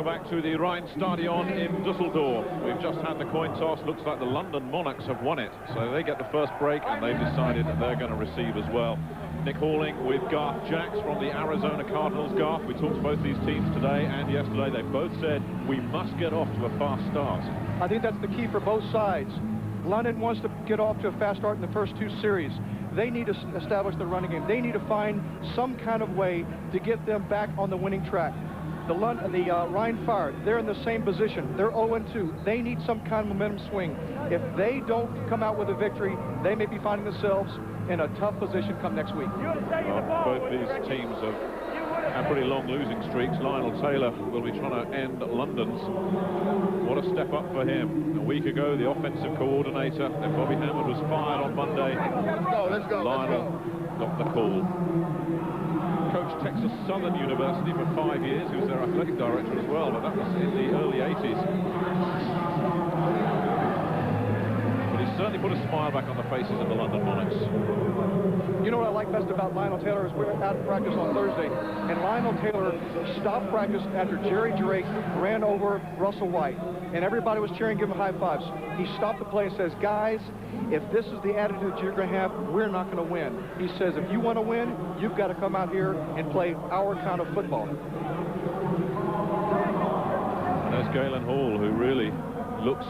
welcome back to the Rhein Stadion in Dusseldorf. We've just had the coin toss. Looks like the London Monarchs have won it. So they get the first break, and they've decided that they're going to receive as well. Nick Halling with Garth Jacks from the Arizona Cardinals. Garth, we talked to both these teams today and yesterday. They both said we must get off to a fast start. I think that's the key for both sides. London wants to get off to a fast start in the first two series. They need to establish the running game. They need to find some kind of way to get them back on the winning track. The Rhein Fire, they're in the same position. They're 0-2. They need some kind of momentum swing. If they don't come out with a victory, they may be finding themselves in a tough position come next week. Well, both these teams have had pretty long losing streaks. Lionel Taylor will be trying to end London's. What a step up for him. A week ago, the offensive coordinator, then Bobby Hammond, was fired on Monday. Let's go. Lionel got the call. Coached Texas Southern University for 5 years. He was their athletic director as well, but that was in the early 80s. But he certainly put a smile back on the faces of the London Monarchs. You know what I like best about Lionel Taylor is we're out of practice on Thursday, and Lionel Taylor stopped practice after Jerry Drake ran over Russell White, and everybody was cheering, giving high fives. He stopped the play and says, guys, if this is the attitude you're going to have, we're not going to win. He says, if you want to win, you've got to come out here and play our kind of football. And there's Galen Hall, who really looks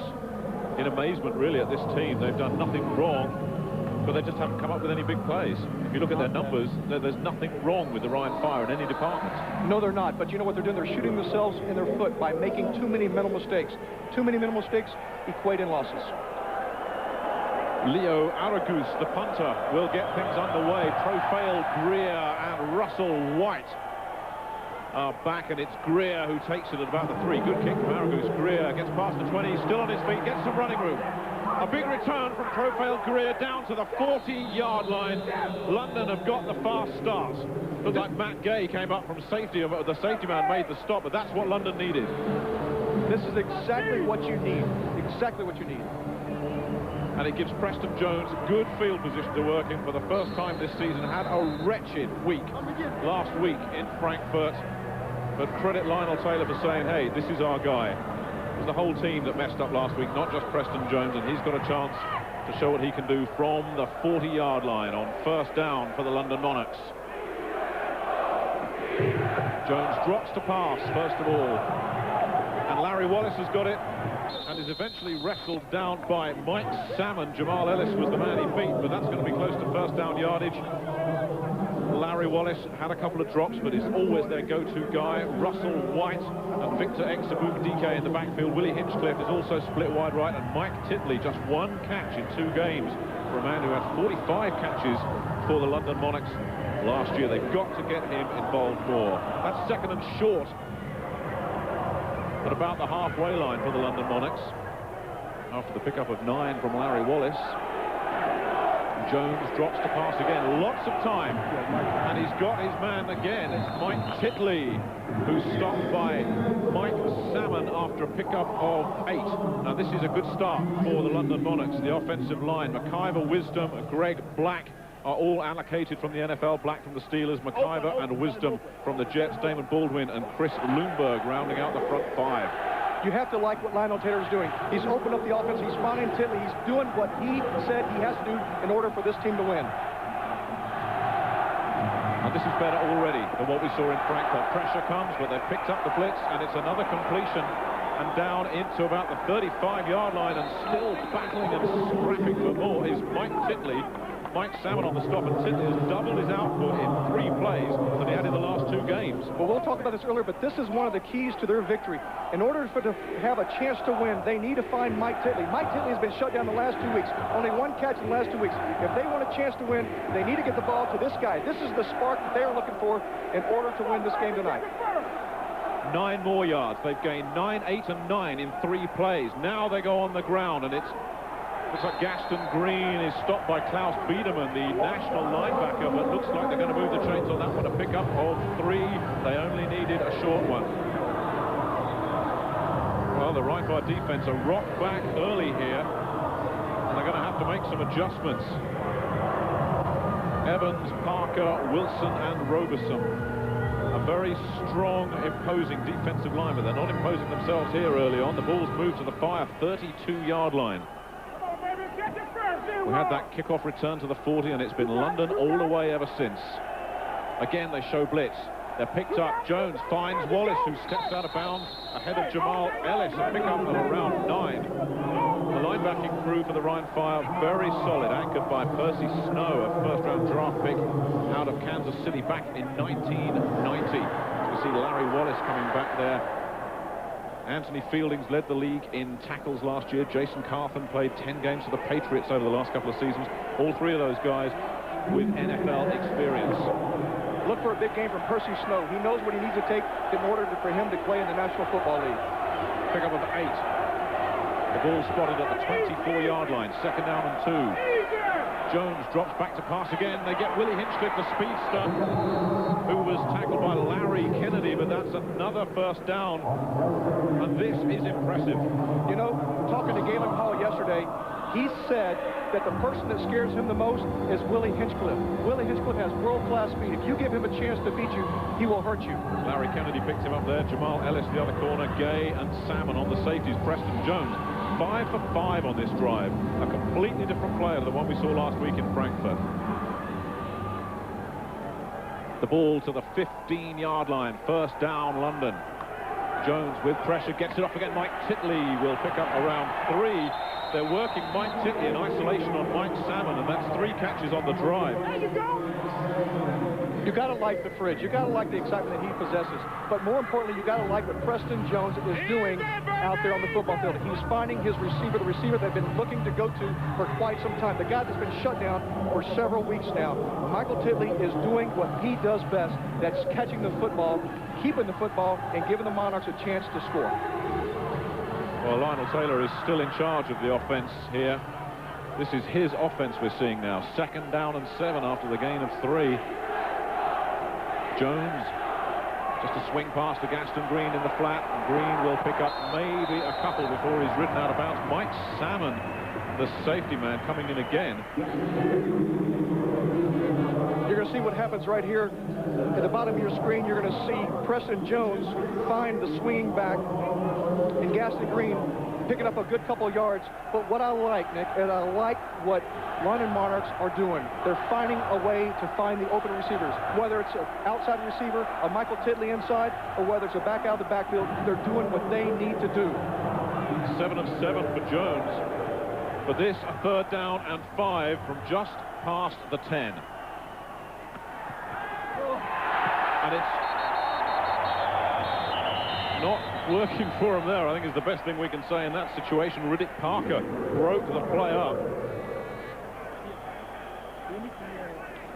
in amazement, really, at this team. They've done nothing wrong, but they just haven't come up with any big plays. If you look at their numbers, there's nothing wrong with the Rhein Fire in any department. No, they're not. But you know what they're doing? They're shooting themselves in their foot by making too many mental mistakes. Too many mental mistakes equate in losses. Leo Aragus, the punter, will get things underway. Trofeo Greer and Russell White are back, and it's Greer who takes it at about the 3. Good kick from Aragus. Greer gets past the 20, still on his feet, gets some running room. A big return from Trofeo Greer down to the 40-yard line. London have got the fast start. Looks like Matt Gay came up from safety. The safety man made the stop, but that's what London needed. This is exactly what you need. Exactly what you need. And it gives Preston Jones good field position to work in for the first time this season. Had a wretched week last week in Frankfurt. But credit Lionel Taylor for saying, hey, this is our guy. It was the whole team that messed up last week, not just Preston Jones, and he's got a chance to show what he can do from the 40-yard line on first down for the London Monarchs. Jones drops to pass, first of all. And Larry Wallace has got it and is eventually wrestled down by Mike Salmon. Jamal Ellis was the man he beat, but that's going to be close to first down yardage. Larry Wallace had a couple of drops, but is always their go-to guy. Russell White and Victor Exabuk-Dike in the backfield. Willie Hinchcliffe is also split wide right, and Mike Titley, just 1 catch in 2 games for a man who had 45 catches for the London Monarchs last year. They've got to get him involved more. That's second and short at about the halfway line for the London Monarchs. After the pickup of 9 from Larry Wallace. Jones drops to pass again, lots of time, and he's got his man again. It's Mike Titley, who's stopped by Mike Salmon after a pickup of 8. Now this is a good start for the London Monarchs. The offensive line, McIver, Wisdom, Greg Black are all allocated from the NFL. Black from the Steelers, McIver and Wisdom from the Jets, Damon Baldwin and Chris Loomberg rounding out the front 5. You have to like what Lionel Taylor is doing. He's opened up the offense. He's finding Titley. He's doing what he said he has to do in order for this team to win. And this is better already than what we saw in Frankfurt. Pressure comes, but they've picked up the blitz, and it's another completion. And down into about the 35-yard line, and still battling and scrapping for more is Mike Titley. Mike Salmon on the stop, and Titley has doubled his output in 3 plays than he had in the last 2 games. Well, we'll talk about this earlier, but this is one of the keys to their victory. In order to have a chance to win, they need to find Mike Titley. Mike Titley has been shut down the last 2 weeks. Only 1 catch in the last 2 weeks. If they want a chance to win, they need to get the ball to this guy. This is the spark that they are looking for in order to win this game tonight. 9 more yards. They've gained 9, 8, and 9 in 3 plays. Now they go on the ground, and looks like Gaston Green is stopped by Klaus Biedermann, the national linebacker, but looks like they're going to move the chains on that one. A pickup of 3. They only needed a short one. Well, the Rhein Fire defense are rocked back early here, and they're going to have to make some adjustments. Evans, Parker, Wilson, and Roberson. A very strong, imposing defensive line, but they're not imposing themselves here early on. The ball's moved to the far 32-yard line. We had that kickoff return to the 40, and it's been London all the way ever since. Again, they show blitz. They're picked up. Jones finds Wallace, who steps out of bounds ahead of Jamal Ellis. A pickup of around 9. The linebacking crew for the Rhein Fire, very solid, anchored by Percy Snow, a first-round draft pick out of Kansas City back in 1990. You see Larry Wallace coming back there. Anthony Fieldings led the league in tackles last year. Jason Carthen played 10 games for the Patriots over the last couple of seasons. All three of those guys with NFL experience. Look for a big game from Percy Snow. He knows what he needs to take in order for him to play in the National Football League. Pickup of 8. The ball spotted at the 24-yard line. Second down and 2. Jones drops back to pass again. They get Willie Hinchcliffe, the speedster, who was tackled by Larry Kennedy, but that's another first down. And this is impressive. You know, talking to Galen Hall yesterday, he said that the person that scares him the most is Willie Hinchcliffe. Willie Hinchcliffe has world-class speed. If you give him a chance to beat you, he will hurt you. Larry Kennedy picked him up there. Jamal Ellis, the other corner. Gay and Salmon on the safeties. Preston Jones, 5 for 5 on this drive. A completely different player to the one we saw last week in Frankfurt. The ball to the 15-yard line. First down, London. Jones with pressure, gets it off again. Mike Titley will pick up around 3. They're working Mike Titley in isolation on Mike Salmon, and that's 3 catches on the drive. You got to like the fridge. You got to like the excitement that he possesses. But more importantly, you got to like what Preston Jones is doing out there on the football field. He's finding his receiver, the receiver they've been looking to go to for quite some time. The guy that's been shut down for several weeks now. Michael Titley is doing what he does best. That's catching the football, keeping the football, and giving the Monarchs a chance to score. Well, Lionel Taylor is still in charge of the offense here. This is his offense we're seeing now. Second down and 7 after the gain of 3. Jones, just a swing pass to Gaston Green in the flat. Green will pick up maybe a couple before he's ridden out of bounds. Mike Salmon, the safety man, coming in again. You're going to see what happens right here. At the bottom of your screen, you're going to see Preston Jones find the swinging back and Gaston Green picking up a good couple of yards. But what I like, Nick, and I like what London Monarchs are doing. They're finding a way to find the open receivers. Whether it's an outside receiver, a Michael Titley inside, or whether it's a back out of the backfield, they're doing what they need to do. 7 of 7 for Jones. For this, a third down and 5 from just past the 10. And it's not working for him there, I think, is the best thing we can say in that situation. Riddick Parker broke the play up.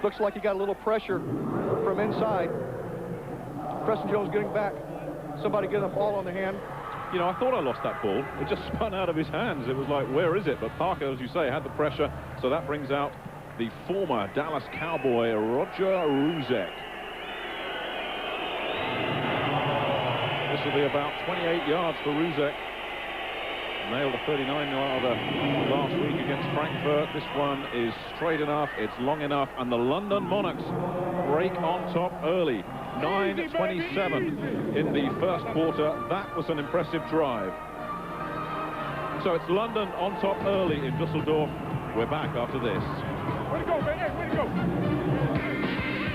Looks like he got a little pressure from inside. Preston Jones getting back. Somebody getting a ball on the hand. You know, I thought I lost that ball. It just spun out of his hands. It was like, where is it? But Parker, as you say, had the pressure. So that brings out the former Dallas Cowboy, Roger Ruzek. This will be about 28 yards for Ruzek. Nailed a 39-yarder last week against Frankfurt. This one is straight enough, it's long enough, and the London Monarchs break on top early. 9:27 in the first quarter. That was an impressive drive. So it's London on top early in Dusseldorf. We're back after this. Way to go, man. Hey, way to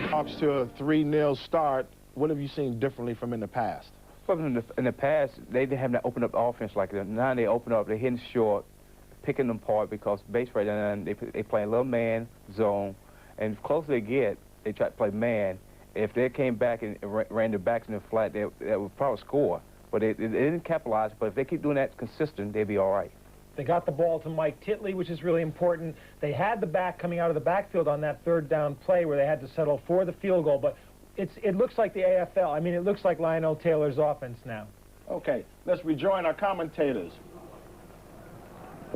go. Off to a 3-0 start. What have you seen differently from in the past? In the past, they didn't have that open up offense like that. Now they open up, they're hitting short, picking them apart because base right now they play a little man zone, and the closer they get, they try to play man. If they came back and ran their backs in the flat, they would probably score. But they didn't capitalize. But if they keep doing that consistent, they'd be all right. They got the ball to Mike Titley, which is really important. They had the back coming out of the backfield on that third down play where they had to settle for the field goal, but it looks like the AFL. I mean, it looks like Lionel Taylor's offense now. Okay, let's rejoin our commentators.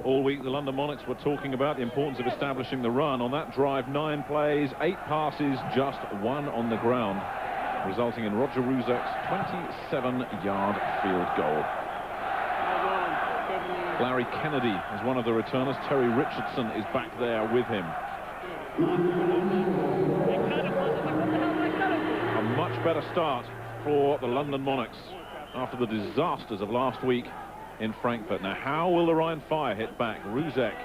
All week, the London Monarchs were talking about the importance of establishing the run. On that drive, 9 plays, 8 passes, just 1 on the ground, resulting in Roger Ruzek's 27-yard field goal. Larry Kennedy is one of the returners. Terry Richardson is back there with him. A much better start for the London Monarchs after the disasters of last week in Frankfurt. Now, how will the Rhein Fire hit back? Ruzek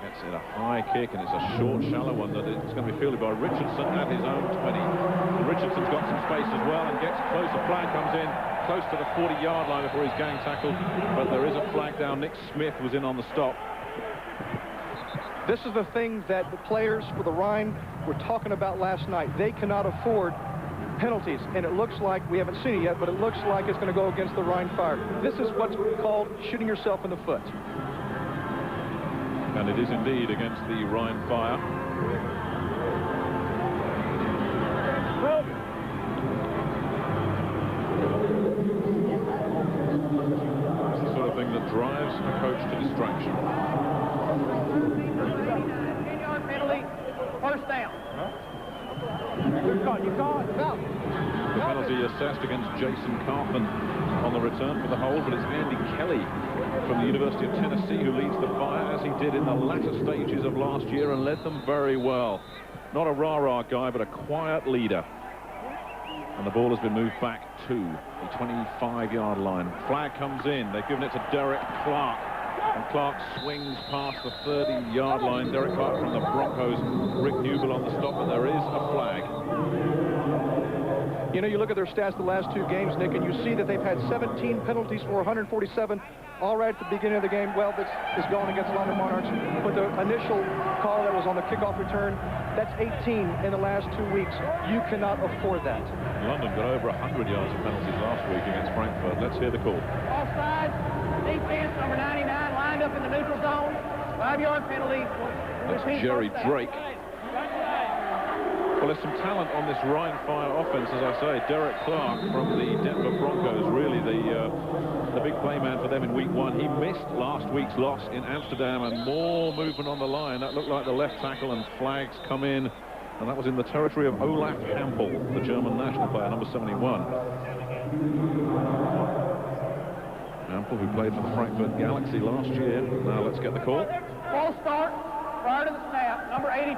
gets it a high kick, and it's a short, shallow one that it's going to be fielded by Richardson at his own 20. And Richardson's got some space as well and gets close. A flag comes in close to the 40-yard line before he's gang tackled, but there is a flag down. Nick Smith was in on the stop. This is the thing that the players for the Rhein were talking about last night. They cannot afford penalties, and it looks like, we haven't seen it yet, but it looks like it's going to go against the Rhein Fire. This is what's called shooting yourself in the foot. And it is indeed against the Rhein Fire. It's the sort of thing that drives a coach to distraction. 10-yard penalty, first down. You call it. No. The penalty assessed against Jason Cartman on the return for the hold, but it's Andy Kelly from the University of Tennessee who leads the Fire, as he did in the latter stages of last year, and led them very well. Not a rah-rah guy, but a quiet leader. And the ball has been moved back to the 25-yard line. Flag comes in. They've given it to Derek Clark. And Clark swings past the 30-yard line. Derek Clark from the Broncos. Rick Newble on the stop, but there is a flag. You know, you look at their stats the last two games, Nick, and you see that they've had 17 penalties for 147. All right at the beginning of the game. Well, this is going against London Monarchs. But the initial call that was on the kickoff return, that's 18 in the last 2 weeks. You cannot afford that. London got over 100 yards of penalties last week against Frankfurt. Let's hear the call. Offside, defense, number 99, lined up in the neutral zone. 5-yard penalty. That's Jerry Drake. Well, there's some talent on this Rhein Fire offense, as I say. Derek Clark from the Denver Broncos, really the big playman for them in week 1. He missed last week's loss in Amsterdam, and more movement on the line. That looked like the left tackle, and flags come in, and that was in the territory of Wlaf Hampel, the German national player, number 71. Hampel, who played for the Frankfurt Galaxy last year. Now let's get the call. False start. Prior to the snap, number 82,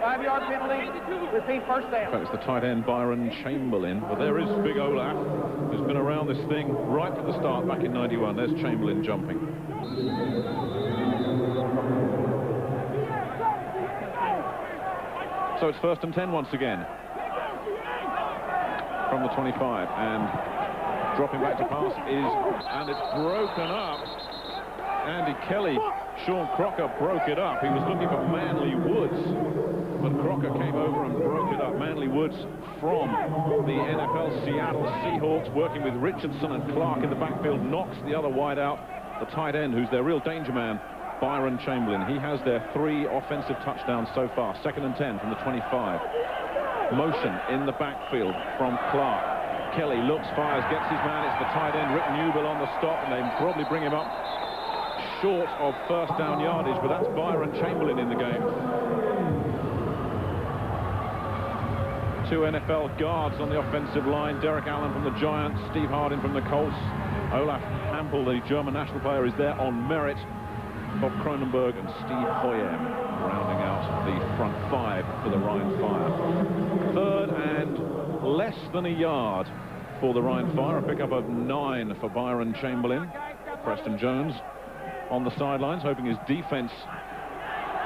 5-yard penalty, repeat first down. In fact, it's the tight end Byron Chamberlain, but there is big Wlaf, who's been around this thing right from the start back in '91. There's Chamberlain jumping. So it's 1st and 10 once again from the 25, and dropping back to pass and it's broken up. Andy Kelly, Sean Crocker broke it up. He was looking for Manly Woods, but Crocker came over and broke it up. Manly Woods from the NFL Seattle Seahawks, working with Richardson and Clark in the backfield, knocks the other wide out, the tight end, who's their real danger man, Byron Chamberlain. He has their 3 offensive touchdowns so far. 2nd and 10 from the 25. Motion in the backfield from Clark. Kelly looks, fires, gets his man. It's the tight end, Rick Newble, on the stop, and they probably bring him up short of first down yardage, but that's Byron Chamberlain in the game. 2 NFL guards on the offensive line. Derek Allen from the Giants, Steve Harding from the Colts. Wlaf Hampel, the German national player, is there on merit. Bob Cronenberg and Steve Hoyem rounding out the front 5 for the Rhein Fire. 3rd and less than a yard for the Rhein Fire. A pickup of 9 for Byron Chamberlain. Preston Jones on the sidelines, hoping his defense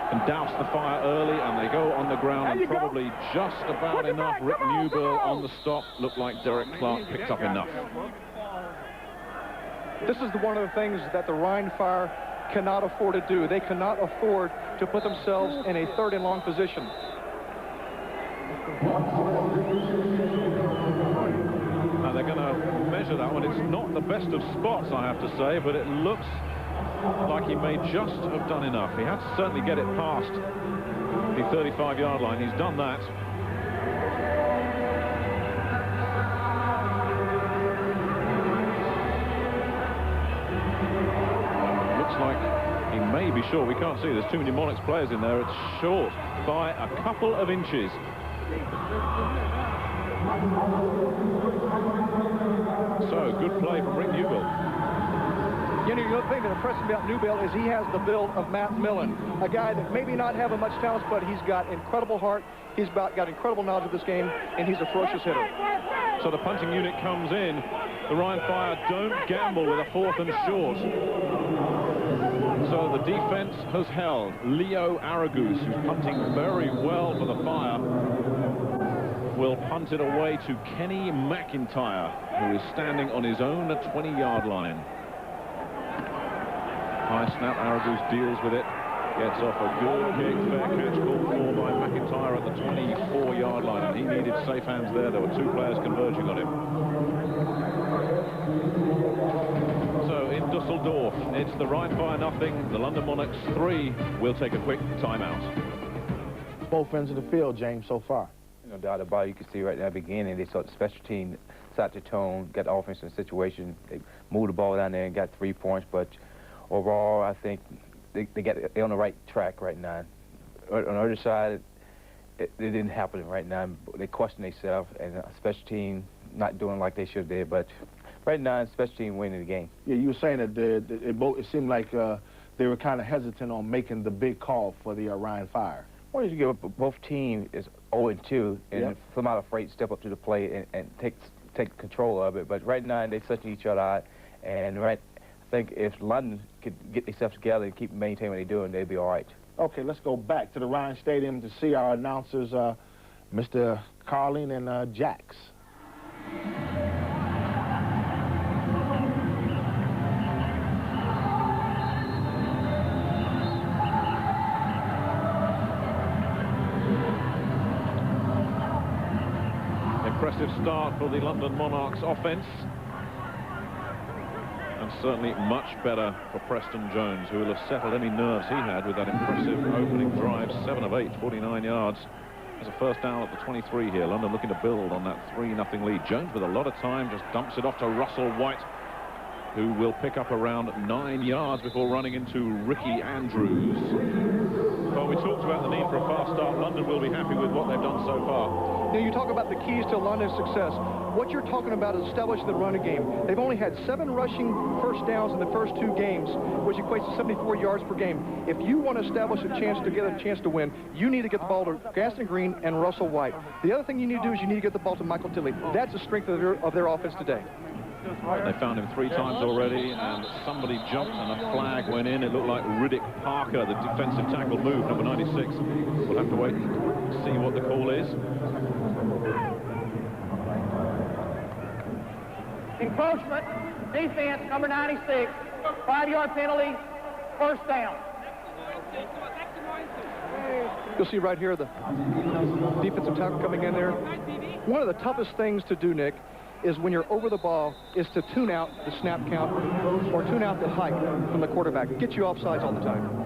can douse the Fire early, and they go on the ground, and probably just about enough. Rick Newble on the stop. Looked like Derek Clark picked up enough. This is one of the things that the Rhein Fire cannot afford to do. They cannot afford to put themselves in a 3rd and long position. Now they're going to measure that one. It's not the best of spots, I have to say, but it looks like he may just have done enough. He had to certainly get it past the 35-yard line. He's done that. Looks like he may be short. We can't see. There's too many Monarchs players in there. It's short by a couple of inches. So, good play from Rick Newble. You know, thing that impresses me about Newbill is he has the build of Matt Millen, a guy that maybe not having much talent, but he's got incredible heart, he's got incredible knowledge of this game, and he's a ferocious hitter. So the punting unit comes in. The Rhein Fire don't gamble with a 4th and short. So the defense has held. Leo Aragus, who's punting very well for the Fire, will punt it away to Kenny McIntyre, who is standing on his own 20-yard line. High snap, Aragus deals with it, gets off a good kick, fair catch called for by McIntyre at the 24-yard line, and he needed safe hands there. There were 2 players converging on him. So in Dusseldorf, it's the Rhein Fire nothing, the London Monarchs 3. We'll take a quick timeout. Both ends of the field, James, so far. No doubt about it. You can see right at the beginning, they saw the special team set the tone, got the offense in a situation. They moved the ball down there and got 3 points, but overall, I think they're on the right track right now. On the other side, it didn't happen right now. They question themselves, and special team not doing like they should have, but right now, special team winning the game. Yeah, you were saying that it seemed like they were kind of hesitant on making the big call for the Rhein Fire. Well, you give both teams is 0-2, and yep. some out afraid to step up to the plate and take control of it. But right now, they're suching each other out, and I think if London could get themselves together and keep maintaining what they're doing, they'd be all right. Okay, let's go back to the Rhein Stadium to see our announcers, Mr. Carlin and Jax. Impressive start for the London Monarchs offense. And certainly much better for Preston Jones, who will have settled any nerves he had with that impressive opening drive. 7 of 8, 49 yards. There's a first down at the 23 here. London looking to build on that 3-0 lead. Jones with a lot of time just dumps it off to Russell White, who will pick up around 9 yards before running into Ricky Andrews. Well, we talked about the need for a fast start. London will be happy with what they've done so far. You know, you talk about the keys to London's success. What you're talking about is establishing the running game. They've only had 7 rushing first downs in the first 2 games, which equates to 74 yards per game. If you want to establish a chance to get a chance to win, you need to get the ball to Gaston Green and Russell White. The other thing you need to do is you need to get the ball to Michael Tilley. That's the strength of their offense today. They found him 3 times already, and somebody jumped and a flag went in. It looked like Riddick Parker, the defensive tackle, moved, number 96. We'll have to wait and see what the call is. Encroachment, defense, number 96, 5-yard penalty, first down. You'll see right here the defensive tackle coming in there. One of the toughest things to do, Nick, is when you're over the ball, is to tune out the snap count or tune out the height from the quarterback. Get you offsides all the time.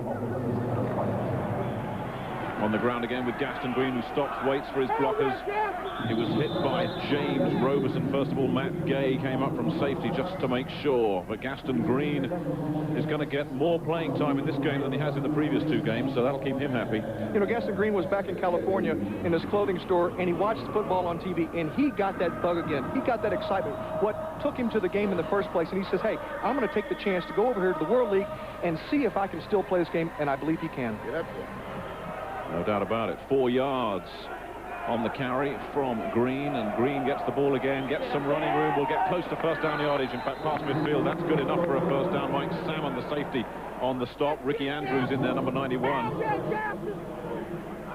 On the ground again with Gaston Green, who stops, waits for his blockers. He was hit by James Roberson. First of all, Matt Gay came up from safety just to make sure. But Gaston Green is going to get more playing time in this game than he has in the previous 2 games, so that'll keep him happy. You know, Gaston Green was back in California in his clothing store, and he watched football on TV, and he got that bug again. He got that excitement. What took him to the game in the first place, and he says, hey, I'm going to take the chance to go over here to the World League and see if I can still play this game, and I believe he can. No doubt about it. 4 yards on the carry from Green, and Green gets the ball again, gets some running room, will get close to first down yardage. In fact, past midfield, that's good enough for a first down. Mike Salmon, the safety, on the stop. Ricky Andrews in there, number 91.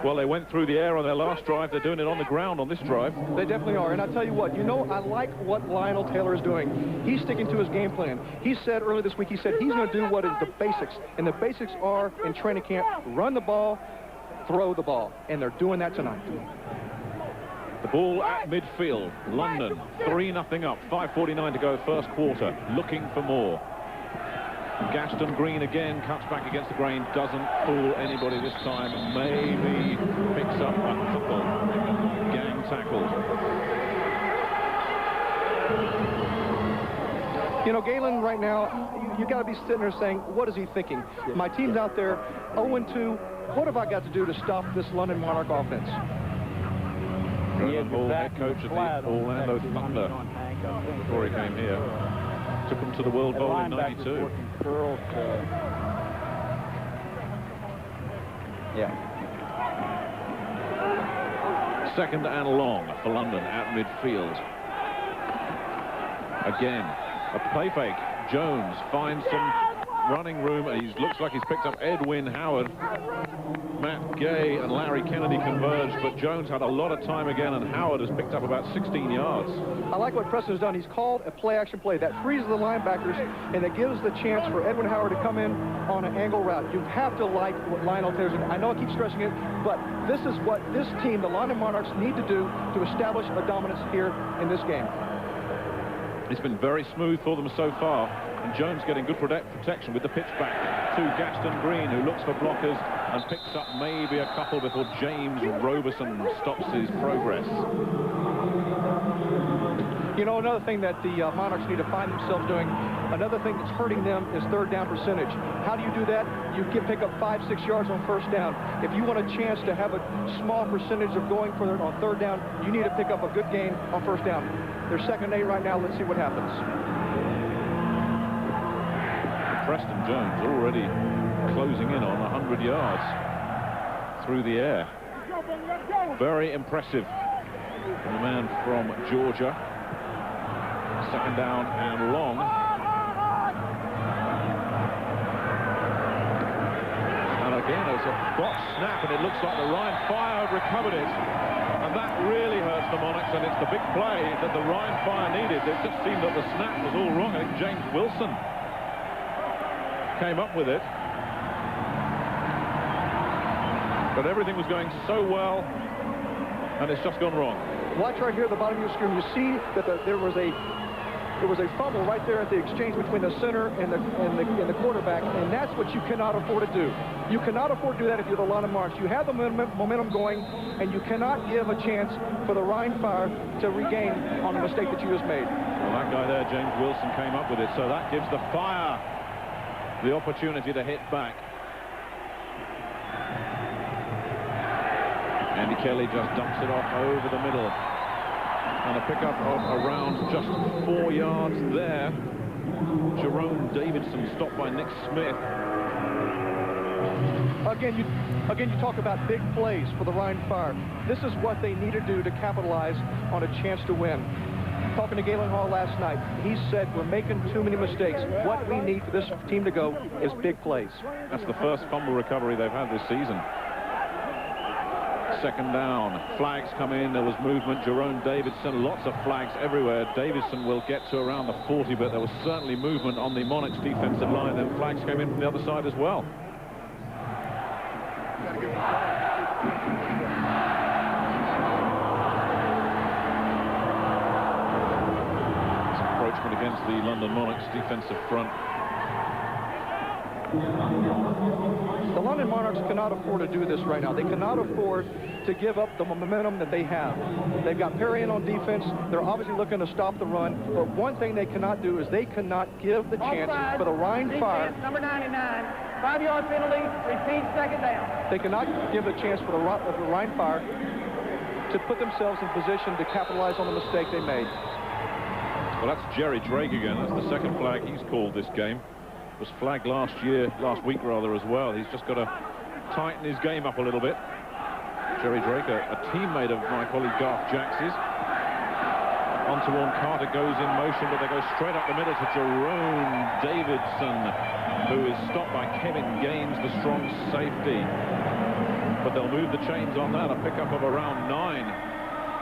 Well, they went through the air on their last drive. They're doing it on the ground on this drive. They definitely are. And I tell you what, you know, I like what Lionel Taylor is doing. He's sticking to his game plan. He said earlier this week, he said he's going to do what is the basics. And the basics are, in training camp, run the ball, throw the ball. And they're doing that tonight. The ball at midfield. London 3-0 up. 5:49 to go, first quarter. Looking for more. Gaston Green again cuts back against the grain. Doesn't fool anybody this time. Maybe picks up a couple gang tackles. You know, Galen, right now, you got to be sitting there saying, what is he thinking? My team's out there 0-2. What have I got to do to stop this London Monarch offense? Head coach of the Orlando Thunder before he came here. Took them to the World Bowl in linebackers '92. working curls to... Yeah. Second and long for London at midfield. Again, a play fake. Jones finds some running room, and he looks like he's picked up Edwin Howard. Matt Gay and Larry Kennedy converged, but Jones had a lot of time again, and Howard has picked up about 16 yards. I like what Preston has done. He's called a play-action play. That frees the linebackers, and it gives the chance for Edwin Howard to come in on an angle route. You have to like what Lionel Taylor's doing. I know I keep stressing it, but this is what this team, the London Monarchs, need to do to establish a dominance here in this game. It's been very smooth for them so far, and Jones getting good protection with the pitch back to Gaston Green, who looks for blockers and picks up maybe a couple before James Roberson stops his progress. You know, another thing that the Monarchs need to find themselves doing, another thing that's hurting them is third down percentage. How do you do that? You can pick up 5-6 yards on first down. If you want a chance to have a small percentage of going for it on third down, you need to pick up a good gain on first down. They're 2nd and 8 right now. Let's see what happens. Preston Jones already closing in on 100 yards through the air. Very impressive from the man from Georgia. 2nd down and long. And again, it's a box snap, and it looks like the Rhein Fire recovered it. And that really hurts the Monarchs, and it's the big play that the Rhein Fire needed. It just seemed that the snap was all wrong. I think James Wilson came up with it. But everything was going so well, and it's just gone wrong. Watch right here at the bottom of your screen. You see that there was a fumble right there at the exchange between the center and the quarterback, and that's what you cannot afford to do. You cannot afford to do that if you're the London Monarchs. You have the momentum going, and you cannot give a chance for the Rhein Fire to regain on the mistake that you just made. Well, that guy there, James Wilson, came up with it, so that gives the Fire the opportunity to hit back. Andy Kelly just dumps it off over the middle. And a pickup of around just 4 yards there. Jerome Davidson stopped by Nick Smith. Again, you talk about big plays for the Rhein Fire. This is what they need to do to capitalize on a chance to win. Talking to Galen Hall last night, he said we're making too many mistakes. What we need for this team to go is big plays. That's the first fumble recovery they've had this season. 2nd down. Flags come in. There was movement. Jerome Davidson, lots of flags everywhere. Davidson will get to around the 40, but there was certainly movement on the Monarchs defensive line. Then flags came in from the other side as well. It's encroachment against the London Monarchs defensive front. The London Monarchs cannot afford to do this right now. They cannot afford to give up the momentum that they have. They've got Perry in on defense. They're obviously looking to stop the run. But one thing they cannot do is they cannot give the chance for the Rhein Fire. Number 99, 5-yard penalty, repeat 2nd down. They cannot give a chance for the Rhein Fire to put themselves in position to capitalize on the mistake they made. Well, that's Jerry Drake again. That's the 2nd flag he's called this game. Was flagged last week as well. He's just got to tighten his game up a little bit. Jerry Drake, a teammate of my colleague Garth Jax's. Ontowarn Carter goes in motion, but they go straight up the middle to Jerome Davidson, who is stopped by Kevin Gaines, the strong safety. But they'll move the chains on that, a pickup of around 9.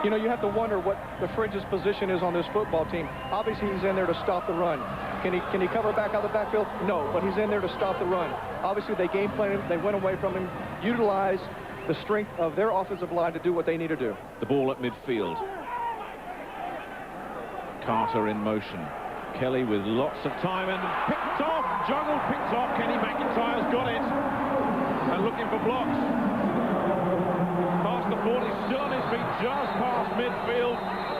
You know, you have to wonder what the Fringe's position is on this football team. Obviously, he's in there to stop the run. Can he cover back out of the backfield? No, but he's in there to stop the run. Obviously, they game planned him. They went away from him, utilized the strength of their offensive line to do what they need to do. The ball at midfield. Carter in motion. Kelly with lots of time and picked off, juggled, picked off. Kenny McIntyre's got it. And looking for blocks. Past the 40, still on his feet, just past midfield.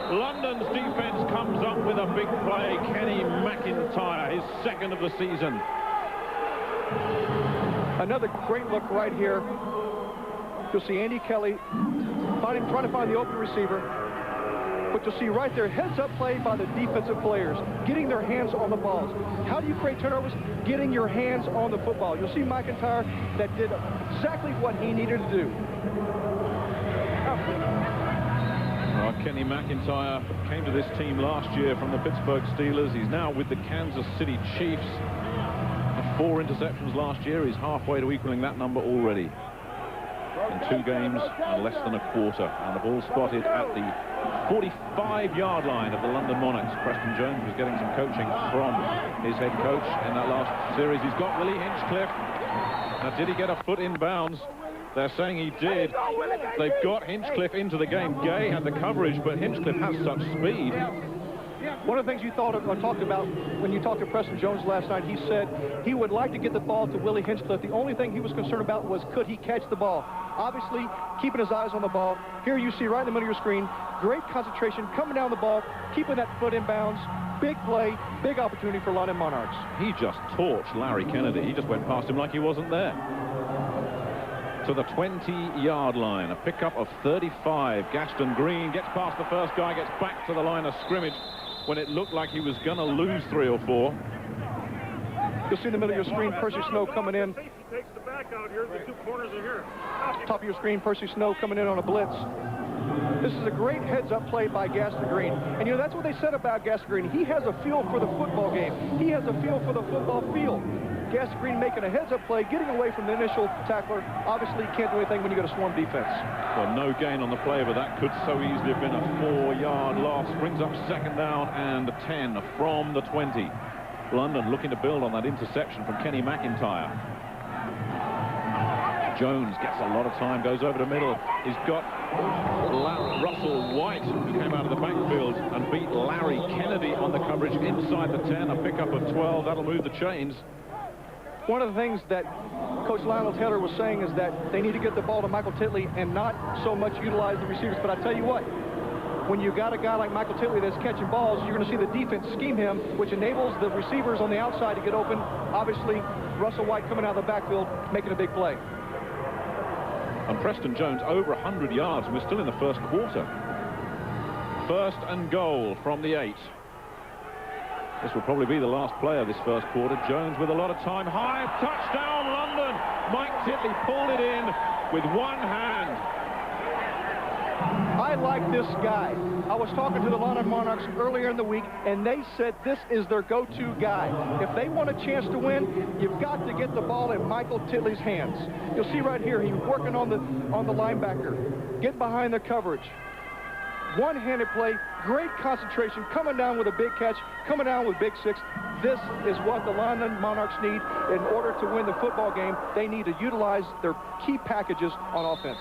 London's defense comes up with a big play. Kenny McIntyre, his 2nd of the season. Another great look right here. You'll see Andy Kelly trying to find the open receiver. but you'll see right there, heads-up play by the defensive players, getting their hands on the balls. How do you create turnovers? Getting your hands on the football. You'll see McIntyre that did exactly what he needed to do. Well, Kenny McIntyre came to this team last year from the Pittsburgh Steelers. He's now with the Kansas City Chiefs. 4 interceptions last year. He's halfway to equaling that number already. In 2 games and less than a quarter. And the ball spotted at the 45-yard line of the London Monarchs. Preston Jones was getting some coaching from his head coach in that last series. He's got Willie Hinchcliffe. Now, did he get a foot in bounds? They're saying he did. They've got Hinchcliffe into the game. Gay had the coverage, but Hinchcliffe has such speed. One of the things you talked about when you talked to Preston Jones last night, he said he would like to get the ball to Willie Hinchcliffe. The only thing he was concerned about was could he catch the ball. Obviously, keeping his eyes on the ball. Here you see right in the middle of your screen, great concentration, coming down the ball, keeping that foot in bounds. Big play, big opportunity for London Monarchs. He just torched Larry Kennedy. He just went past him like he wasn't there. To the 20-yard line, a pickup of 35. Gaston Green gets past the first guy, gets back to the line of scrimmage when it looked like he was going to lose 3 or 4. You'll see in the middle of your screen, Percy Snow coming in. Takes the back out here. The 2 corners are here. Top of your screen, Percy Snow coming in on a blitz. This is a great heads-up play by Gaston Green. And, you know, that's what they said about Gaston Green. He has a feel for the football game. He has a feel for the football field. Gaston Green making a heads-up play, getting away from the initial tackler. Obviously, you can't do anything when you got a swarm defense. Well, no gain on the play, but that could so easily have been a 4-yard loss. Brings up 2nd down and 10 from the 20. London looking to build on that interception from Kenny McIntyre. Jones gets a lot of time, goes over the middle. He's got Russell White, who came out of the backfield and beat Larry Kennedy on the coverage inside the 10. A pickup of 12. That'll move the chains. One of the things that Coach Lionel Taylor was saying is that they need to get the ball to Michael Titley and not so much utilize the receivers. But I tell you what, when you got a guy like Michael Titley that's catching balls, you're going to see the defense scheme him, which enables the receivers on the outside to get open. Obviously, Russell White coming out of the backfield, making a big play. And Preston Jones over 100 yards, and we're still in the first quarter. 1st and goal from the 8. This will probably be the last play of this first quarter. Jones with a lot of time. High, touchdown, London. Mike Titley pulled it in with one hand. I like this guy. I was talking to the London Monarchs earlier in the week, and they said this is their go-to guy. If they want a chance to win, you've got to get the ball in Michael Titley's hands. You'll see right here, he's working on the linebacker, getting behind the coverage. One-handed play, great concentration, coming down with a big catch, coming down with big 6. This is what the London Monarchs need in order to win the football game. They need to utilize their key packages on offense.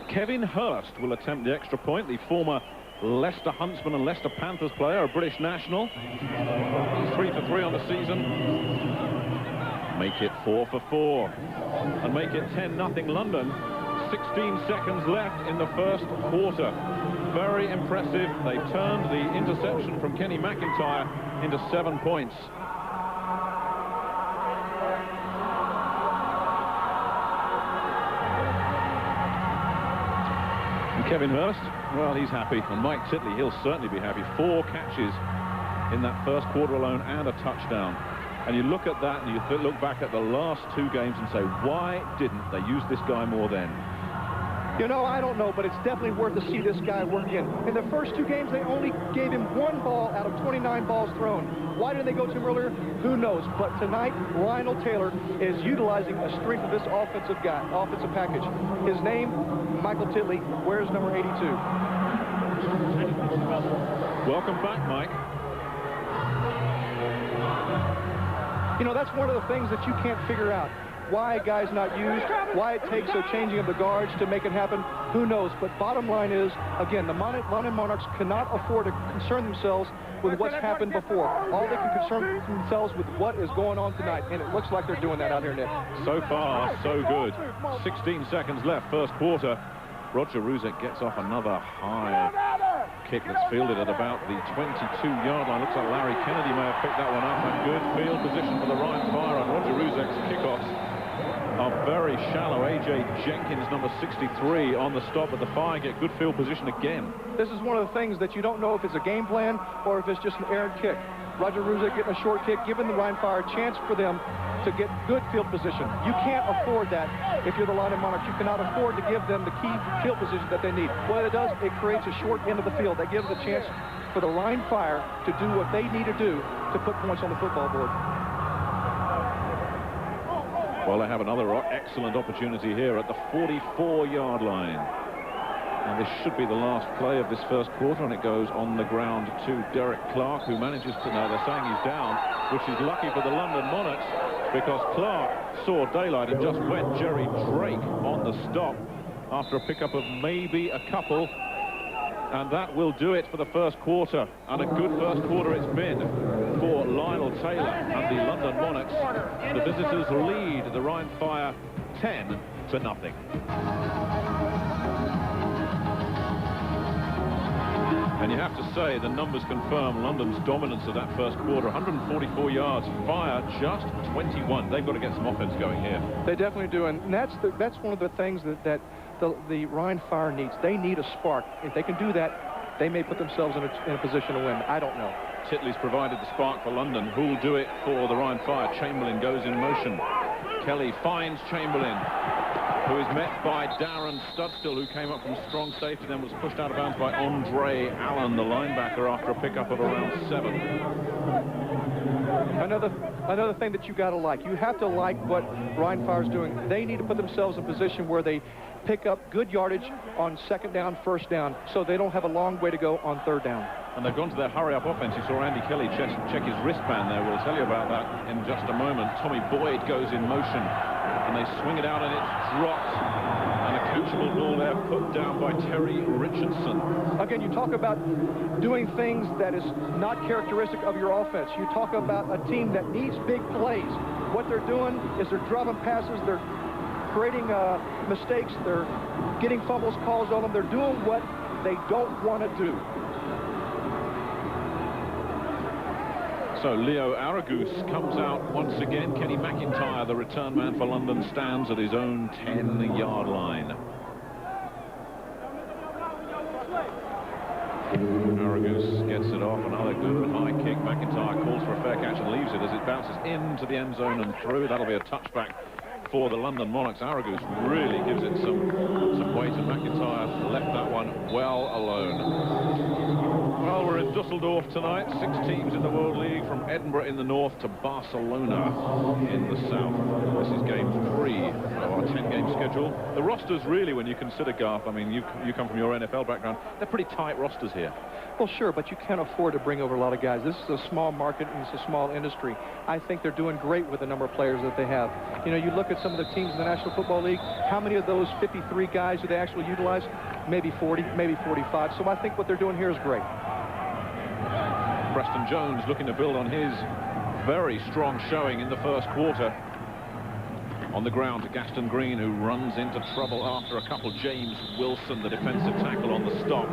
Kevin Hurst will attempt the extra point, the former Leicester Huntsman and Leicester Panthers player, a British national. He's 3 for 3 on the season. Make it 4 for 4. And make it 10-0 London. 16 seconds left in the first quarter. Very impressive. They turned the interception from Kenny McIntyre into 7 points. And Kevin Hurst, well, he's happy. And Mike Titley, he'll certainly be happy. 4 catches in that first quarter alone and a touchdown. And you look at that and you look back at the last 2 games and say, why didn't they use this guy more then? You know, I don't know, but it's definitely worth to see this guy work in. In the first 2 games, they only gave him 1 ball out of 29 balls thrown. Why didn't they go to him earlier? Who knows? But tonight, Lionel Taylor is utilizing a strength of this offensive package. His name, Michael Titley, wears number 82. Welcome back, Mike. You know, that's one of the things that you can't figure out. Why a guy's not used, why it takes a changing of the guards to make it happen, who knows? But bottom line is, again, the London Monarchs cannot afford to concern themselves with what's happened before. All they can concern themselves with what is going on tonight, and it looks like they're doing that out here, Nick. So far, so good. 16 seconds left, first quarter. Roger Ruzek gets off another high kick that's fielded at about the 22-yard line. Looks like Larry Kennedy may have picked that one up. A good field position for the Rhein Fire on Roger Ruzek's kickoffs. are very shallow. A.J. Jenkins, number 63, on the stop at the fire, get good field position again. This is one of the things that you don't know if it's a game plan or if it's just an errant kick. Roger Ruzek getting a short kick, giving the Rhein Fire a chance for them to get good field position. You can't afford that if you're the London Monarchs. You cannot afford to give them the key field position that they need. What it does, it creates a short end of the field. That gives the chance for the Rhein Fire to do what they need to do to put points on the football board. Well, they have another excellent opportunity here at the 44-yard line. And this should be the last play of this first quarter, and it goes on the ground to Derek Clark, who manages to, no, they're saying he's down, which is lucky for the London Monarchs, because Clark saw daylight and just went Jerry Drake on the stop after a pickup of maybe a couple. And that will do it for the first quarter. And a good first quarter it's been for Lionel Taylor and the London Monarchs. The visitors lead the Rhein Fire 10-0. And you have to say, the numbers confirm London's dominance of that first quarter. 144 yards, Fire just 21. They've got to get some offense going here. They definitely do, and that's one of the things that the Rhein Fire needs. They need a spark. If they can do that, they may put themselves in a position to win. I don't know. Titley's provided the spark for London. Who'll do it for the Rhein Fire? Chamberlain goes in motion. Kelly finds Chamberlain, who is met by Darren Studstill, who came up from strong safety, then was pushed out of bounds by Andre Allen, the linebacker, after a pickup of around 7. Another thing that you got to like. You have to like what Rhein Fire's doing. They need to put themselves in a position where they pick up good yardage on second down, first down, so they don't have a long way to go on third down. And they've gone to their hurry-up offense. You saw Andy Kelly check his wristband there. We'll tell you about that in just a moment. Tommy Boyd goes in motion, and they swing it out, and it's dropped. And a coachable ball there put down by Terry Richardson. Again, you talk about doing things that is not characteristic of your offense. You talk about a team that needs big plays. What they're doing is they're dropping passes, they're creating mistakes, they're getting fumbles calls on them, they're doing what they don't want to do. So Leo Aragus comes out once again. Kenny McIntyre, the return man for London, stands at his own 10-yard line. Aragus gets it off, another good high kick. McIntyre calls for a fair catch and leaves it as it bounces into the end zone and through. That'll be a touchback for the London Monarchs. Aragus really gives it some weight, and McIntyre left that one well alone. Well, we're in Dusseldorf tonight. 6 teams in the World League, from Edinburgh in the north to Barcelona in the south. This is game 3 of our 10-game schedule. The rosters really, when you consider, Garth, I mean, you come from your NFL background, they're pretty tight rosters here. Well, sure, but you can't afford to bring over a lot of guys. This is a small market and it's a small industry. I think they're doing great with the number of players that they have. You know, you look at some of the teams in the National Football League, how many of those 53 guys do they actually utilize? Maybe 40, maybe 45. So I think what they're doing here is great. Preston Jones looking to build on his very strong showing in the first quarter. On the ground to Gaston Green, who runs into trouble after a couple. James Wilson, the defensive tackle, on the stop.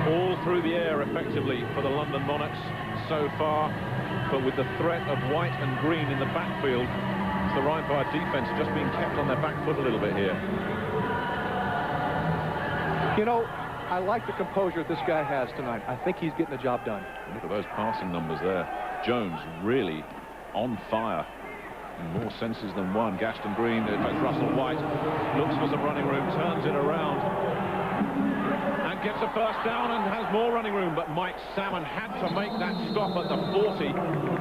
All through the air effectively for the London Monarchs so far, but with the threat of white and green in the backfield, the Rhein Fire defense just being kept on their back foot a little bit here. You know, I like the composure this guy has tonight. I think he's getting the job done. Look at those passing numbers there. Jones really on fire in more senses than one. Gaston Green, in fact, Russell White looks for some running room, turns it around, and gets a first down and has more running room, but Mike Salmon had to make that stop at the 40.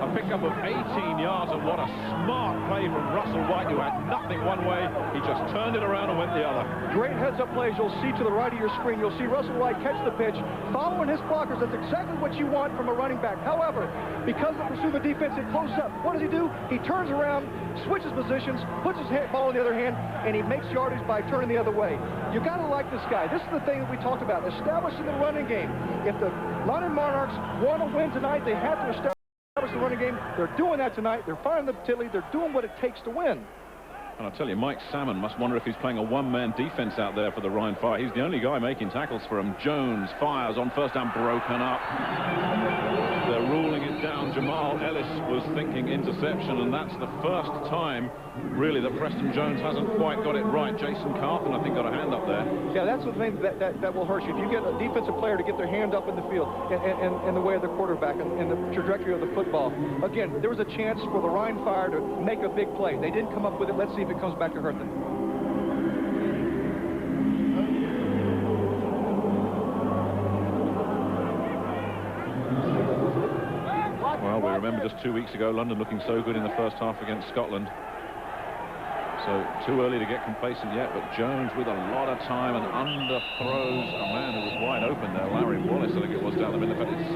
A pickup of 18 yards, and what a smart play from Russell White, who had nothing one way. He just turned it around and went the other. Great heads-up plays. You'll see to the right of your screen, you'll see Russell White catch the pitch, following his blockers. That's exactly what you want from a running back. However, because the pursuit of the defense, it closes up. What does he do? He turns around, switches positions, puts his ball in the other hand, and he makes yardage by turning the other way. You got to like this guy. This is the thing that we talked about, establishing the running game. If the London Monarchs want to win tonight, they have to establish the running game. They're doing that tonight. They're firing the Titley. They're doing what it takes to win. And I'll tell you, Mike Salmon must wonder if he's playing a one-man defense out there for the Rhein Fire. He's the only guy making tackles for him. Jones fires on first down, broken up. The Jamal Ellis was thinking interception, and that's the first time, really, that Preston Jones hasn't quite got it right. Jason Carthen, I think, got a hand up there. Yeah, that's the thing that will hurt you. If you get a defensive player to get their hand up in the field and the way of the quarterback and the trajectory of the football. Again, there was a chance for the Rhein Fire to make a big play. They didn't come up with it. Let's see if it comes back to hurt them. Well, we remember just 2 weeks ago, London looking so good in the first half against Scotland. So too early to get complacent yet, but Jones with a lot of time and underthrows a man who was wide open there, Larry Wallace, I think it was, down the middle. In fact, it's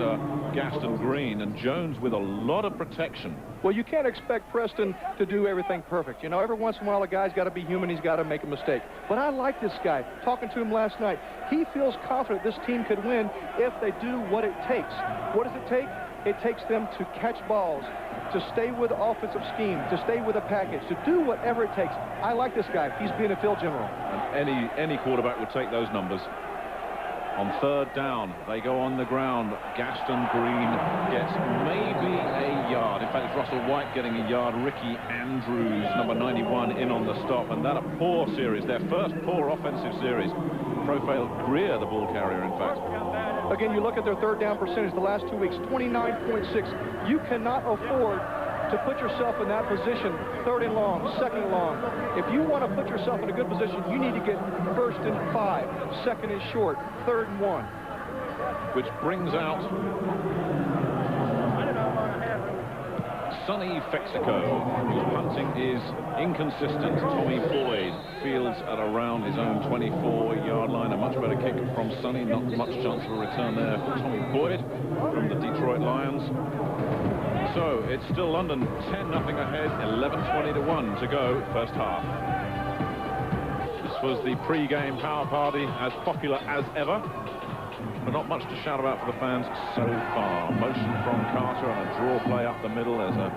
Gaston Green, and Jones with a lot of protection. Well, you can't expect Preston to do everything perfect. You know, every once in a while a guy's got to be human, he's got to make a mistake. But I like this guy. Talking to him last night, he feels confident this team could win if they do what it takes. What does it take? It takes them to catch balls, to stay with the offensive scheme, to stay with a package, to do whatever it takes. I like this guy. He's being a field general. And any quarterback would take those numbers. On third down, they go on the ground. Gaston Green gets maybe a yard. In fact, it's Russell White getting a yard. Ricky Andrews, number 91, in on the stop. And that a poor series, their first poor offensive series. Profile Greer, the ball carrier, in fact. Again, you look at their third down percentage the last 2 weeks, 29.6. You cannot afford to put yourself in that position, third and long, second and long. If you want to put yourself in a good position, you need to get first and 5, second and short, third and 1. Which brings out Sonny Fexico, whose punting is inconsistent. Tommy Boyd fields at around his own 24-yard line. A much better kick from Sonny. Not much chance of a return there for Tommy Boyd from the Detroit Lions. So it's still London 10-0 ahead, 11:20 to go, first half. This was the pre-game power party, as popular as ever, but not much to shout about for the fans so far. Motion from Carter and a draw play up the middle. There's a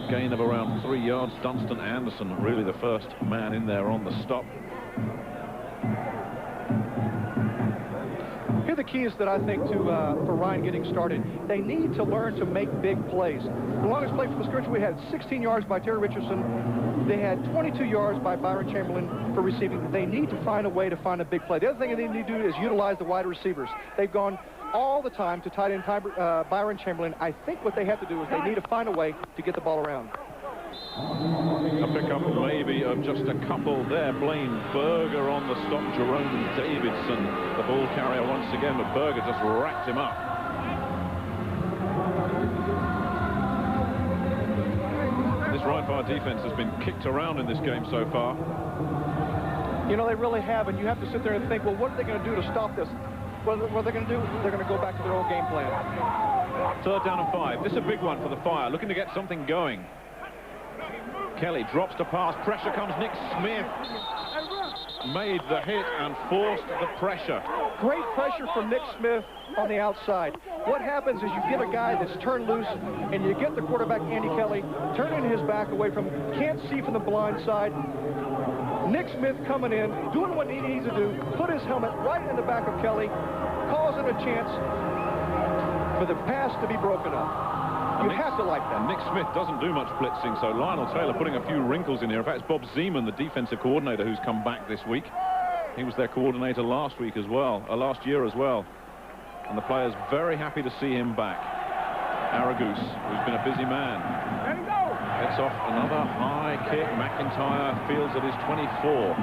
gain of around 3 yards. Dunstan Anderson, really the first man in there on the stop. Here are the keys that I think for Rhein getting started. They need to learn to make big plays. The longest play from the scrimmage, we had 16 yards by Terry Richardson. They had 22 yards by Byron Chamberlain for receiving. They need to find a way to find a big play. The other thing they need to do is utilize the wide receivers. They've gone all the time to tight end Byron Chamberlain. I think what they have to do is they need to find a way to get the ball around. A pickup maybe of just a couple there. Blaine Berger on the stop. Jerome Davidson, the ball carrier once again, but Berger just racked him up. This Rhein Fire defense has been kicked around in this game so far. You know, they really have, and you have to sit there and think, well, what are they going to do to stop this? What are they going to do? They're going to go back to their old game plan. Third down and 5. This is a big one for the Fire, looking to get something going. Kelly drops to pass. Pressure comes. Nick Smith made the hit and forced the pressure. Great pressure from Nick Smith on the outside. What happens is you get a guy that's turned loose, and you get the quarterback, Andy Kelly, turning his back away from, can't see from the blind side. Nick Smith coming in, doing what he needs to do, put his helmet right in the back of Kelly, causing a chance for the pass to be broken up. You have to like that. Nick Smith doesn't do much blitzing, so Lionel Taylor putting a few wrinkles in here. In fact, it's Bob Zeman, the defensive coordinator, who's come back this week. He was their coordinator last week as well, last year as well. And the players very happy to see him back. Aragoose, who's been a busy man, gets off another high kick. McIntyre fields at his 24.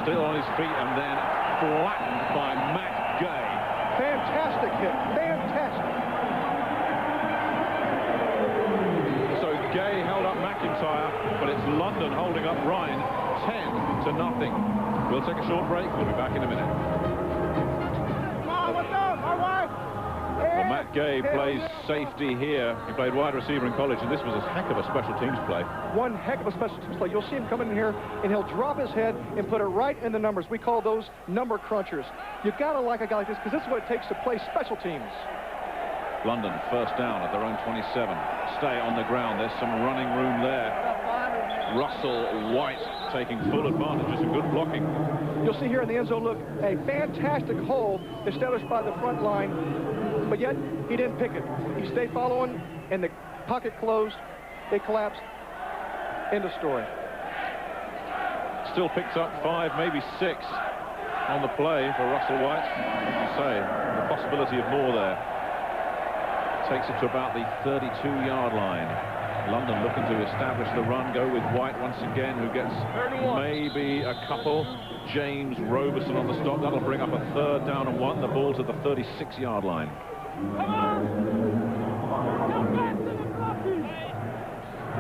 Still on his feet and then flattened by Matt Gay. Fantastic hit. Fantastic. Gay held up McIntyre, but it's London holding up Rhein 10-0. We'll take a short break. We'll be back in a minute. Well, Matt Gay plays safety here. He played wide receiver in college, and this was a heck of a special teams play. One heck of a special teams play. You'll see him come in here, and he'll drop his head and put it right in the numbers. We call those number crunchers. You've got to like a guy like this, because this is what it takes to play special teams. London first down at their own 27. Stay on the ground. There's some running room there. Russell White taking full advantage of some good blocking. You'll see here in the end zone, look, a fantastic hole established by the front line. but yet he didn't pick it. He stayed following, and the pocket closed. They collapsed. End of story. Still picks up 5, maybe 6 on the play for Russell White. As you say, the possibility of more there. Takes it to about the 32-yard line. London looking to establish the run, go with White once again, who gets maybe a couple. James Roberson on the stop. That'll bring up a 3rd down and 1. The ball to the 36-yard line.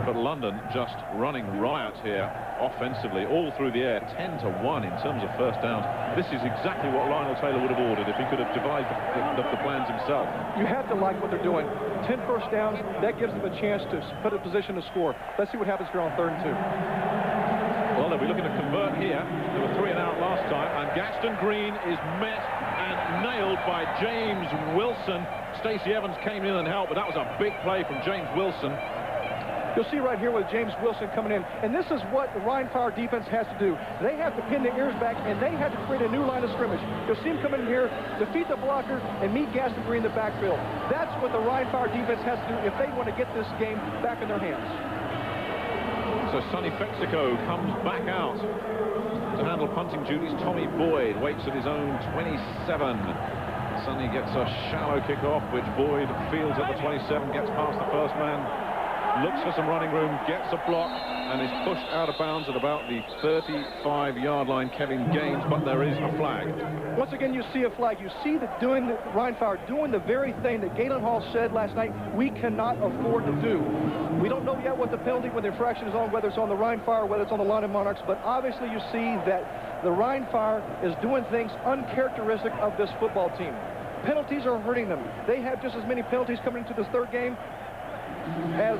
But London just running riot here offensively, all through the air, 10-1 in terms of first downs. This is exactly what Lionel Taylor would have ordered if he could have devised the plans himself. You have to like what they're doing. 10 first downs, that gives them a chance to put a position to score. Let's see what happens here on 3rd and 2. Well, they'll be looking to convert here. They were 3 and out last time, and Gaston Green is met and nailed by James Wilson. Stacey Evans came in and helped, but that was a big play from James Wilson. You'll see right here with James Wilson coming in, and this is what the Rhein Fire defense has to do. They have to pin their ears back, and they have to create a new line of scrimmage. You'll see him come in here, defeat the blocker, and meet Gaston Green in the backfield. That's what the Rhein Fire defense has to do if they want to get this game back in their hands. So Sonny Fexico comes back out to handle punting duties. Tommy Boyd waits at his own 27. Sonny gets a shallow kickoff, which Boyd fields at the 27, gets past the first man, looks for some running room, gets a block, and is pushed out of bounds at about the 35-yard line. Kevin Gaines, but there is a flag. Once again, you see a flag. You see that Rhein Fire doing the very thing that Galen Hall said last night we cannot afford to do. We don't know yet what the penalty when the infraction is on, whether it's on the Rhein Fire, whether it's on the London Monarchs, but obviously you see that the Rhein Fire is doing things uncharacteristic of this football team. Penalties are hurting them. They have just as many penalties coming into this 3rd game as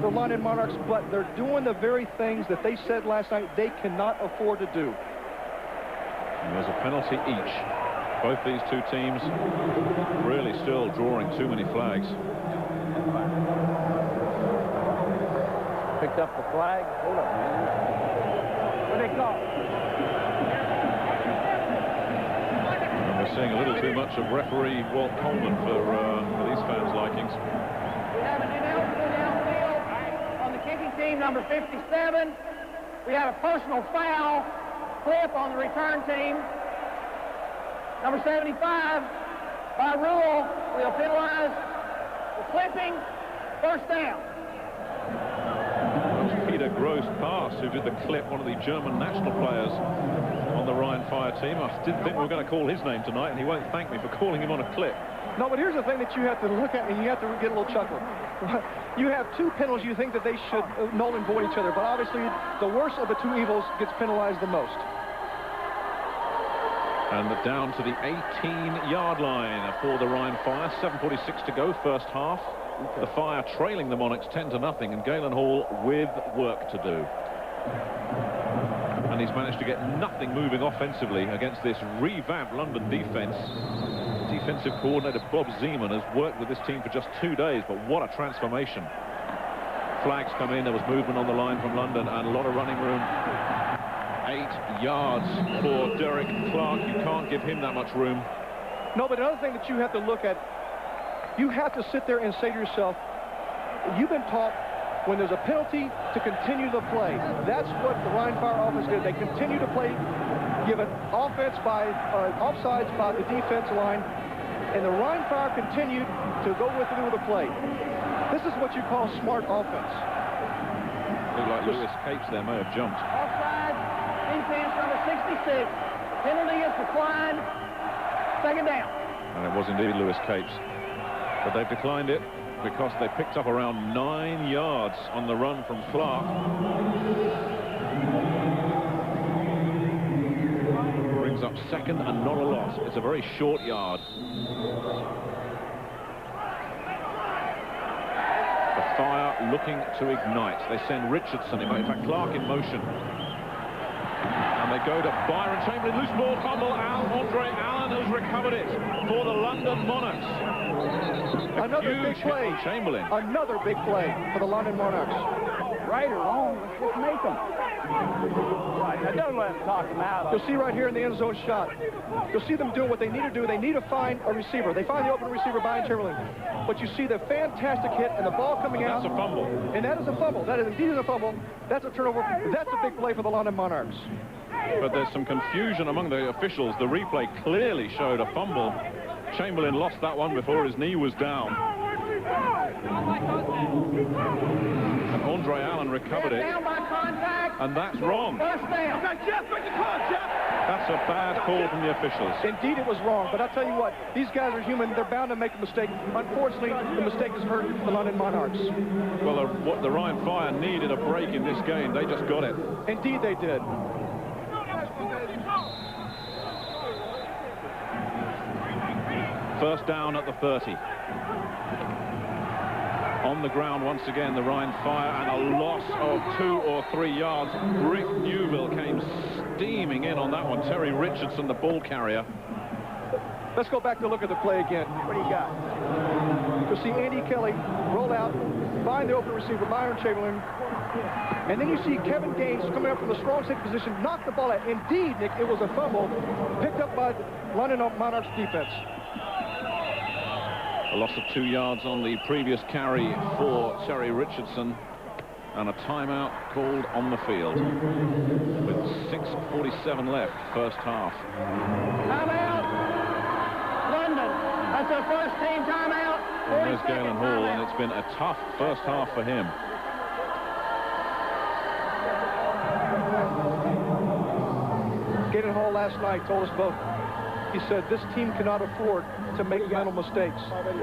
the London Monarchs, but they're doing the very things that they said last night they cannot afford to do. And there's a penalty each. Both these two teams really still drawing too many flags. Picked up the flag. Hold up, man. What they call? And we're seeing a little too much of referee Walt Coleman for these fans' likings. We have an announcement downfield on the kicking team, number 57. We have a personal foul clip on the return team. Number 75, by rule, we'll penalize the clipping. First down. Peter Gross-Pass, who did the clip, one of the German national players on the Rhein Fire team. I didn't think we were going to call his name tonight, and he won't thank me for calling him on a clip. No, but here's the thing that you have to look at, and you have to get a little chuckle. You have 2 penalties you think that they should null and void each other, but obviously the worst of the 2 evils gets penalized the most. And down to the 18-yard line for the Rhein Fire. 7:46 to go, first half. The Fire trailing the Monarchs 10-0, and Galen Hall with work to do. And he's managed to get nothing moving offensively against this revamped London defense. Defensive coordinator Bob Zeman has worked with this team for just 2 days, but what a transformation. Flags come in, there was movement on the line from London and a lot of running room. 8 yards for Derek Clark. You can't give him that much room. No, but another thing that you have to look at, you have to sit there and say to yourself, you've been taught when there's a penalty to continue the play. That's what the Rhein Fire offense did. They continue to play, give an offense by offsides by the defense line, and the Rhein Fire continued to go with the play. This is what you call smart offense. Looked like Lewis Capes there may have jumped. Offside, defense number 66. Penalty is declined. Second down. And it was indeed Lewis Capes. But they've declined it because they picked up around 9 yards on the run from Clark. Brings up second and not a loss. It's a very short yard. The Fire looking to ignite. They send Richardson, in fact Clark in motion. And they go to Byron Chamberlain, loose ball, fumble, Andre Allen has recovered it for the London Monarchs. Another big play. Chamberlain. Another big play for the London Monarchs. Right or wrong, let's just make them. Right, now don't let him talk him out. You'll see right here in the end zone shot. You'll see them doing what they need to do. They need to find a receiver. They find the open receiver, Brian Chamberlain. But you see the fantastic hit and the ball coming out. That's a fumble. And that is a fumble. That is indeed a fumble. That's a turnover. That's a big play for the London Monarchs. But there's some confusion among the officials. The replay clearly showed a fumble. Chamberlain lost that one before his knee was down. And Andre Allen recovered it. And that's wrong. First down. That's a bad call from the officials. Indeed, it was wrong. But I'll tell you what, these guys are human. They're bound to make a mistake. Unfortunately, the mistake has hurt the London Monarchs. Well, the Rhein Fire needed a break in this game. They just got it. Indeed, they did. First down at the 30. On the ground once again, the Rhein Fire, and a loss of 2 or 3 yards. Rick Newville came steaming in on that one. Terry Richardson, the ball carrier. Let's go back to look at the play again. What do you got? You'll see Andy Kelly roll out, find the open receiver, Byron Chamberlain. And then you see Kevin Gaines coming up from the strong safety position, knock the ball out. Indeed, Nick, it was a fumble picked up by the London Monarchs defense. A loss of 2 yards on the previous carry for Terry Richardson, and a timeout called on the field with 6:47 left, first half. Timeout. London. That's their first team timeout. And there's Galen Hall, and it's been a tough first half for him. Galen Hall last night told us both. He said this team cannot afford to make mental mistakes.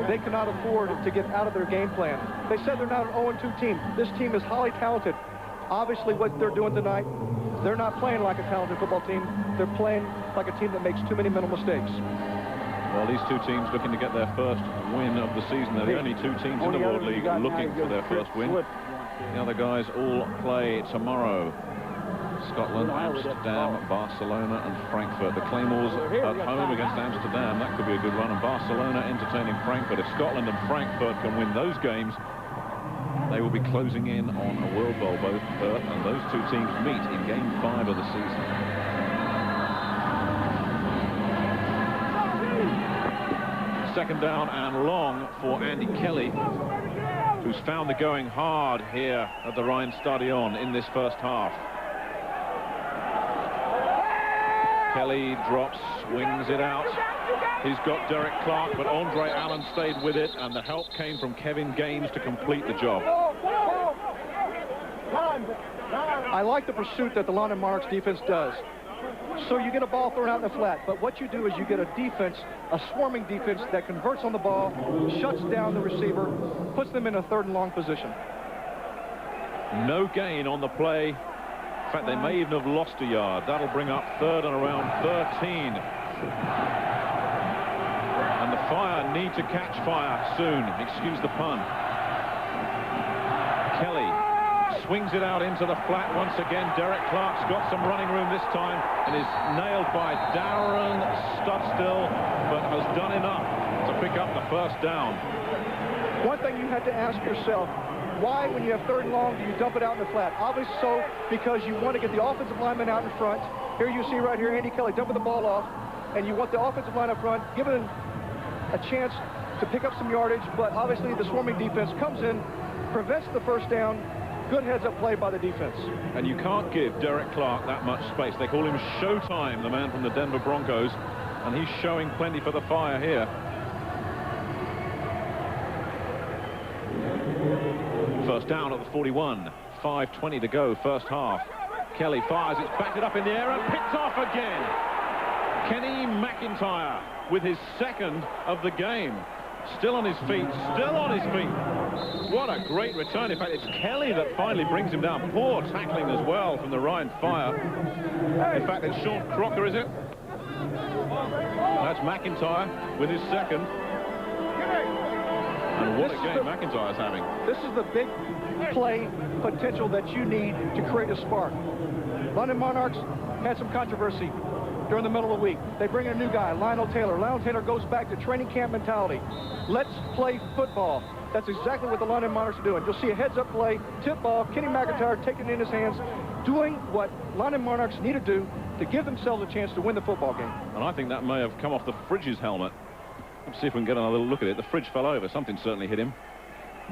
They cannot afford to get out of their game plan. They said they're not an 0-2 team. This team is highly talented. Obviously, what they're doing tonight, they're not playing like a talented football team. They're playing like a team that makes too many mental mistakes. Well, these two teams looking to get their first win of the season. They're the only two teams in the World League looking for their first win. The other guys all play tomorrow. Scotland, Amsterdam, Barcelona and Frankfurt. The Claymores at home against Amsterdam. That could be a good run. And Barcelona entertaining Frankfurt. If Scotland and Frankfurt can win those games, they will be closing in on a World Bowl berth, and those two teams meet in Game 5 of the season. Second down and long for Andy Kelly, who's found the going hard here at the Rhein Stadion in this first half. Kelly drops, swings it out. He's got Derek Clark, but Andre Allen stayed with it, and the help came from Kevin Gaines to complete the job. I like the pursuit that the London Monarchs defense does. So you get a ball thrown out in the flat, but what you do is you get a defense, a swarming defense that converts on the ball, shuts down the receiver, puts them in a third and long position. No gain on the play. In fact, they may even have lost a yard. That'll bring up third and around 13. And the Fire need to catch fire soon. Excuse the pun. Kelly swings it out into the flat once again. Derek Clark's got some running room this time and is nailed by Darren Studstill, but has done enough to pick up the first down. One thing you had to ask yourself, why, when you have third and long, do you dump it out in the flat? Obviously so, because you want to get the offensive lineman out in front. Here you see right here, Andy Kelly dumping the ball off, and you want the offensive line up front, giving a chance to pick up some yardage, but obviously the swarming defense comes in, prevents the first down. Good heads-up play by the defense. And you can't give Derek Clark that much space. They call him Showtime, the man from the Denver Broncos, and he's showing plenty for the Fire here. First down at the 41, 5:20 to go, first half. Kelly fires, it's backed it up in the air and picked off again. Kenny McIntyre with his second of the game. Still on his feet, still on his feet. What a great return. In fact, it's Kelly that finally brings him down. Poor tackling as well from the Rhein Fire. In fact, it's Sean Crocker, is it? That's McIntyre with his second. And what a game McIntyre's having. This is the big play potential that you need to create a spark. London Monarchs had some controversy during the middle of the week. They bring in a new guy, Lionel Taylor. Lionel Taylor goes back to training camp mentality. Let's play football. That's exactly what the London Monarchs are doing. You'll see a heads-up play, tip ball, Kenny McIntyre taking it in his hands, doing what London Monarchs need to do to give themselves a chance to win the football game. And I think that may have come off the Fridge's helmet. Let's see if we can get another look at it. The Fridge fell over. Something certainly hit him.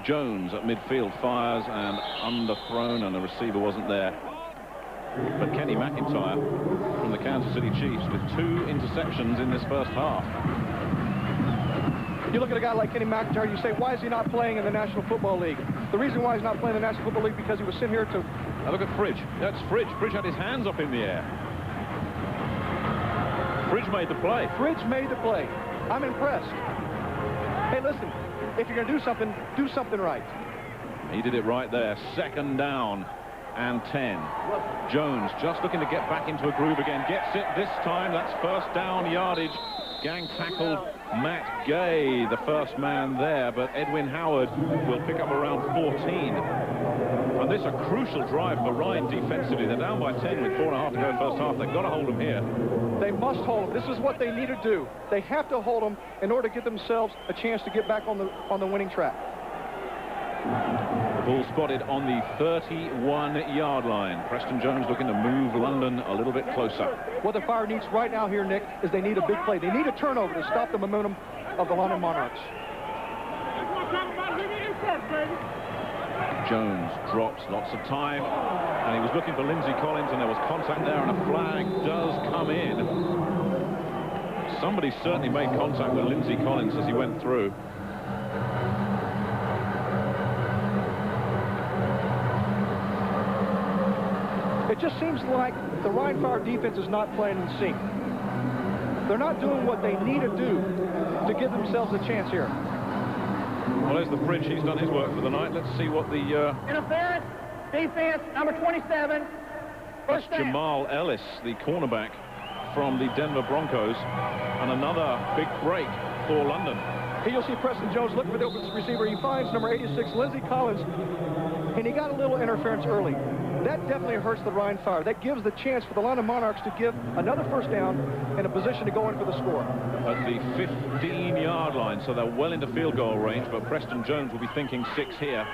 Jones at midfield fires and underthrown, and the receiver wasn't there. But Kenny McIntyre from the Kansas City Chiefs with 2 interceptions in this first half. You look at a guy like Kenny McIntyre, you say, why is he not playing in the National Football League? The reason why he's not playing in the National Football League because he was sent here to... Now look at Fridge. That's Fridge. Fridge had his hands up in the air. Fridge made the play. Fridge made the play. I'm impressed. Hey, listen, if you're going to do something right. He did it right there. 2nd down and 10. Jones just looking to get back into a groove again. Gets it this time. That's 1st down yardage. Gang tackled Matt Gay, the first man there, but Edwin Howard will pick up around 14. And this is a crucial drive for Rhein defensively. They're down by 10 with 4.5 to go first half. They've got to hold them here. They must hold them. This is what they need to do. They have to hold them in order to give themselves a chance to get back on the winning track. The ball spotted on the 31-yard line. Preston Jones looking to move London a little bit closer. What the Fire needs right now here, Nick, is they need a big play. They need a turnover to stop the momentum of the London Monarchs. Jones drops lots of time, and he was looking for Lindsey Collins, and there was contact there, and a flag does come in. Somebody certainly made contact with Lindsey Collins as he went through. It just seems like the Rhein Fire defense is not playing in sync. They're not doing what they need to do to give themselves a chance here. Well, there's the Fridge. He's done his work for the night. Let's see what the... Interference, defense, number 27. That's Jamal Ellis, the cornerback from the Denver Broncos. And another big break for London. Here you'll see Preston Jones looking for the open receiver. He finds number 86, Lindsey Collins, and he got a little interference early. That definitely hurts the Rhein Fire. That gives the chance for the London Monarchs to give another 1st down in a position to go in for the score. At the 15-yard line, so they're well into field goal range, but Preston Jones will be thinking 6 here.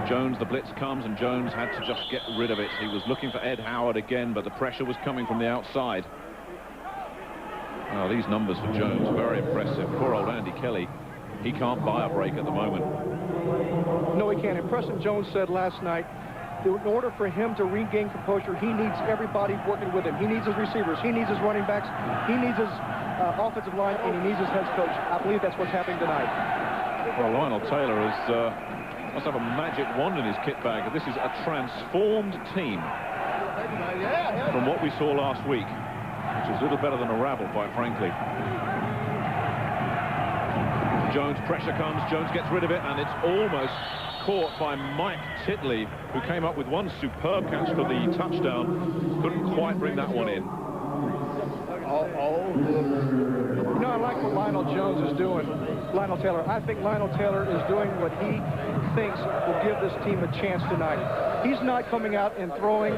Jones, the blitz comes, and Jones had to just get rid of it. He was looking for Ed Howard again, but the pressure was coming from the outside. Oh, these numbers for Jones, very impressive. Poor old Andy Kelly. He can't buy a break at the moment. No, he can't. And Preston Jones said last night, in order for him to regain composure, he needs everybody working with him. He needs his receivers. He needs his running backs. He needs his offensive line, and he needs his head coach. I believe that's what's happening tonight. Well, Lionel Taylor must have a magic wand in his kit bag. This is a transformed team from what we saw last week, which was a little better than a rabble, quite frankly. Jones, pressure comes, Jones gets rid of it, and it's almost caught by Mike Titley, who came up with one superb catch for the touchdown. Couldn't quite bring that one in. You know, I like what Lionel Jones is doing, Lionel Taylor. I think Lionel Taylor is doing what he thinks will give this team a chance tonight. He's not coming out and throwing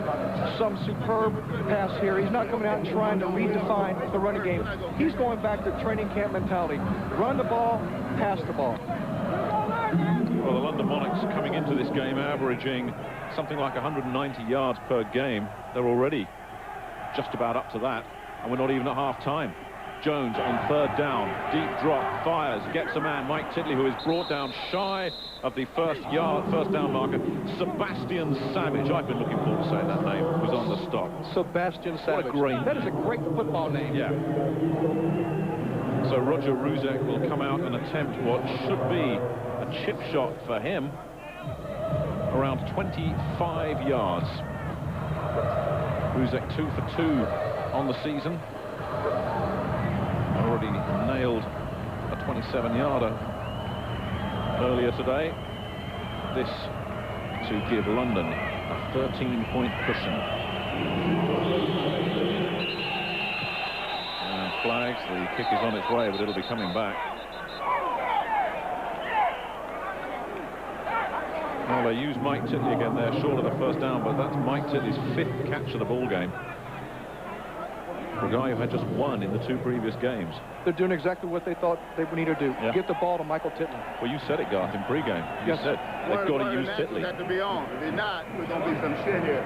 some superb pass here. He's not coming out and trying to redefine the running game. He's going back to training camp mentality. Run the ball, pass the ball. Well, the London Monarchs coming into this game averaging something like 190 yards per game. They're already just about up to that, and we're not even at half-time. Jones on 3rd down, deep drop, fires, gets a man, Mike Titley, who is brought down shy of the first down marker. Sebastian Savage, I've been looking forward to saying that name, was on the stop. Sebastian Savage. That is a great football name. Yeah. So Roger Ruzek will come out and attempt what should be a chip shot for him, around 25 yards. Ruzek 2 for 2 on the season. Already nailed a 27-yarder earlier today. This to give London a 13-point cushion. And flags, the kick is on its way, but it'll be coming back. Well, they use Mike Titley again there, short of the 1st down, but that's Mike Titley's 5th catch of the ball game. for a guy who had just one in the 2 previous games. They're doing exactly what they thought they would need to do. Yeah. Get the ball to Michael Titley. Well, you said it, Garth, in pre-game. You Yes. said they've got to use Titley. Have to be on. If they're not, we're going to be some shit here.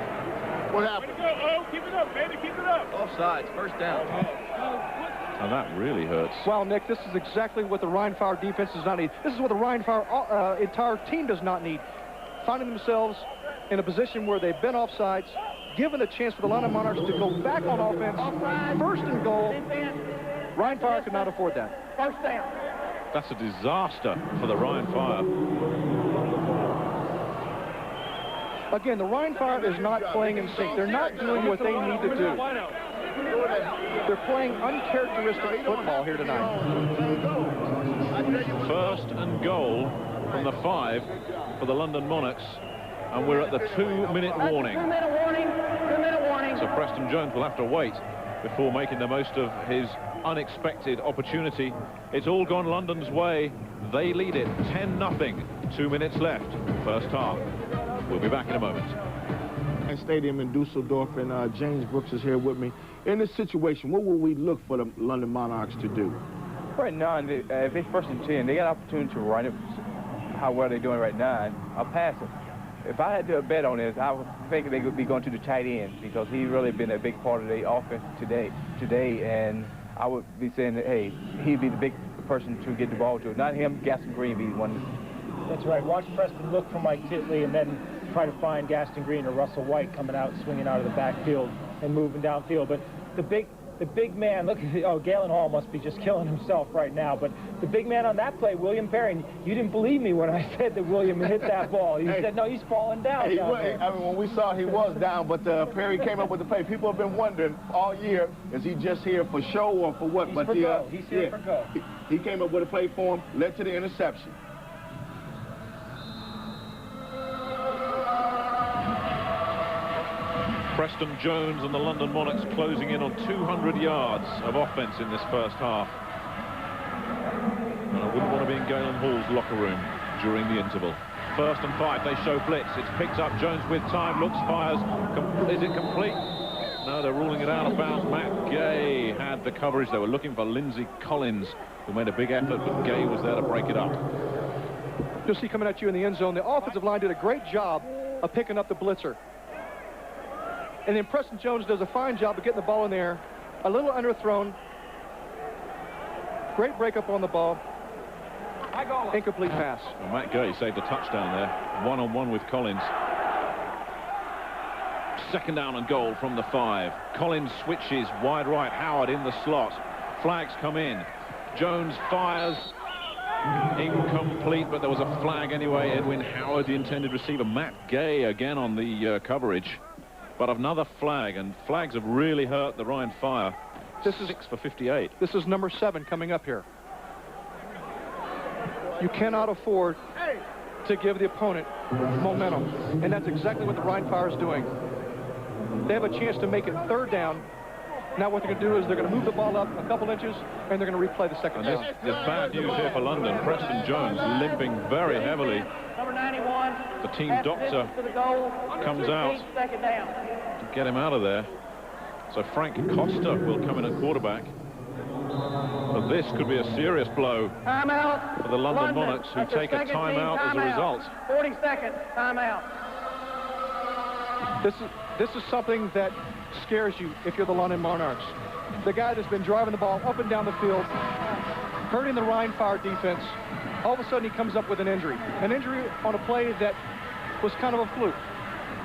What happened? Way to go, oh, keep it up, baby, keep it up. Offsides, first down. And that really hurts. Well, Nick, this is exactly what the Rhein Fire defense does not need. This is what the Rhein Fire entire team does not need. Finding themselves in a position where they've been offsides, given a chance for the London Monarchs to go back on offense, first and goal. Rhein Fire could not afford that. First down. That's a disaster for the Rhein Fire. Again, the Rhein Fire is not playing in sync. They're not doing what they need to do. They're playing uncharacteristic football here tonight. First and goal from the 5 for the London Monarchs. And we're at the 2-minute warning. 2-minute warning. 2-minute warning. So Preston Jones will have to wait before making the most of his unexpected opportunity. It's all gone London's way. They lead it 10-0. 2 minutes left, first half. We'll be back in a moment. Stadium in Dusseldorf, and James Brooks is here with me. In this situation, what will we look for the London Monarchs to do? Right now, if it's first and 10, they got an opportunity to run it. How well they're doing right now, and I'll pass it. If I had to bet on this, I would think they would be going to the tight end because he's really been a big part of the offense today, and I would be saying that, hey, he'd be the big person to get the ball to. Not him, Gaston Green be one. That's right. Watch Preston look for Mike Titley and then try to find Gaston Green or Russell White coming out, swinging out of the backfield and moving downfield. But the big man, look, Galen Hall must be just killing himself right now. But the big man on that play, William Perry, you didn't believe me when I said that William hit that ball. You said, no, he's falling down. I mean, when we saw he was down, but Perry came up with the play. People have been wondering all year, is he just here for show or for what? He's but for go. He's here for go. He came up with a play for him, led to the interception. Preston Jones and the London Monarchs closing in on 200 yards of offense in this first half. And I wouldn't want to be in Galen Hall's locker room during the interval. First and 5, they show blitz. It's picked up. Jones with time, looks, fires. Is it complete? No, they're ruling it out of bounds. Matt Gay had the coverage. They were looking for Lindsey Collins, who made a big effort, but Gay was there to break it up. You'll see coming at you in the end zone. The offensive line did a great job of picking up the blitzer. And then Preston Jones does a fine job of getting the ball in there. A little underthrown. Great breakup on the ball. Incomplete pass. Well, Matt Gay saved a touchdown there. One-on-one with Collins. Second down and goal from the 5. Collins switches wide right. Howard in the slot. Flags come in. Jones fires. Incomplete, but there was a flag anyway. Edwin Howard, the intended receiver. Matt Gay again on the coverage. But another flag, and flags have really hurt the Rhein Fire. This is 6 for 58. This is number 7 coming up here. You cannot afford to give the opponent momentum, and that's exactly what the Rhein Fire is doing. They have a chance to make it third down. Now what they're going to do is they're going to move the ball up a couple inches, and they're going to replay the second down. There's bad news here for London. Preston Jones limping very heavily. Number 91. The team doctor comes out to get him out of there. So Frank Costa will come in at quarterback. But this could be a serious blow Timeout. for the London Monarchs, who take a timeout as a result. 40 seconds. Timeout. This is something that scares you if you're the London Monarchs. The guy that's been driving the ball up and down the field, hurting the Rhein Fire defense, all of a sudden he comes up with an injury on a play that was kind of a fluke.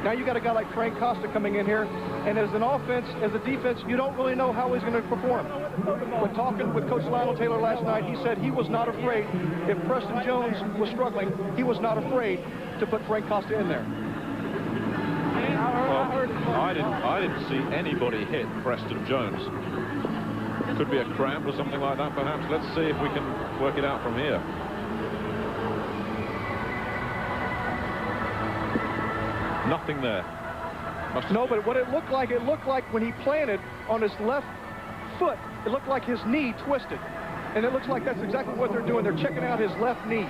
Now you got a guy like Frank Costa coming in here, and as an offense, as a defense, you don't really know how he's going to perform. When talking with Coach Lionel Taylor last night, he said he was not afraid. If Preston Jones was struggling, he was not afraid to put Frank Costa in there. Well, I didn't see anybody hit Preston Jones. Could be a cramp or something like that, perhaps. Let's see if we can work it out from here. Nothing there. No, but what it looked like when he planted on his left foot, it looked like his knee twisted. And it looks like that's exactly what they're doing. They're checking out his left knee.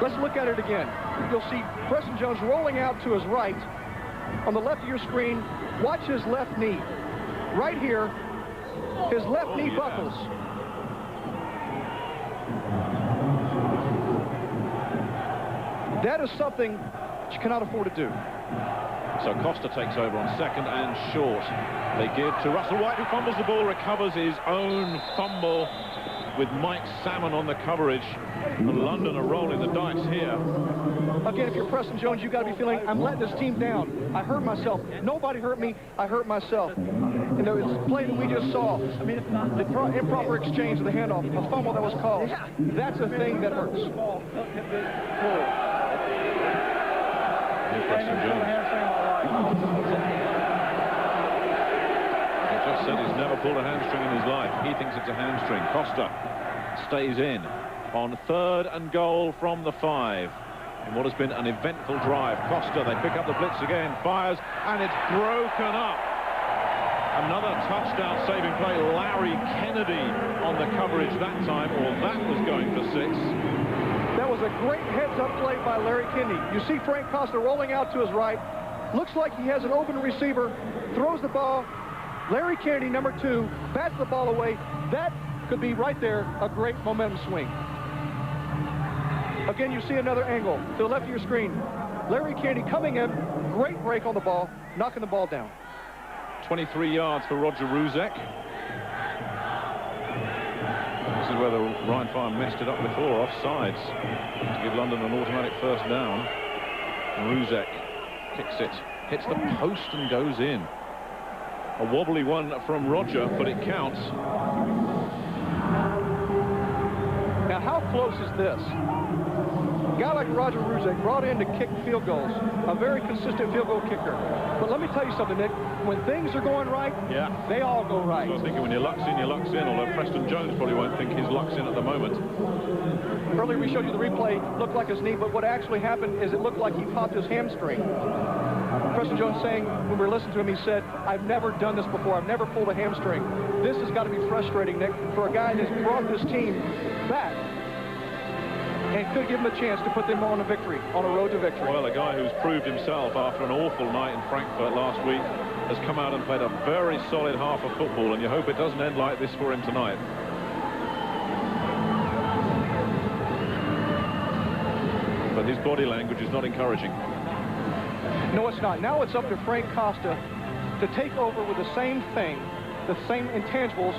Let's look at it again. You'll see Preston Jones rolling out to his right on the left of your screen, watch his left knee. Right here, his left knee buckles. That is something that you cannot afford to do. So Costa takes over on second and short. They give to Russell White, who fumbles the ball, recovers his own fumble with Mike Salmon on the coverage. And London are rolling the dice here. Again, if you're Preston Jones, you've got to be feeling, I'm letting this team down. I hurt myself. Nobody hurt me. I hurt myself. You know, it's a play that we just saw. I mean, the improper exchange of the handoff, a fumble that was called. That's a thing that hurts. Preston Jones. He just said he's never pulled a hamstring in his life. He thinks it's a hamstring. Costa stays in on third and goal from the 5. In what has been an eventful drive. Costa, they pick up the blitz again, fires, and it's broken up. Another touchdown saving play. Larry Kennedy on the coverage that time, or that was going for 6. That was a great heads-up play by Larry Kennedy. You see Frank Costa rolling out to his right. Looks like he has an open receiver. Throws the ball. Larry Kennedy, number 2, bats the ball away. That could be right there a great momentum swing. Again, you see another angle to the left of your screen. Larry Kennedy coming in. Great break on the ball, knocking the ball down. 23 yards for Roger Ruzek. This is where the Rhein Fire messed it up before, offsides, to give London an automatic first down. And Ruzek kicks it, hits the post and goes in. A wobbly one from Roger, but it counts. Now, how close is this? A guy like Roger Ruzek brought in to kick field goals, a very consistent field goal kicker. But let me tell you something, Nick. When things are going right, they all go right. So I was thinking when your luck's in, although Preston Jones probably won't think his luck's in at the moment. Earlier we showed you the replay, looked like his knee, but what actually happened is it looked like he popped his hamstring. Preston Jones saying, when we were listening to him, he said, I've never done this before. I've never pulled a hamstring. This has got to be frustrating, Nick, for a guy that's brought this team back and could give him a chance to put them on a victory, on a road to victory. Well, a guy who's proved himself after an awful night in Frankfurt last week has come out and played a very solid half of football, and you hope it doesn't end like this for him tonight. But his body language is not encouraging. No, it's not. Now it's up to Frank Costa to take over with the same thing, the same intangibles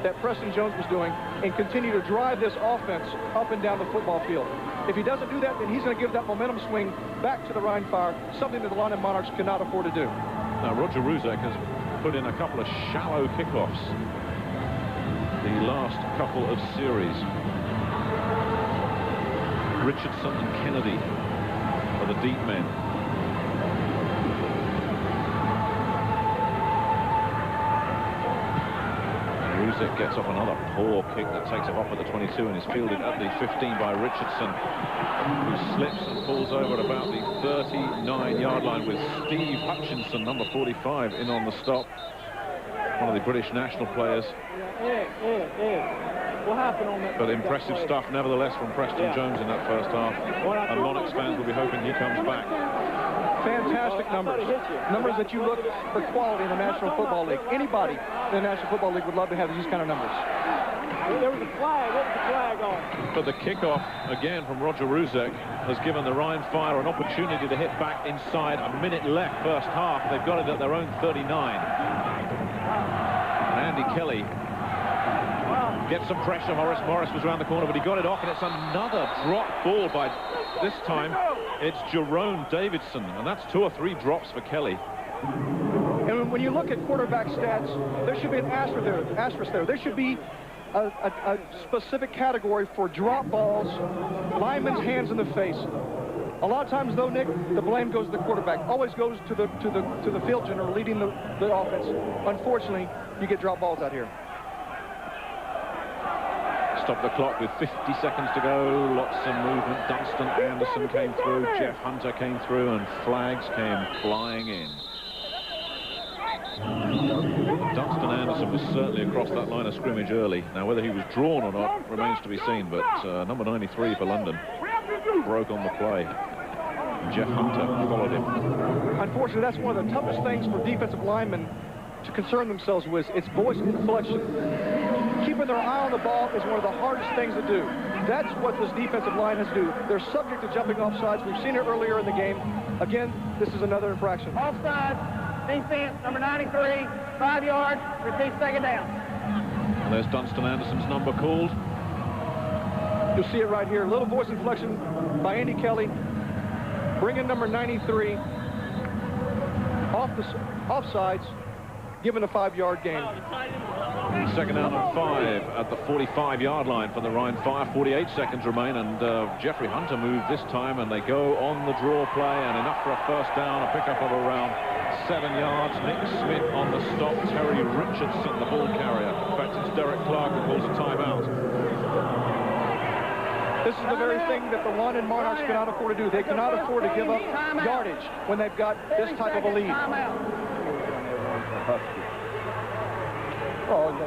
that Preston Jones was doing, and continue to drive this offense up and down the football field. If he doesn't do that, then he's going to give that momentum swing back to the Rhein Fire, something that the London Monarchs cannot afford to do. Now, Roger Ruzek has put in a couple of shallow kickoffs the last couple of series. Richardson and Kennedy are the deep men. Ruzek gets off another poor kick that takes it off at the 22 and is fielded at the 15 by Richardson, who slips and falls over at about the 39-yard line with Steve Hutchinson, number 45, in on the stop. One of the British national players. What happened on that? But impressive stuff, nevertheless, from Preston Jones in that first half. And Monarchs fans will be hoping he comes back. Fantastic numbers. Numbers that you look for quality in the National Football League. Anybody in the National Football League would love to have these kind of numbers. There was a flag. What was the flag on? But the kickoff, again, from Roger Ruzek, has given the Rhein Fire an opportunity to hit back inside. A minute left first half. They've got it at their own 39. And Andy Kelly gets some pressure. Morris was around the corner, but he got it off, and it's another drop ball by, this time, it's Jerome Davidson, and that's 2 or 3 drops for Kelly. And when you look at quarterback stats, there should be an asterisk there. There should be a specific category for drop balls, linemen's hands in the face. A lot of times, though, Nick, the blame goes to the quarterback. Always goes to the field general leading the offense. Unfortunately, you get drop balls out here. Stop the clock with 50 seconds to go. Lots of movement. Dunstan Anderson came through. Jeff Hunter came through, and flags came flying in. Dunstan Anderson was certainly across that line of scrimmage early. Now, whether he was drawn or not remains to be seen, but number 93 for London broke on the play. Jeff Hunter followed him. Unfortunately, that's one of the toughest things for defensive linemen to concern themselves with. It's voice inflection. Keeping their eye on the ball is one of the hardest things to do. That's what this defensive line has to do. They're subject to jumping off sides. We've seen it earlier in the game. Again, this is another infraction. Offside, defense, number 93, 5 yards, repeat second down. And there's Dunstan Anderson's number called. You'll see it right here. Little voice inflection by Andy Kelly. Bring in number 93. Offsides, given a 5-yard gain. Second down and 5 at the 45-yard line for the Rhein Fire. 48 seconds remain, and Jeffrey Hunter moved this time, and they go on the draw play, and enough for a first down, a pickup of around 7 yards. Nick Smith on the stop. Terry Richardson, the ball carrier. In fact, it's Derek Clark who calls a timeout. This is the very thing that the London Monarchs cannot afford to do. They cannot afford to give up yardage when they've got this type of a lead.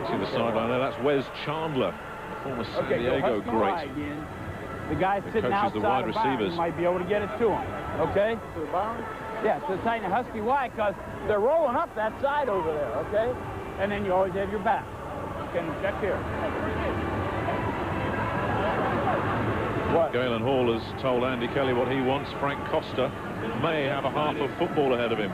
See the sideline there, that's Wes Chandler, the former San Diego great. The guy sitting outside the wide receivers. might be able to get it to him, okay? To the bounds? Yeah, so tighten the Husky. Why? Because they're rolling up that side over there, okay? And then you always have your back. You can check here. What? Galen Hall has told Andy Kelly what he wants. Frank Costa may have a half of football ahead of him,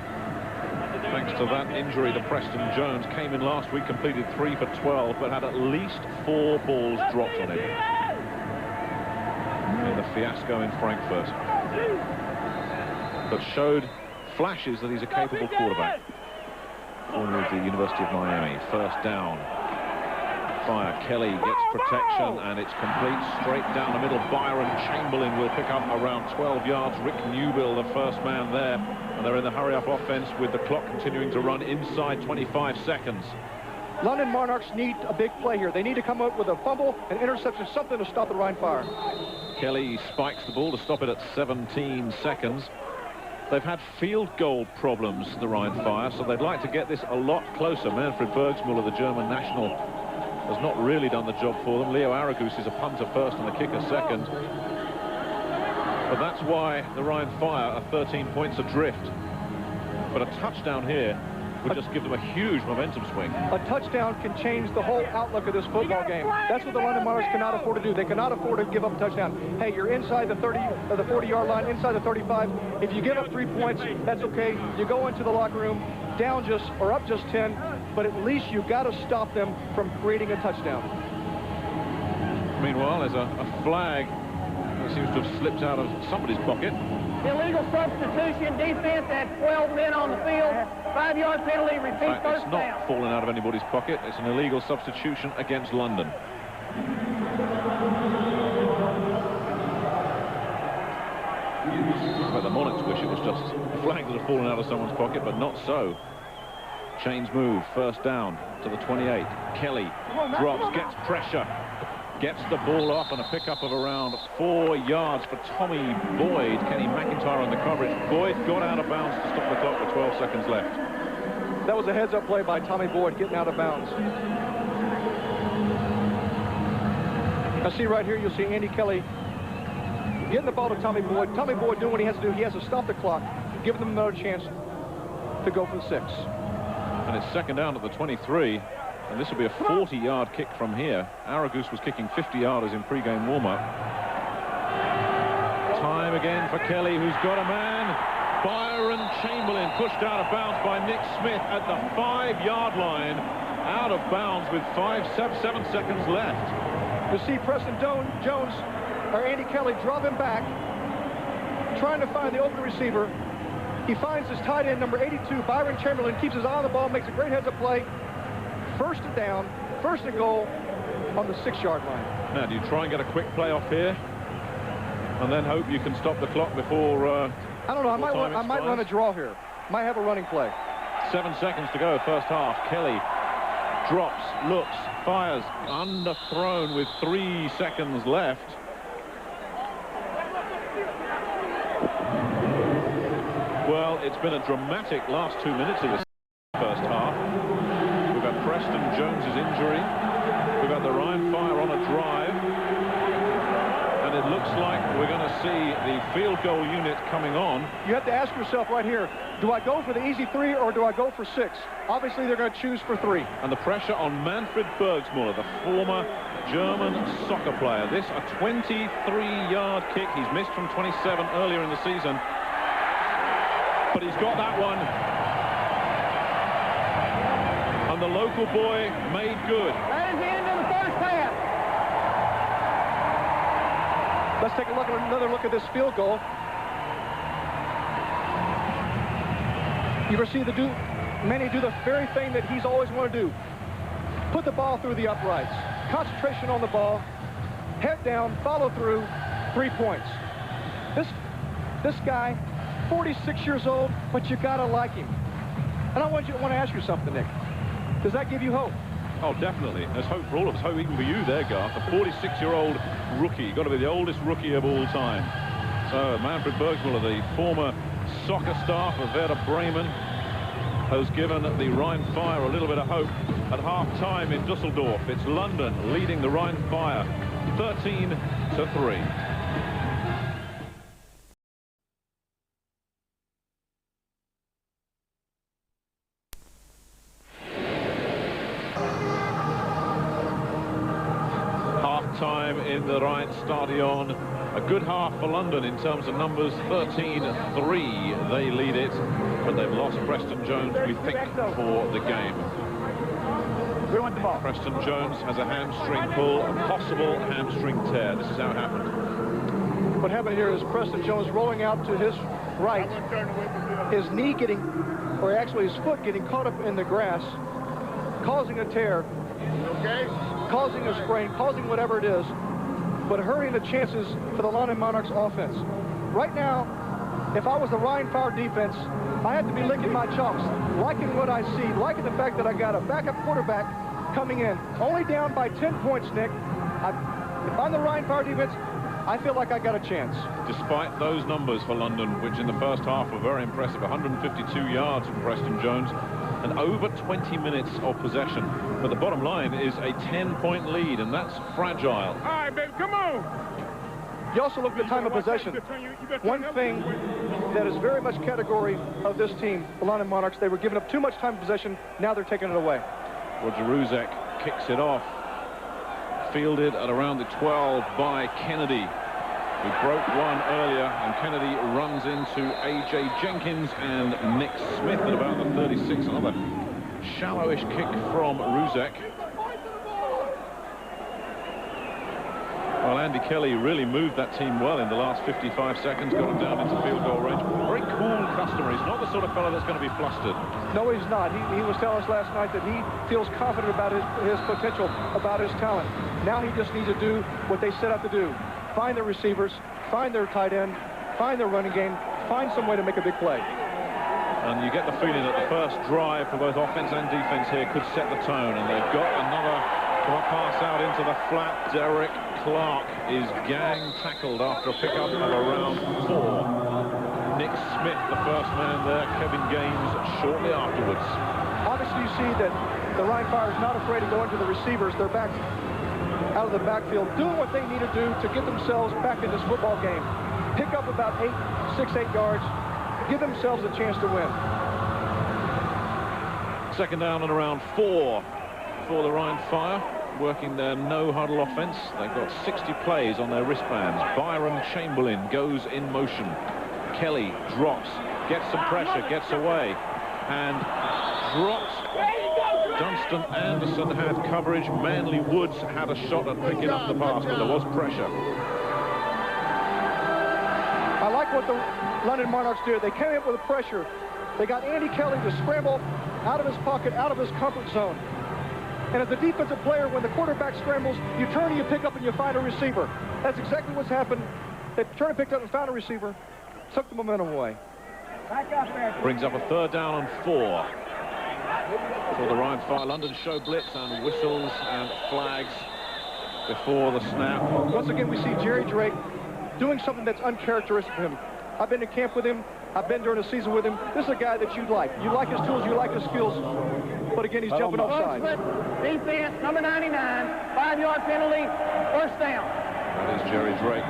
thanks to that injury to Preston Jones. Came in last week, completed 3 for 12, but had at least 4 balls dropped on him in the fiasco in Frankfurt. But showed flashes that he's a capable quarterback. Former of the University of Miami. First down. Fire. Kelly gets protection, and it's complete straight down the middle. Byron Chamberlain will pick up around 12 yards. Rick Newbill, the first man there. And they're in the hurry-up offense with the clock continuing to run inside 25 seconds. London Monarchs need a big play here. They need to come up with a fumble, an interception, something to stop the Rhein Fire. Kelly spikes the ball to stop it at 17 seconds. They've had field goal problems, the Rhein Fire, so they'd like to get this a lot closer. Manfred Bergsmuller, the German national, has not really done the job for them. Leo Aragus is a punter first and a kicker second. But that's why the Rhein Fire are 13 points adrift. But a touchdown here would just give them a huge momentum swing. A touchdown can change the whole outlook of this football game. That's what the London Monarchs cannot afford to do. They cannot afford to give up a touchdown. Hey, you're inside the 30 or the 40-yard line, inside the 35. If you give up 3 points, that's okay. You go into the locker room down just or up just 10, but at least you've got to stop them from creating a touchdown. Meanwhile, there's a flag that seems to have slipped out of somebody's pocket. Illegal substitution, defense at 12 men on the field. 5-yard penalty, repeat In fact, first it's down. not fallen out of anybody's pocket. It's an illegal substitution against London. But the Monarchs wish it was just a flag that had fallen out of someone's pocket, but not so. Chains move, first down to the 28. Kelly drops, gets pressure, gets the ball off, and a pickup of around 4 yards for Tommy Boyd. Kenny McIntyre on the coverage. Boyd got out of bounds to stop the clock with 12 seconds left. That was a heads-up play by Tommy Boyd getting out of bounds. Now see right here, you'll see Andy Kelly getting the ball to Tommy Boyd. Tommy Boyd doing what he has to do. He has to stop the clock, give them another chance to go for the 6. And it's second down at the 23. And this will be a 40-yard kick from here. Aragus was kicking 50-yarders in pre-game warm-up. Time again for Kelly, who's got a man. Byron Chamberlain pushed out of bounds by Nick Smith at the 5-yard line. Out of bounds with 7 seconds left. You see Preston Jones, or Andy Kelly, drop him back, trying to find the open receiver. He finds his tight end, number 82, Byron Chamberlain, keeps his eye on the ball, makes a great heads-up play. First and down, first and goal on the 6-yard line. Now, do you try and get a quick play off here and then hope you can stop the clock before I don't know, I might run a draw here. Might have a running play. 7 seconds to go, first half. Kelly drops, looks, fires, underthrown with 3 seconds left. Well, it's been a dramatic last 2 minutes of this first half. We've got Preston Jones's injury. We've got the Rhein Fire on a drive. And it looks like we're going to see the field goal unit coming on. You have to ask yourself right here, do I go for the easy 3 or do I go for 6? Obviously, they're going to choose for 3. And the pressure on Manfred Bergsmuller, the former German soccer player. This a 23-yard kick. He's missed from 27 earlier in the season. But he's got that one. And the local boy made good. That is the end of the first half. Let's take another look at this field goal. You ever see Manny do the very thing that he's always wanted to do. Put the ball through the uprights. Concentration on the ball. Head down, follow through, 3 points. This guy, 46 years old, but you gotta like him. And I want to ask you something, Nick. Does that give you hope? Oh, definitely. There's hope for all of us. Hope even for you there, Garth. A 46-year-old rookie. Got to be the oldest rookie of all time. So Manfred Bergsmuller, the former soccer star for Werder Bremen, has given the Rhein Fire a little bit of hope at half-time in Dusseldorf. It's London leading the Rhein Fire 13-3. Half-time in the Rhein Stadion. A good half for London in terms of numbers. 13-3 they lead it, but they've lost Preston Jones, we think, for the game. We want the ball. Preston Jones has a hamstring pull, a possible hamstring tear. This is how it happened. What happened here is Preston Jones rolling out to his right, his knee getting, or actually his foot getting caught up in the grass, causing a tear, causing a sprain, causing whatever it is, but hurting the chances for the London Monarchs offense. Right now, if I was the Rhein Fire defense, I had to be licking my chops, liking what I see, liking the fact that I got a backup quarterback coming in. Only down by 10 points, Nick. If I'm the Rhein Fire defense, I feel like I got a chance. Despite those numbers for London, which in the first half were very impressive, 152 yards from Preston Jones, and over 20 minutes of possession. But the bottom line is a 10-point lead, and that's fragile. All right, baby, come on. You also look at the time of possession. One thing that is very much category of this team, the London Monarchs, they were giving up too much time of possession. Now they're taking it away. Roger Ruzek kicks it off. Fielded at around the 12 by Kennedy. We broke one earlier, and Kennedy runs into A.J. Jenkins and Nick Smith at about the 36. Another shallowish kick from Ruzek. Well, Andy Kelly really moved that team well in the last 55 seconds, got them down into field goal range. Very cool customer. He's not the sort of fellow that's going to be flustered. No, he's not. He was telling us last night that he feels confident about his potential, about his talent. Now he just needs to do what they set out to do. Find their receivers, find their tight end, find their running game, find some way to make a big play. And you get the feeling that the first drive for both offense and defense here could set the tone, and they've got another pass out into the flat. Derek Clark is gang tackled after a pickup of around 4. Nick Smith, the first man there, Kevin Gaines shortly afterwards. Obviously, you see that the Rhein Fire is not afraid to go into the receivers. They're back out of the backfield, doing what they need to do to get themselves back in this football game. Pick up about 6, 8 yards, give themselves a chance to win. Second down and around 4 for the Rhein Fire, working their no-huddle offense. They've got 60 plays on their wristbands. Byron Chamberlain goes in motion. Kelly drops, gets some pressure, gets away, and drops. Dunstan Anderson had coverage. Manley Woods had a shot at picking up the pass, but there was pressure. I like what the London Monarchs did. They came up with the pressure. They got Andy Kelly to scramble out of his pocket, out of his comfort zone. And as a defensive player, when the quarterback scrambles, you turn and you pick up and you find a receiver. That's exactly what's happened. They turned and picked up and found a receiver, took the momentum away. Brings up a third down and 4 for the Rhein Fire. London show blitz and whistles and flags before the snap. Once again, we see Jerry Drake doing something that's uncharacteristic of him. I've been to camp with him. I've been during the season with him. This is a guy that you'd like. You like his tools, you like his skills. But again, he's jumping off sides. Defense, number 99, 5-yard penalty, first down. That is Jerry Drake.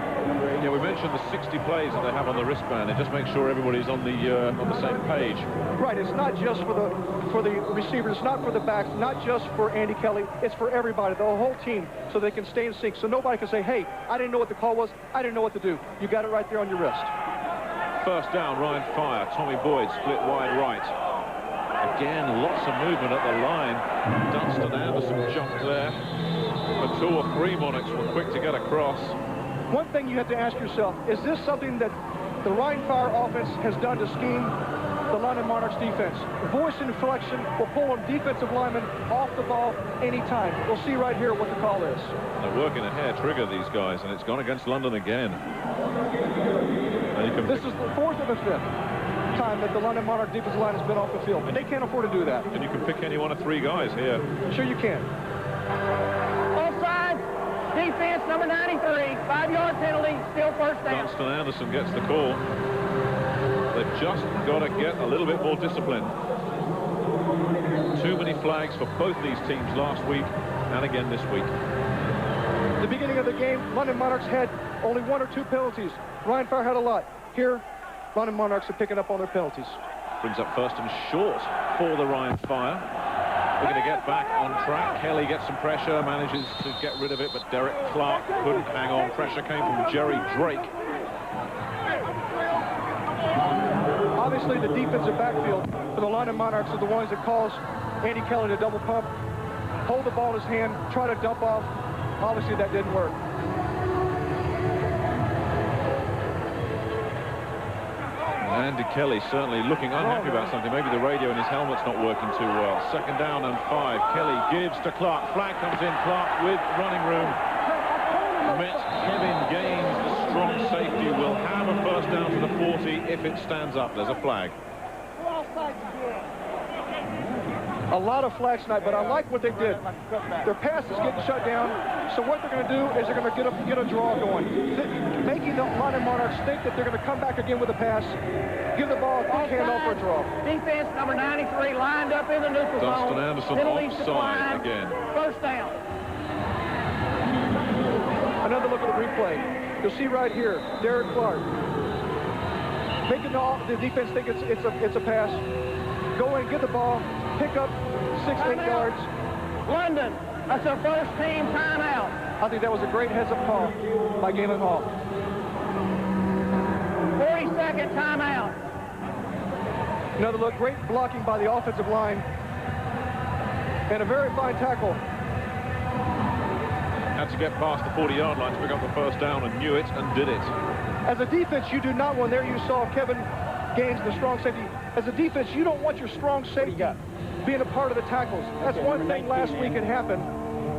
Yeah, we mentioned the 60 plays that they have on the wristband. It just makes sure everybody's on the same page. Right, it's not just for the receivers, it's not for the backs, not just for Andy Kelly, it's for everybody, the whole team, so they can stay in sync, so nobody can say, hey, I didn't know what the call was, I didn't know what to do. You got it right there on your wrist. First down, Rhein fire. Tommy Boyd split wide right. Again, lots of movement at the line. Dunstan Anderson jumped there. But 2 or 3 Monarchs were quick to get across. One thing you have to ask yourself, is this something that the Rhein Fire offense has done to scheme the London Monarchs defense? Voice inflection will pull a defensive lineman off the ball anytime. We'll see right here what the call is. They're working a hair trigger, these guys, and it's gone against London again. This is the 4th or the 5th time that the London Monarch defensive line has been off the field. They can't afford to do that. And you can pick any one of 3 guys here. Sure you can. Offside, defense number 93, 5-yard penalty, still first down. Dunstan Anderson gets the call. They've just got to get a little bit more discipline. Too many flags for both these teams last week and again this week. At the beginning of the game, London Monarchs had only 1 or 2 penalties. Rhein Fire had a lot. Here, London Monarchs are picking up on their penalties. Brings up first and short for the Rhein Fire. We're going to get back on track. Kelly gets some pressure, manages to get rid of it, but Derek Clark couldn't hang on. Pressure came from Jerry Drake. Obviously, the defensive backfield for the London Monarchs are the ones that cause Andy Kelly to double pump, hold the ball in his hand, try to dump off. Obviously, that didn't work. Andy Kelly certainly looking unhappy about something. Maybe the radio in his helmet's not working too well. 2nd down and 5. Kelly gives to Clark. Flag comes in. Clark with running room. Met Kevin Gaines, the strong safety, will have a first down to the 40 if it stands up. There's a flag. A lot of flags tonight, but I like what they did. Their pass is getting shut down, so what they're going to do is they're going to get a draw going, making the London Monarchs think that they're going to come back again with a pass, give the ball a quick handoff for a draw. Defense number 93 lined up in the neutral zone. Dunstan Anderson offside again. First down. Another look at the replay. You'll see right here, Derek Clark making the defense think it's a pass. Go in, get the ball, pick up 6-8 yards. London, that's their first team timeout. I think that was a great heads-up call by Galen Hall. 40-second timeout. Another look, great blocking by the offensive line. And a very fine tackle. Had to get past the 40-yard line to pick up the first down and knew it and did it. As a defense, you do not want, there you saw Kevin Gaines, the strong safety. As a defense, you don't want your strong safety being a part of the tackles. That's one thing last week had happened,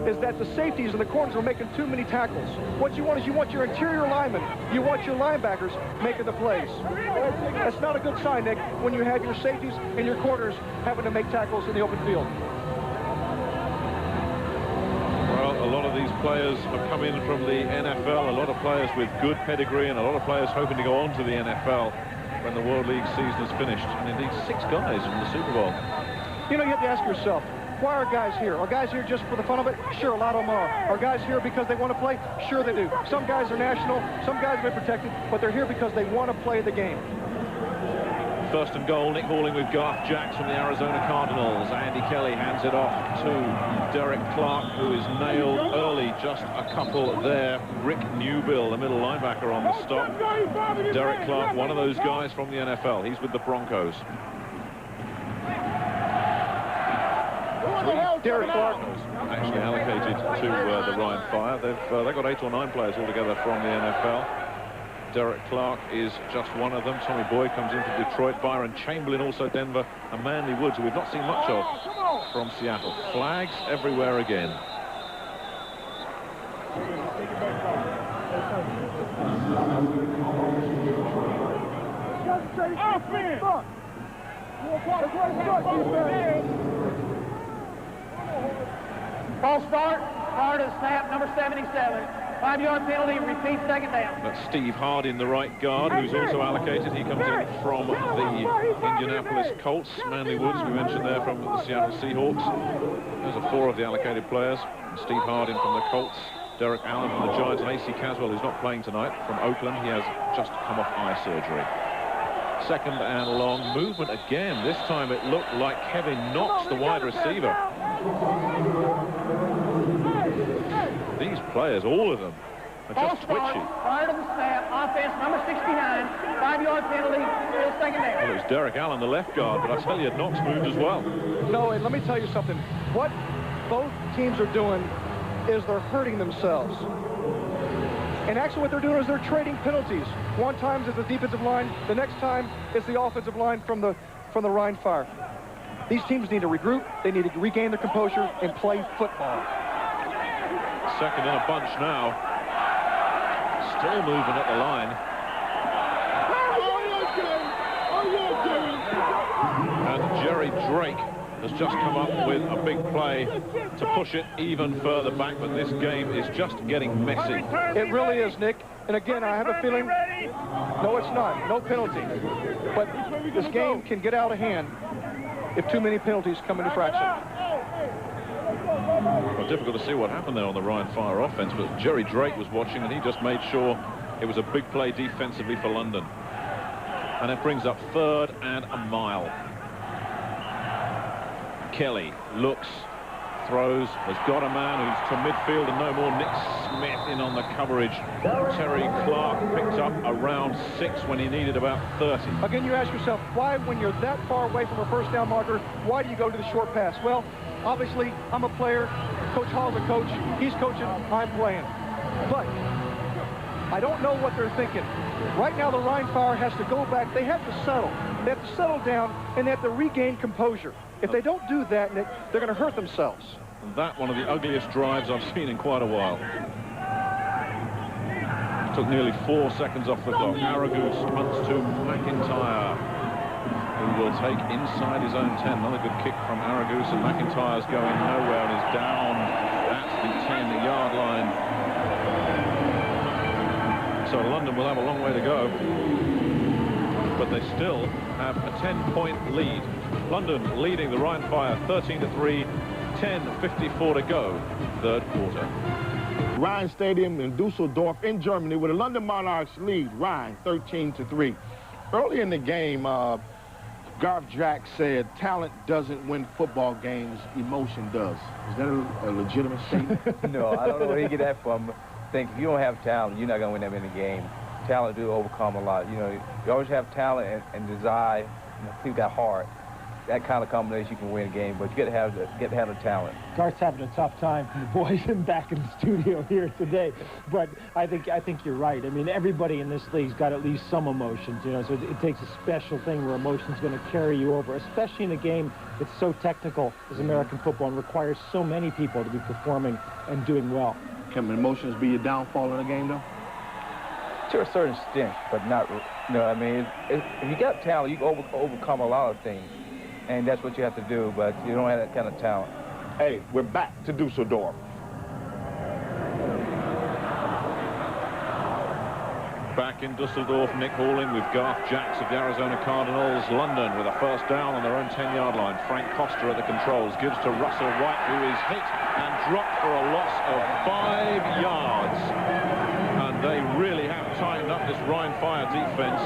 is that the safeties and the corners were making too many tackles. What you want is you want your interior linemen, you want your linebackers making the plays. That's not a good sign, Nick, when you have your safeties and your corners having to make tackles in the open field. Well, a lot of these players have come in from the NFL, a lot of players with good pedigree and a lot of players hoping to go on to the NFL when the World League season is finished. And indeed, 6 guys in the Super Bowl. You know, you have to ask yourself, why are guys here? Are guys here just for the fun of it? Sure, a lot of them are. Are guys here because they want to play? Sure they do. Some guys are national, some guys have been protected, but they're here because they want to play the game. First and goal, Nick Halling with Garth Jacks from the Arizona Cardinals. Andy Kelly hands it off to Derek Clark, who is nailed early, just a couple there. Rick Newbill, the middle linebacker on the stop. Derek Clark, one of those guys from the NFL. He's with the Broncos. Derek Clark actually allocated to the Rhein Fire. They've got 8 or 9 players altogether from the NFL. Derek Clark is just one of them. Tommy Boyd comes in from Detroit. Byron Chamberlain, also Denver. And Manley Woods, who we've not seen much of from Seattle. Flags everywhere again. False start. Prior to the snap, number 77. 5-yard penalty, repeat second down. That's Steve Hardin, the right guard, who's also allocated. He comes in from the Indianapolis Colts. Manley Woods, we mentioned there, from the Seattle Seahawks. Those are 4 of the allocated players. Steve Hardin from the Colts. Derek Allen from the Giants, and A.C. Caswell, who's not playing tonight, from Oakland. He has just come off eye surgery. Second and long, movement again. This time it looked like Kevin Knox, the wide receiver. These players, all of them, are just twitchy. Prior to the snap, offense number 69, 5-yard penalty, still second down. Well, it was Derek Allen, the left guard, but I tell you, Knox moved as well. No, and let me tell you something. What both teams are doing is they're hurting themselves. And actually what they're doing is they're trading penalties. One time it's the defensive line, the next time it's the offensive line from the Rhein Fire. These teams need to regroup, they need to regain their composure and play football. Second in a bunch now. Still moving at the line. And Jerry Drake has just come up with a big play to push it even further back, but this game is just getting messy. It really is, Nick. And again, I have a feeling, no, it's not. No penalty. But this game can get out of hand if too many penalties come into fraction. Well, difficult to see what happened there on the Rhein Fire offense, but Jerry Drake was watching, and he just made sure it was a big play defensively for London. And it brings up 3rd and a mile. Kelly looks, throws, has got a man who's to midfield and no more. Nick Smith in on the coverage. Terry Clark picked up around 6 when he needed about 30. Again, you ask yourself, why, when you're that far away from a first down marker, why do you go to the short pass? Well, obviously, I'm a player. Coach Hall's a coach. He's coaching. I'm playing. But I don't know what they're thinking. Right now, the Rhein Fire has to go back. They have to settle. They have to settle down, and they have to regain composure. If they don't do that, Nick, they're going to hurt themselves. And that one of the ugliest drives I've seen in quite a while. Took nearly 4 seconds off the clock. Aragoose punts to McIntyre, who will take inside his own 10. Another good kick from Aragoose, and McIntyre's going nowhere and is down at the 10-yard line. So London will have a long way to go, but they still have a 10-point lead. London leading the Rhein Fire 13-3, 10:54 to go, third quarter. Rhein Stadium in Dusseldorf in Germany, where the London Monarchs lead Rhein 13-3. Early in the game, Garth Jack said, talent doesn't win football games, emotion does. Is that a legitimate statement? No, I don't know where he get that from. I think if you don't have talent, you're not going to win that many games. Talent do overcome a lot. You know, you always have talent and desire, keep that heart. That kind of combination, you can win a game, but you get to have the talent. Garth's having a tough time from the boys and back in the studio here today, but I think you're right. I mean, everybody in this league's got at least some emotions, you know. So it takes a special thing where emotion's going to carry you over, especially in a game that's so technical as American football and requires so many people to be performing and doing well. Can emotions be your downfall in a game, though? To a certain extent, but not. You know, I mean, if you got talent, you can overcome a lot of things. And that's what you have to do, but you don't have that kind of talent. Hey, we're back to Dusseldorf. Back in Dusseldorf, Nick Halling with Garth Jacks of the Arizona Cardinals. London with a first down on their own 10-yard line. Frank Costa at the controls, gives to Russell White, who is hit and dropped for a loss of 5 yards. And they really have tightened up this Rhein Fire defense.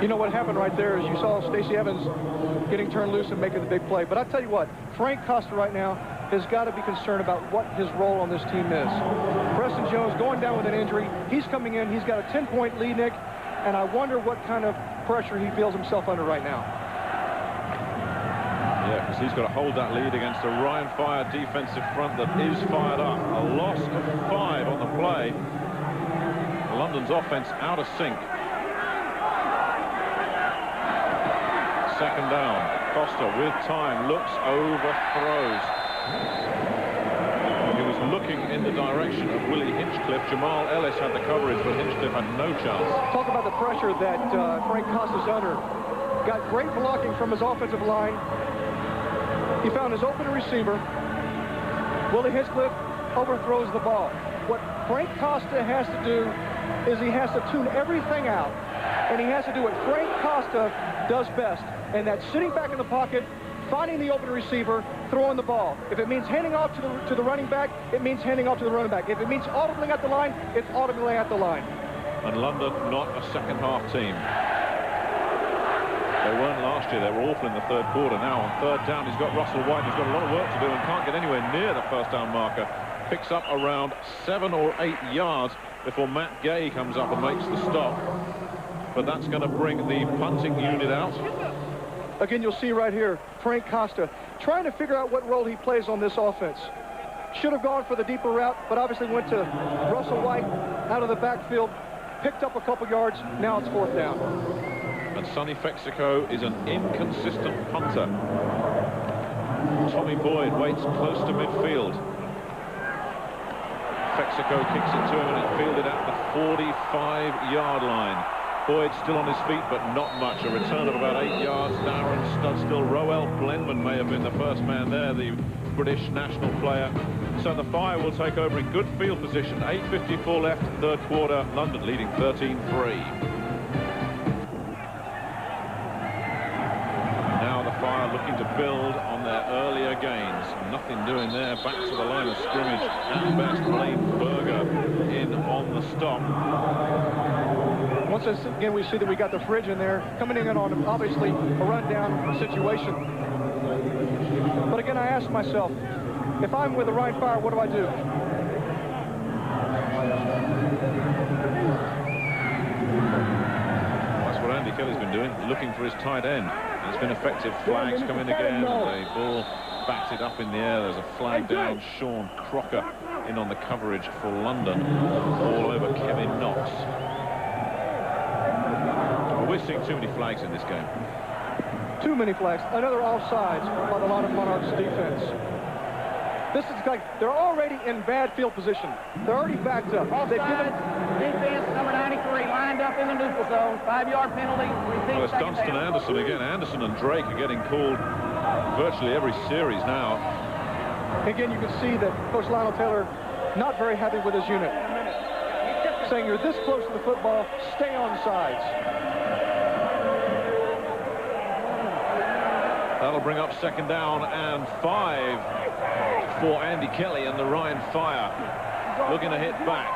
You know what happened right there is you saw Stacey Evans getting turned loose and making the big play. But I tell you what, Frank Costa right now has got to be concerned about what his role on this team is. Preston Jones going down with an injury. He's coming in. He's got a 10-point lead, Nick, and I wonder what kind of pressure he feels himself under right now. Yeah, because he's got to hold that lead against a Rhein Fire defensive front that is fired up. A loss of 5 on the play. London's offense out of sync. Second down. Costa with time looks, overthrows. He was looking in the direction of Willie Hinchcliffe. Jamal Ellis had the coverage, but Hinchcliffe had no chance. Talk about the pressure that Frank Costa's under. Got great blocking from his offensive line. He found his open receiver. Willie Hinchcliffe overthrows the ball. What Frank Costa has to do is he has to tune everything out, and he has to do what Frank Costa does best, and that's sitting back in the pocket, finding the open receiver, throwing the ball. If it means handing off to the running back, it means handing off to the running back. If it means audibly at the line, it's audibly at the line. And London, not a second-half team. They weren't last year. They were awful in the third quarter. Now on third down, he's got Russell White, who's got a lot of work to do and can't get anywhere near the first down marker. Picks up around 7 or 8 yards before Matt Gay comes up and makes the stop. But that's going to bring the punting unit out. Again, you'll see right here, Frank Costa trying to figure out what role he plays on this offense. Should have gone for the deeper route, but obviously went to Russell White out of the backfield, picked up a couple yards. Now it's fourth down. And Sonny Fexico is an inconsistent punter. Tommy Boyd waits close to midfield. Fexico kicks it to him and it's fielded at the 45-yard line. Boyd still on his feet, but not much. A return of about 8 yards. Darren Studstill. Roel Blenman may have been the first man there, the British national player. So the Fire will take over in good field position. 8:54 left, third quarter. London leading 13-3. Now the Fire looking to build on their earlier gains. Nothing doing there. Back to the line of scrimmage. At best, Blaine Berger in on the stop. Once again, we see that we got the fridge in there, coming in on, obviously, a rundown situation. But again, I ask myself, if I'm with the Rhein Fire, what do I do? That's what Andy Kelly's been doing, looking for his tight end. And it's been effective. Flags come in again, and the ball batted up in the air. There's a flag down. Sean Crocker in on the coverage for London, all over Kevin Knox. We're seeing too many flags in this game. Too many flags. Another offsides by the London Monarchs defense. This is like they're already in bad field position. They're already backed up. Offsides, defense number 93 lined up in the neutral zone. 5-yard penalty. Well, it's Dunstan Anderson again. Anderson and Drake are getting called virtually every series now. Again, you can see that Coach Lionel Taylor not very happy with his unit. Saying you're this close to the football, stay on sides. That'll bring up second down and 5 for Andy Kelly and the Rhein Fire. Looking to hit back.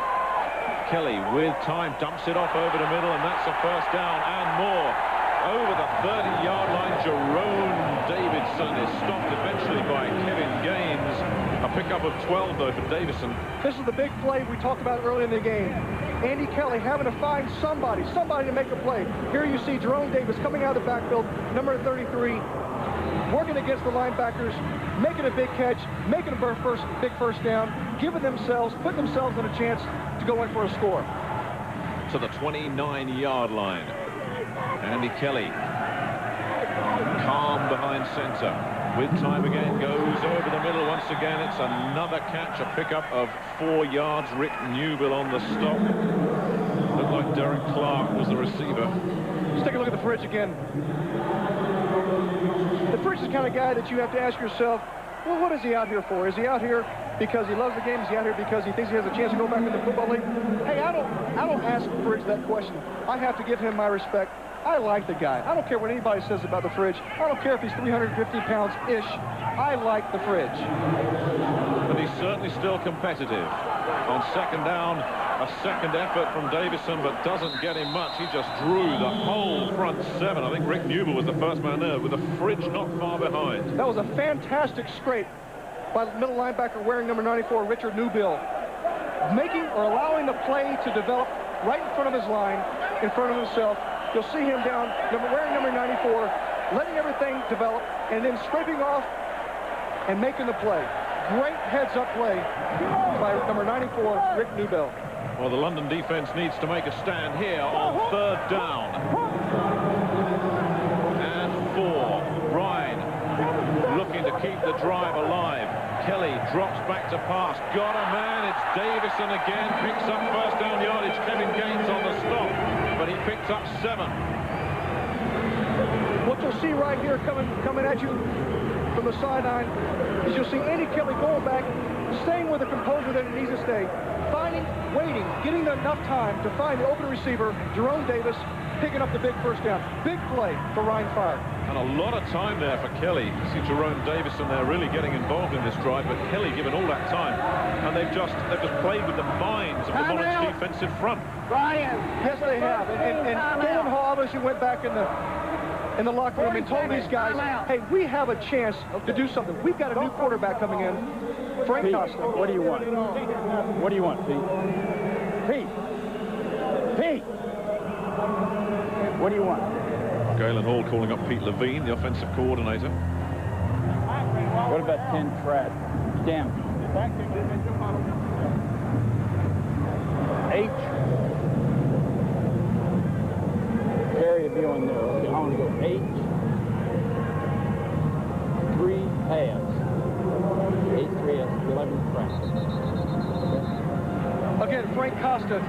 Kelly with time dumps it off over the middle, and that's a first down and more. Over the 30-yard line, Jerome Davidson is stopped eventually by Kevin Gaines. A pickup of 12, though, for Davison. This is the big play we talked about early in the game. Andy Kelly having to find somebody to make a play. Here you see Jerome Davis coming out of the backfield, number 33, working against the linebackers, making a big catch, making a big first down, putting themselves in a chance to go in for a score. To the 29-yard line. Andy Kelly, calm behind center. With time again, goes over the middle once again. It's another catch, a pickup of 4 yards. Rick Newbill on the stop. Looked like Derek Clark was the receiver. Let's take a look at the fridge again. The fridge is the kind of guy that you have to ask yourself, well, what is he out here for? Is he out here because he loves the game? Is he out here because he thinks he has a chance to go back in the football league? Hey, I don't ask Fridge that question. I have to give him my respect. I like the guy. I don't care what anybody says about the Fridge. I don't care if he's 350 pounds-ish. I like the Fridge. But he's certainly still competitive. On second down, a second effort from Davison, but doesn't get him much. He just drew the whole front 7. I think Rick Newbill was the first man there, with the Fridge not far behind. That was a fantastic scrape by the middle linebacker wearing number 94, Richard Newbill, making or allowing the play to develop right in front of his line, in front of himself. You'll see him down, wearing number 94, letting everything develop, and then scraping off and making the play. Great heads-up play by number 94, Rick Newbill. Well, the London defense needs to make a stand here on third down. And 4. Rhein looking to keep the drive alive. Kelly drops back to pass. Got a man. It's Davison again. Picks up first down yardage. Kevin Gaines on the stop, but he picked up 7. What you'll see right here coming at you from the sideline is you'll see Andy Kelly going back, staying with the composure that it needs to stay, finding, waiting, getting enough time to find the open receiver, Jerome Davis, picking up the big first down. Big play for Rhein Fire. And a lot of time there for Kelly. You see Jerome Davison there really getting involved in this drive, but Kelly given all that time. And they've just played with the minds of the Monarchs defensive front. Ryan. Yes, they have. And Galen Hall obviously went back in the locker room and told these guys, hey, we have a chance to do something. We've got a new quarterback coming in, Frank Costa. What do you want? What do you want, Pete? Pete! Pete! What do you want? Galen Hall calling up Pete Levine, the offensive coordinator. What about 10 Trad? Damn. H. Carry will be on there. Okay, I want to go H. 3 halves. H3 has 11 Trad. Again, Frank Costa,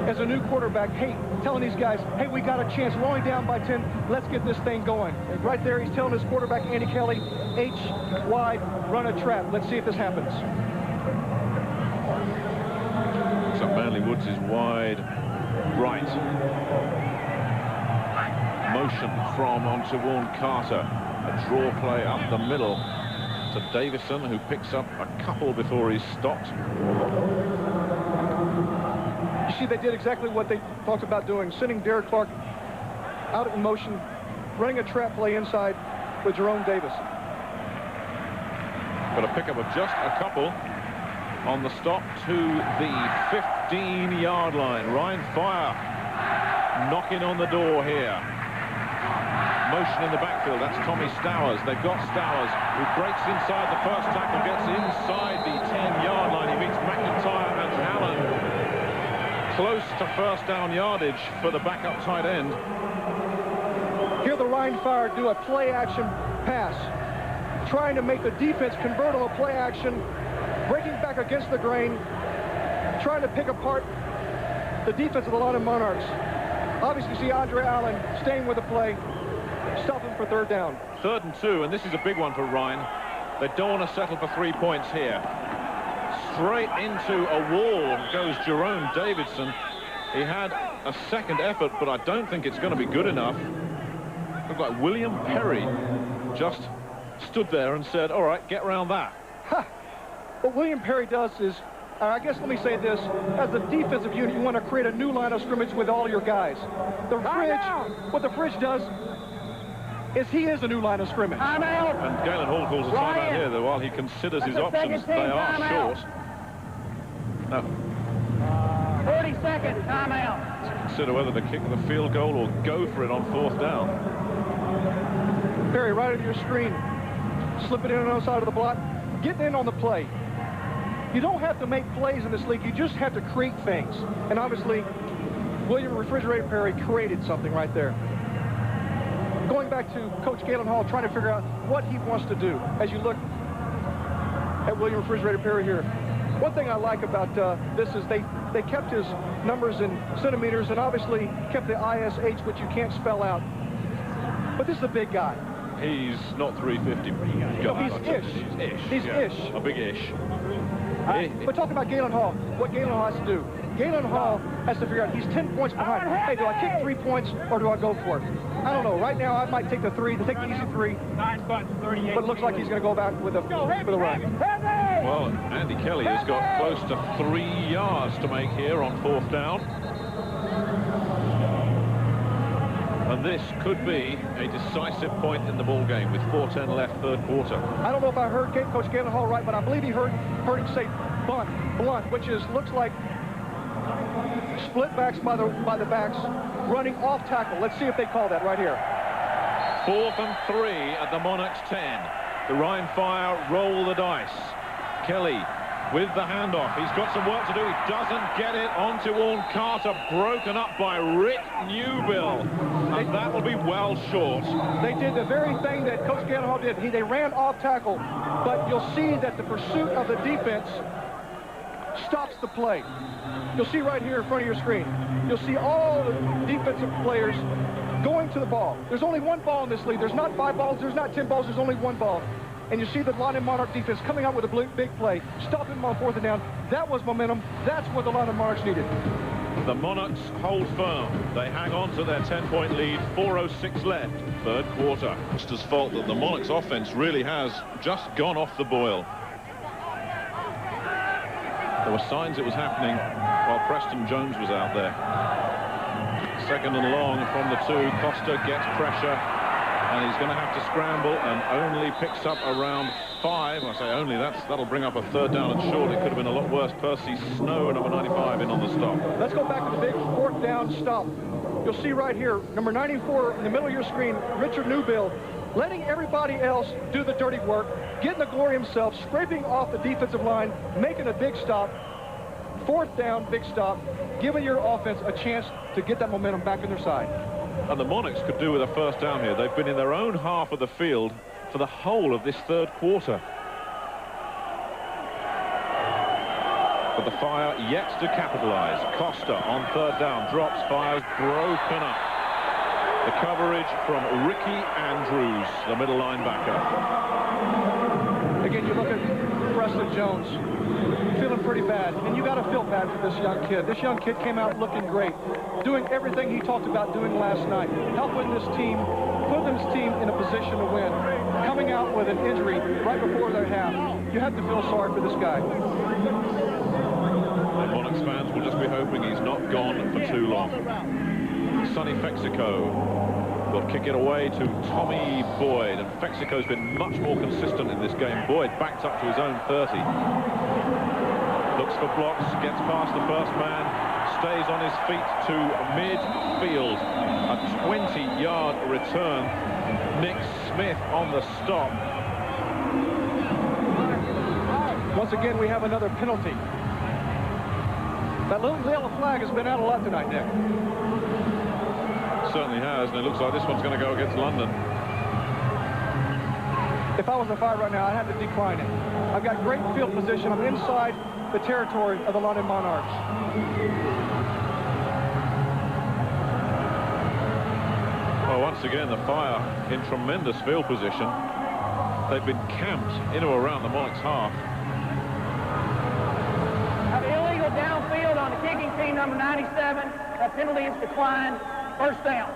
as a new quarterback, hey, telling these guys, hey, we got a chance. We're only down by 10. Let's get this thing going. And right there, he's telling his quarterback, Andy Kelly, H wide, run a trap. Let's see if this happens. So Manley Woods is wide right. Motion from onto Warren Carter. A draw play up the middle to Davison, who picks up a couple before he's stopped. You see, they did exactly what they talked about doing, sending Derek Clark out in motion, running a trap play inside with Jerome Davison. But a pickup of just a couple on the stop to the 15-yard line. Rhein Fire knocking on the door here. Motion in the backfield, that's Tommy Stowers. They've got Stowers, who breaks inside the first tackle, gets inside the 10-yard line. He meets McIntyre and Allen. Close to first down yardage for the backup tight end. Here the Rhein Fire do a play-action pass, trying to make the defense convert on a play-action, breaking back against the grain, trying to pick apart the defense of the London Monarchs. Obviously, you see Andre Allen staying with the play, stopping for third down. 3rd and 2, and this is a big one for Rhein. They don't want to settle for 3 points here. Straight into a wall goes Jerome Davison. He had a second effort, but I don't think it's going to be good enough. Looked like William Perry just stood there and said, all right, get around that. What William Perry does is, I guess let me say this, as a defensive unit, you want to create a new line of scrimmage with all your guys. What the Fridge does is he is a new line of scrimmage. And Galen Hall calls a timeout here, though, while he considers his options. They are short. No. 30 seconds, timeout. Consider whether to kick the field goal or go for it on 4th down. Perry, right on your screen, slipping in on the side of the block, getting in on the play. You don't have to make plays in this league. You just have to create things. And obviously, William Refrigerator Perry created something right there. Going back to Coach Galen Hall, trying to figure out what he wants to do as you look at William Refrigerator Perry here. One thing I like about this is they kept his numbers in centimeters and obviously kept the ISH, which you can't spell out. But this is a big guy. He's not 350. No, he's ish. He's ish. A big ish. But talking about Galen Hall, what Galen Hall has to do. Galen Hall has to figure out, he's 10 points behind. Hey, do I kick 3 points or do I go for it? I don't know. Right now, I might take the 3, take the easy 3. 9 buttons, 38. But it looks like he's going to go back with a run. Well, Andy Kelly has got close to 3 yards to make here on 4th down. And this could be a decisive point in the ball game with 4:10 left, 3rd quarter. I don't know if I heard Coach Galen Hall right, but I believe he heard him say blunt, which looks like split backs by the backs, running off tackle. Let's see if they call that right here. 4th and 3 at the Monarchs 10. The Rhein Fire roll the dice. Kelly with the handoff. He's got some work to do. He doesn't get it onto Warren Carter. Broken up by Rick Newbill. And that will be well short. They did the very thing that Coach Galen Hall did. They ran off tackle. But you'll see that the pursuit of the defense stops the play. You'll see right here in front of your screen. You'll see all the defensive players going to the ball. There's only one ball in this league. There's not 5 balls. There's not 10 balls. There's only one ball. And you see the London Monarch defense coming out with a big play, stopping them on 4th and down. That was momentum. That's what the London Monarchs needed. The Monarchs hold firm. They hang on to their 10-point lead. 4:06 left, third quarter. It's his fault that the Monarchs offense really has just gone off the boil. There were signs it was happening while Preston Jones was out there. Second and long from the 2. Costa gets pressure, and he's going to have to scramble, and only picks up around 5. I say only, that'll bring up a third down and short. It could have been a lot worse. Percy Snow, number 95, in on the stop. Let's go back to the big fourth down stop. You'll see right here, number 94 in the middle of your screen, Richard Newbill, letting everybody else do the dirty work, getting the glory himself, scraping off the defensive line, making a big stop. Fourth down, big stop, giving your offense a chance to get that momentum back on their side. And the Monarchs could do with a first down here. They've been in their own half of the field for the whole of this third quarter. But the Fire yet to capitalize. Costa on third down, drops, fires, broken up. The coverage from Ricky Andrews, the middle linebacker. Again, you look at Preston Jones, feeling pretty bad, and you got to feel bad for this young kid. This young kid came out looking great, doing everything he talked about doing last night, helping this team, putting this team in a position to win, coming out with an injury right before their half. You have to feel sorry for this guy. And Monarchs fans will just be hoping he's not gone for too long. Sonny Fexico will kick it away to Tommy Boyd, and Fexico's been much more consistent in this game. Boyd backed up to his own 30. Looks for blocks, gets past the first man, stays on his feet to midfield. A 20-yard return. Nick Smith on the stop. Once again, we have another penalty. That little yellow flag has been out a lot tonight, Nick. Certainly has, and it looks like this one's going to go against London. If I was the Fire right now, I'd have to decline it. I've got great field position. I'm inside the territory of the London Monarchs. Well, once again, the Fire in tremendous field position. They've been camped in or around the Monarchs half. Illegal downfield on the kicking team, number 97. That penalty is declined. First down.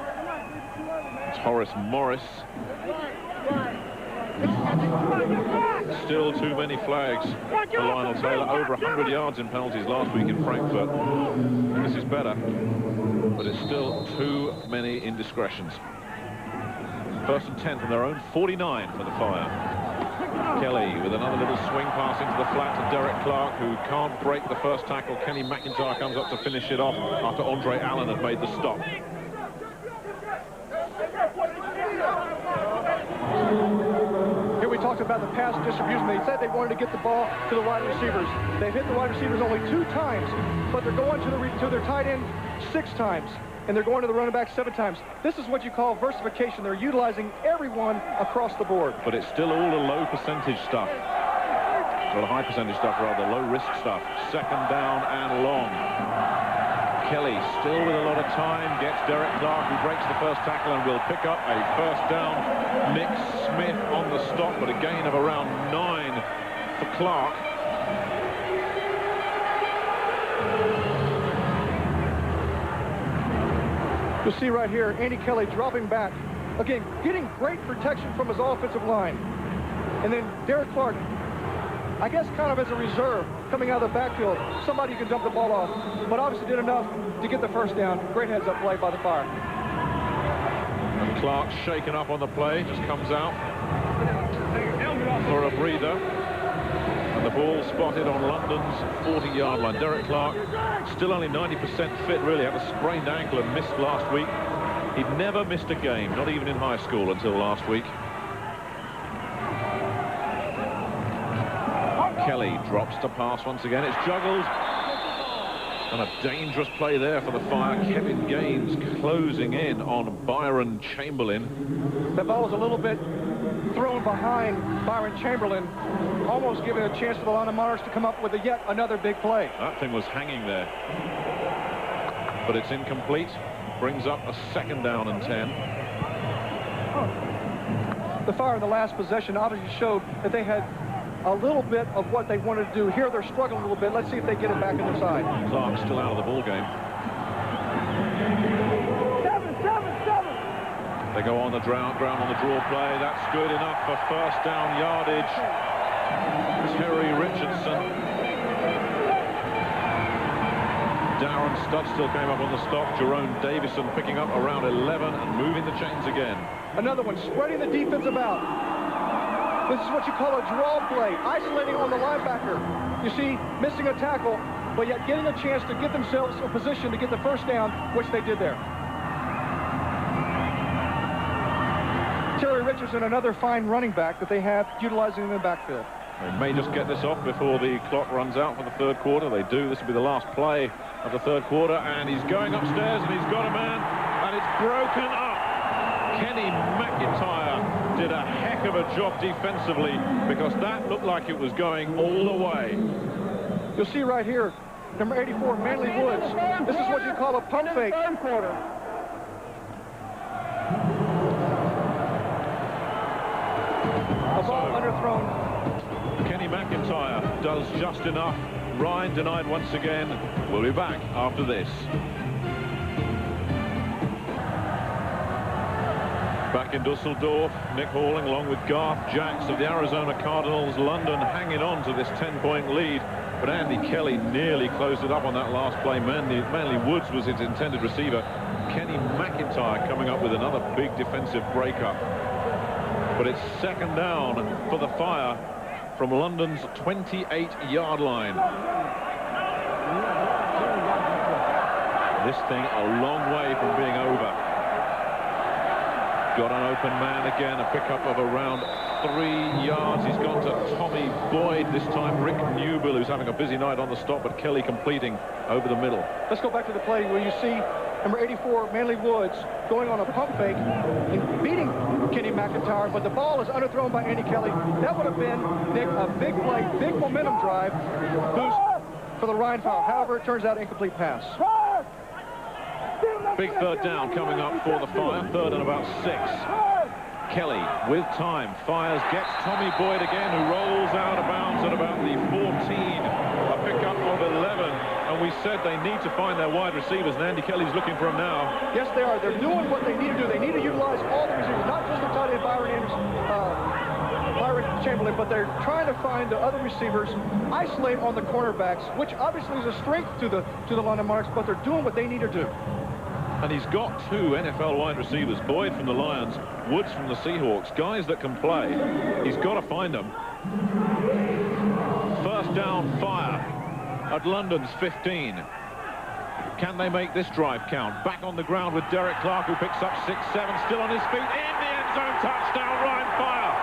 It's Horace Morris. Still too many flags for Lionel Taylor. Over 100 yards in penalties last week in Frankfurt. This is better, but it's still too many indiscretions. First and 10 from their own 49 for the Fire. Kelly with another little swing pass into the flat to Derek Clark, who can't break the first tackle. Kenny McIntyre comes up to finish it off after Andre Allen had made the stop. Here we talked about the pass distribution. They said they wanted to get the ball to the wide receivers. They've hit the wide receivers only 2 times, but they're going to their tight end 6 times, and they're going to the running back 7 times. This is what you call versification. They're utilizing everyone across the board. But it's still all the low percentage stuff. Well, the high percentage stuff, rather, low risk stuff. Second down and long. Kelly still with a lot of time, gets Derek Clark, who breaks the first tackle and will pick up a first down. Nick Smith on the stop, but a gain of around 9 for Clark. You'll see right here, Andy Kelly dropping back. Again, getting great protection from his offensive line. And then Derek Clark, I guess kind of as a reserve, coming out of the backfield. Somebody can dump the ball off, but obviously did enough to get the first down. Great heads-up play by the Fire. And Clark shaken up on the play, just comes out for a breather. And the ball spotted on London's 40-yard line. Derek Clark, still only 90% fit, really. Had a sprained ankle and missed last week. He'd never missed a game, not even in high school until last week. Kelly drops to pass once again. It's juggled. And a dangerous play there for the Fire. Kevin Gaines closing in on Byron Chamberlain. That ball was a little bit thrown behind Byron Chamberlain, almost giving a chance for the London Monarchs to come up with yet another big play. That thing was hanging there. But it's incomplete. Brings up a second down and 10. The Fire in the last possession obviously showed that they had a little bit of what they wanted to do. Here they're struggling a little bit. Let's see if they get it back in their side. Clark's still out of the ball game. They go on the ground on the draw play. That's good enough for first down yardage. Terry Richardson. Darren Studstill came up on the stop. Jerome Davison picking up around 11 and moving the chains again. Another one, spreading the defensive out. This is what you call a draw play, isolating on the linebacker. You see, missing a tackle, but yet getting a chance to get themselves a position to get the first down, which they did there. Terry Richardson, another fine running back that they have utilizing in the backfield. They may just get this off before the clock runs out for the third quarter. They do. This will be the last play of the third quarter, and he's going upstairs, and he's got a man, and it's broken up. Kenny McIntyre did a heck of a job defensively, because that looked like it was going all the way. You'll see right here, number 84, Manley Woods. This is what you call a pump fake. Third quarter. A ball underthrown. Kenny McIntyre does just enough. Rhein denied once again. We'll be back after this. Back in Dusseldorf, Nick Halling along with Garth Jacks of the Arizona Cardinals. London hanging on to this 10-point lead, but Andy Kelly nearly closed it up on that last play. Manley Woods was its intended receiver. Kenny McIntyre coming up with another big defensive breakup. But it's second down for the Fire from London's 28-yard line. This thing a long way from being over. Got an open man again, a pickup of around 3 yards. He's gone to Tommy Boyd this time. Rick Newbill, who's having a busy night on the stop, but Kelly completing over the middle. Let's go back to the play where you see number 84, Manley Woods, going on a pump fake and beating Kenny McIntyre, but the ball is underthrown by Andy Kelly. That would have been, Nick, a big play, big momentum drive boost for the Rhein foul. However, it turns out incomplete pass. Big third down coming up for the Fire. Third and about 6. Kelly with time fires, gets Tommy Boyd again, who rolls out of bounds at about the 14. A pickup of 11. And we said they need to find their wide receivers, and Andy Kelly's looking for them now. Yes, they are. They're doing what they need to do. They need to utilize all the receivers, not just the tight end Byron Chamberlain, but they're trying to find the other receivers, isolate on the cornerbacks, which obviously is a strength to the London Monarchs, but they're doing what they need to do. And he's got 2 NFL wide receivers, Boyd from the Lions, Woods from the Seahawks, guys that can play. He's got to find them. First down Fire at London's 15. Can they make this drive count? Back on the ground with Derek Clark, who picks up 6-7, still on his feet, in the end zone, touchdown, Rhein Fire.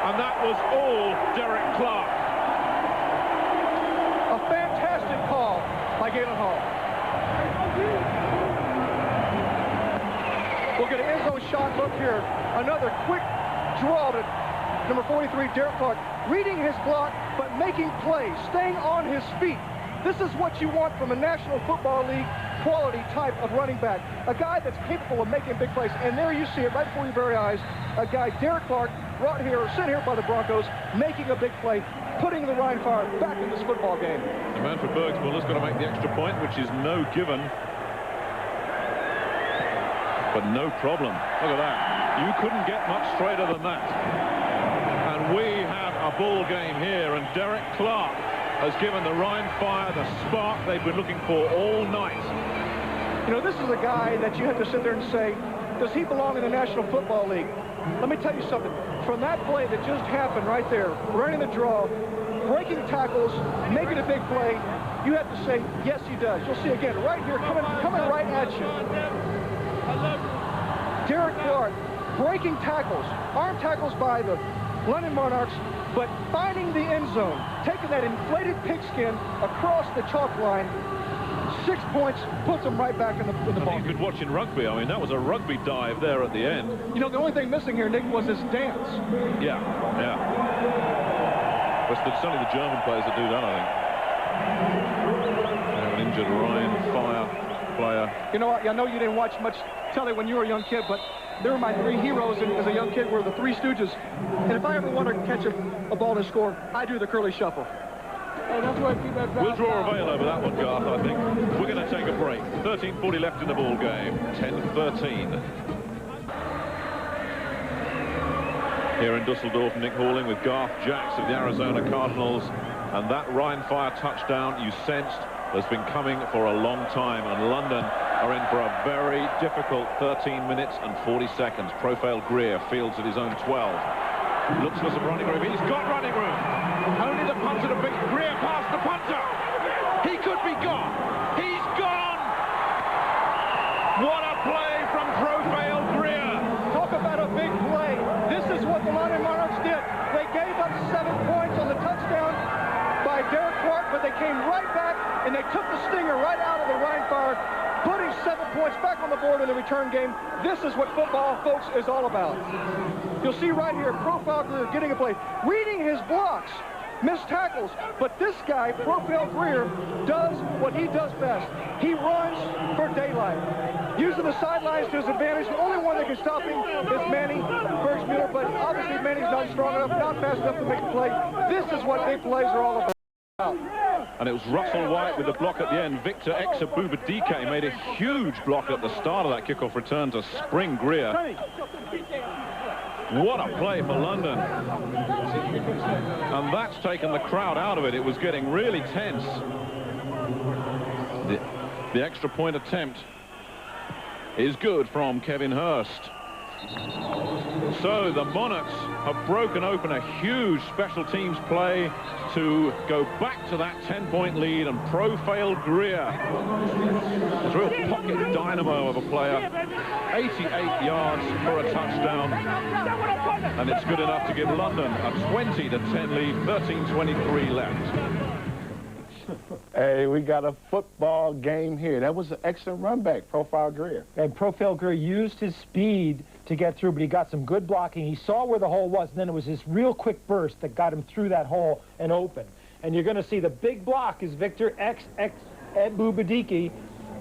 And that was all Derek Clark. A fantastic call by Galen Hall. We'll get an end zone shot look here. Another quick draw to number 43, Derek Clark, reading his block, but making plays, staying on his feet. This is what you want from a National Football League quality type of running back. A guy that's capable of making big plays. And there you see it right before your very eyes. A guy, Derek Clark, brought here, sent here by the Broncos, making a big play, putting the Rhein Fire back in this football game. The man for Bergsmuller's got to make the extra point, which is no given. But no problem. Look at that. You couldn't get much straighter than that. And we have a ball game here, and Derek Clark has given the Rhein Fire the spark they've been looking for all night. You know, this is a guy that you have to sit there and say, does he belong in the National Football League? Let me tell you something. From that play that just happened right there, running the draw, breaking tackles, making a big play, you have to say, yes, he does. You'll see again, right here, coming right at you. Derek Clark, breaking tackles, arm tackles by the London Monarchs, but finding the end zone, taking that inflated pigskin across the chalk line, 6 points, puts them right back in the ball. He's been watching rugby. I mean, that was a rugby dive there at the end. You know, the only thing missing here, Nick, was his dance. Yeah. It's only the German players that do that, I think. They have an injured Rhein Fire player. You know, I know you didn't watch much telly when you were a young kid, but they were my 3 heroes as a young kid, were the Three Stooges. And if I ever want to catch a ball to score, I do the curly shuffle. that's why I keep that back. We'll draw a veil over that one, Garth, I think. We're going to take a break. 13:40 left in the ball game. 10-13. Here in Dusseldorf, Nick Halling with Garth Jacks of the Arizona Cardinals. And that Rhein fire touchdown you sensed has been coming for a long time. And London are in for a very difficult 13 minutes and 40 seconds. Profile Greer fields at his own 12. Looks for some running room. He's got running room. Only the punter to beat. Greer past the punter. He could be gone. He's gone. What a play from Profile Greer. Talk about a big play. This is what the London Monarchs did. They gave up 7 points on the touchdown by Derek Clark, but they came right back and they took the stinger right out of the Rhein fire, putting 7 points back on the board in the return game. This is what football, folks, is all about. You'll see right here, Profile Greer getting a play, reading his blocks, missed tackles, but this guy, Profile Greer, does what he does best. He runs for daylight, using the sidelines to his advantage. The only one that can stop him is Manny Bergsmuller, but obviously Manny's not strong enough, not fast enough to make a play. This is what big plays are all about. And it was Russell White with the block at the end. Victor Exabubadike made a huge block at the start of that kickoff return to spring Greer. What a play for London. And that's taken the crowd out of it. It was getting really tense. The extra point attempt is good from Kevin Hurst. So the Monarchs have broken open a huge special teams play to go back to that 10-point lead, and Profile Greer, a real pocket dynamo of a player, 88 yards for a touchdown, and it's good enough to give London a 20-10 lead, 13:23 left. Hey, we got a football game here. That was an excellent run back, Profile Greer. And Profile Greer used his speed to get through, but he got some good blocking. He saw where the hole was, and then it was this real quick burst that got him through that hole and open. And you're going to see the big block is Victor Exabubadike.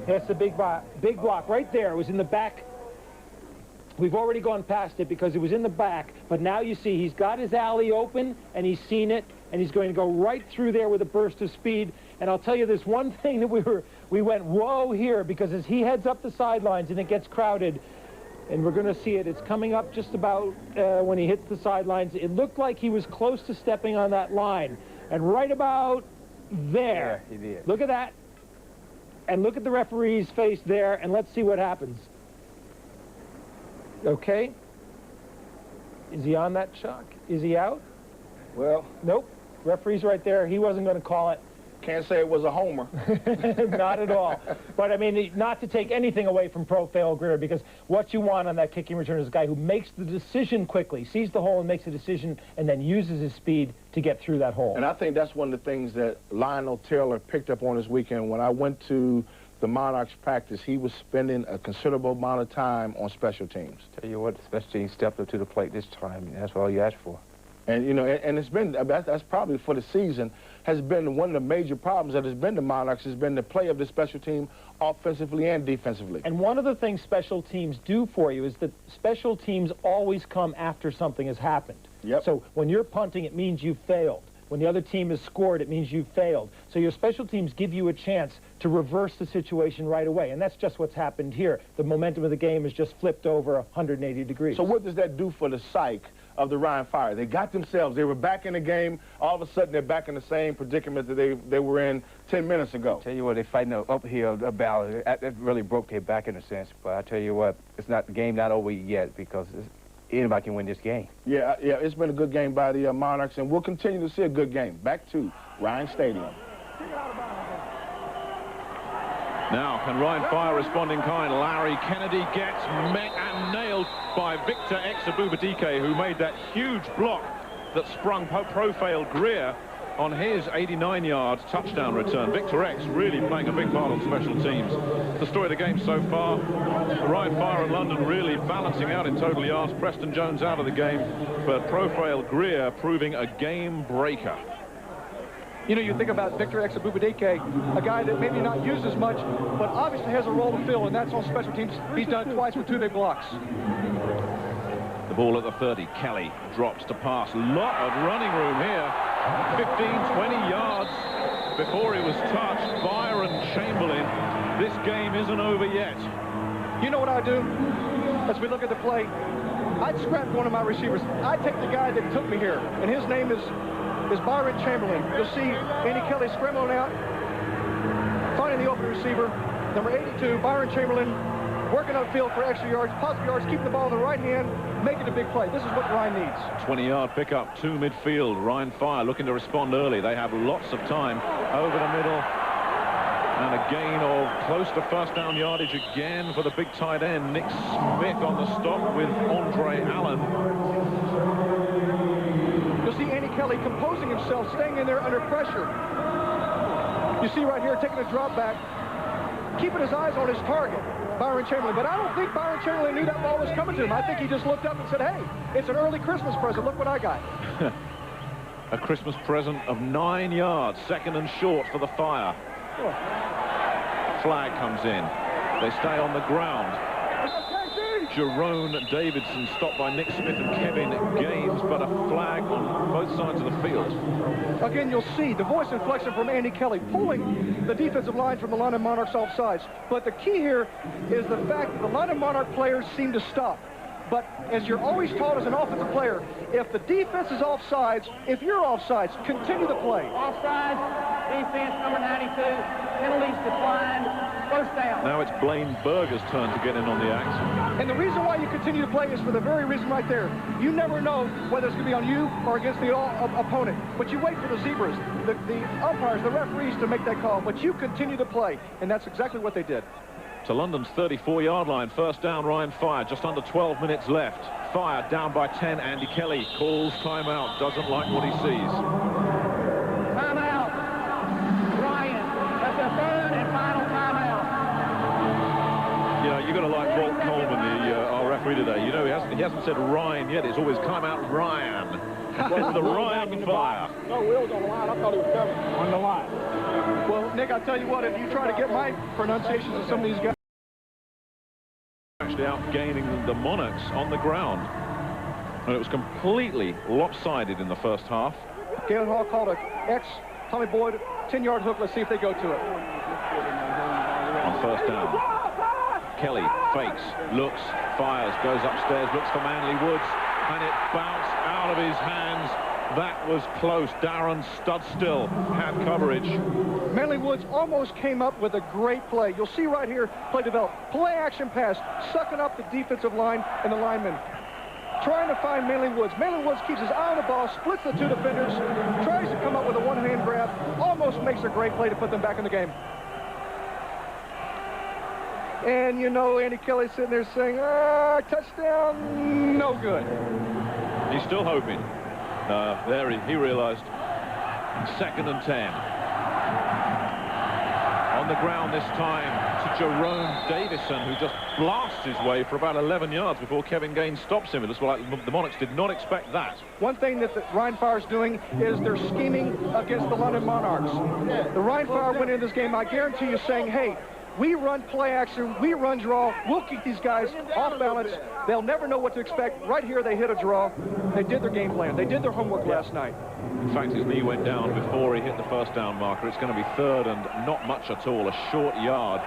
That's the big block right there. It was in the back. We've already gone past it because it was in the back, but now you see he's got his alley open, and he's seen it, and he's going to go right through there with a burst of speed. And I'll tell you this one thing that we went whoa here, because as he heads up the sidelines and it gets crowded, and we're going to see it, it's coming up just about when he hits the sidelines. It looked like he was close to stepping on that line, and right about there. Yeah, he did. Look at that, and look at the referee's face there, and let's see what happens. Okay. Is he on that, Chuck? Is he out? Well, Nope. Referee's right there. He wasn't going to call it. can't say it was a homer. Not at all. But, I mean, not to take anything away from Profile Greer, because what you want on that kicking return is a guy who makes the decision quickly, sees the hole and makes a decision, and then uses his speed to get through that hole. And I think that's one of the things that Lionel Taylor picked up on this weekend. When I went to the Monarchs practice, he was spending a considerable amount of time on special teams. Tell you what, the special teams stepped up to the plate this time. That's all you asked for. And, you know, and it's been, that's probably for the season, has been one of the major problems that has been the Monarchs, has been the play of the special team offensively and defensively. And one of the things special teams do for you is that special teams always come after something has happened. Yep. So when you're punting, it means you failed. When the other team has scored, it means you failed. So your special teams give you a chance to reverse the situation right away. And that's just what's happened here. The momentum of the game has just flipped over 180 degrees. So what does that do for the psyche of the Rhein Fire? They got themselves, they were back in the game. All of a sudden, they're back in the same predicament that they were in 10 minutes ago. Tell you what, they're fighting an uphill battle. That really broke their back in a sense. But I tell you what, it's not the game not over yet, because anybody can win this game. Yeah, it's been a good game by the Monarchs, and we'll continue to see a good game. Back to Rhein Stadium. Now, can Rhein Fire respond in kind? Larry Kennedy gets met and nailed by Victor Exabubadike, who made that huge block that sprung Profile Greer on his 89-yard touchdown return. Victor X really playing a big part on special teams. The story of the game so far, the Rhein Fire and London really balancing out in total yards. Preston Jones out of the game, but Profile Greer proving a game breaker. You know, you think about Victor Exabubadike, a guy that maybe not used as much, but obviously has a role to fill, and that's on special teams. He's done it twice with 2 big blocks. The ball at the 30. Kelly drops to pass. Lot of running room here. 15, 20 yards before he was touched. Byron Chamberlain. This game isn't over yet. You know what I do? As we look at the play, I'd scrap one of my receivers. I'd take the guy that took me here, and his name is Byron Chamberlain. You'll see Andy Kelly scrambling out, finding the open receiver. Number 82, Byron Chamberlain, working upfield for extra yards, positive yards, keeping the ball in the right hand, making a big play. This is what Rhein needs. 20-yard pickup to midfield. Rhein Fire looking to respond early. They have lots of time over the middle. And a gain of close to first down yardage again for the big tight end, Nick Smith, on the stop with Andre Allen. You'll see Andy Kelly composing himself, staying in there under pressure. You see right here, taking a drop back, keeping his eyes on his target, Byron Chamberlain. But I don't think Byron Chamberlain knew that ball was coming to him. I think he just looked up and said, hey, it's an early Christmas present. Look what I got. A Christmas present of 9 yards, second and short for the Fire. Flag comes in. They stay on the ground. Jerome Davidson stopped by Nick Smith and Kevin Gaines, but a flag on both sides of the field. Again, you'll see the voice inflection from Andy Kelly, pulling the defensive line from the London Monarchs off sides. But the key here is the fact that the London Monarch players seem to stop. But as you're always taught as an offensive player, if the defense is offsides, if you're offsides, continue the play. Offsides, defense number 92, penalties declined, first down. Now it's Blaine Berger's turn to get in on the act. And the reason why you continue to play is for the very reason right there. You never know whether it's going to be on you or against the opponent. But you wait for the zebras, the umpires, the referees to make that call. But you continue to play, and that's exactly what they did. To London's 34-yard line, first down, Rhein Fire, just under 12 minutes left. Fire down by 10, Andy Kelly calls timeout, doesn't like what he sees. Timeout, Ryan, that's a third and final timeout. You know, you've got to like Walt Coleman, our referee today. You know, he hasn't said Ryan yet, it's always timeout Ryan. It's the Ryan Fire. No, Will's on the line. I thought he was coming. On the line. Well, Nick, I'll tell you what, if you try to get my pronunciations of some of these guys. Actually outgaining the Monarchs on the ground. And it was completely lopsided in the first half. Galen Hall called a Tommy Boyd 10-yard hook. Let's see if they go to it. On first down. Kelly fakes, looks, fires, goes upstairs, looks for Manley Woods, and it bounced out of his hands. That was close. Darren Studstill had coverage. Manley Woods almost came up with a great play. You'll see right here, play develop. Play action pass, sucking up the defensive line and the linemen. Trying to find Manley Woods. Manley Woods keeps his eye on the ball, splits the two defenders, tries to come up with a one-hand grab, almost makes a great play to put them back in the game. And you know, Andy Kelly's sitting there saying, touchdown, no good. He's still hoping. There he realized. Second and 10. On the ground this time to Jerome Davison, who just blasts his way for about 11 yards before Kevin Gaines stops him. It looks like the Monarchs did not expect that. One thing that the Rhein Fire is doing is they're scheming against the London Monarchs. The Rhein Fire went into this game, I guarantee you, saying, hey, we run play action, we run draw, we'll keep these guys off balance. They'll never know what to expect. Right here, they hit a draw. They did their game plan. They did their homework last night. In fact, his knee went down before he hit the first down marker. It's going to be third and not much at all, a short yard.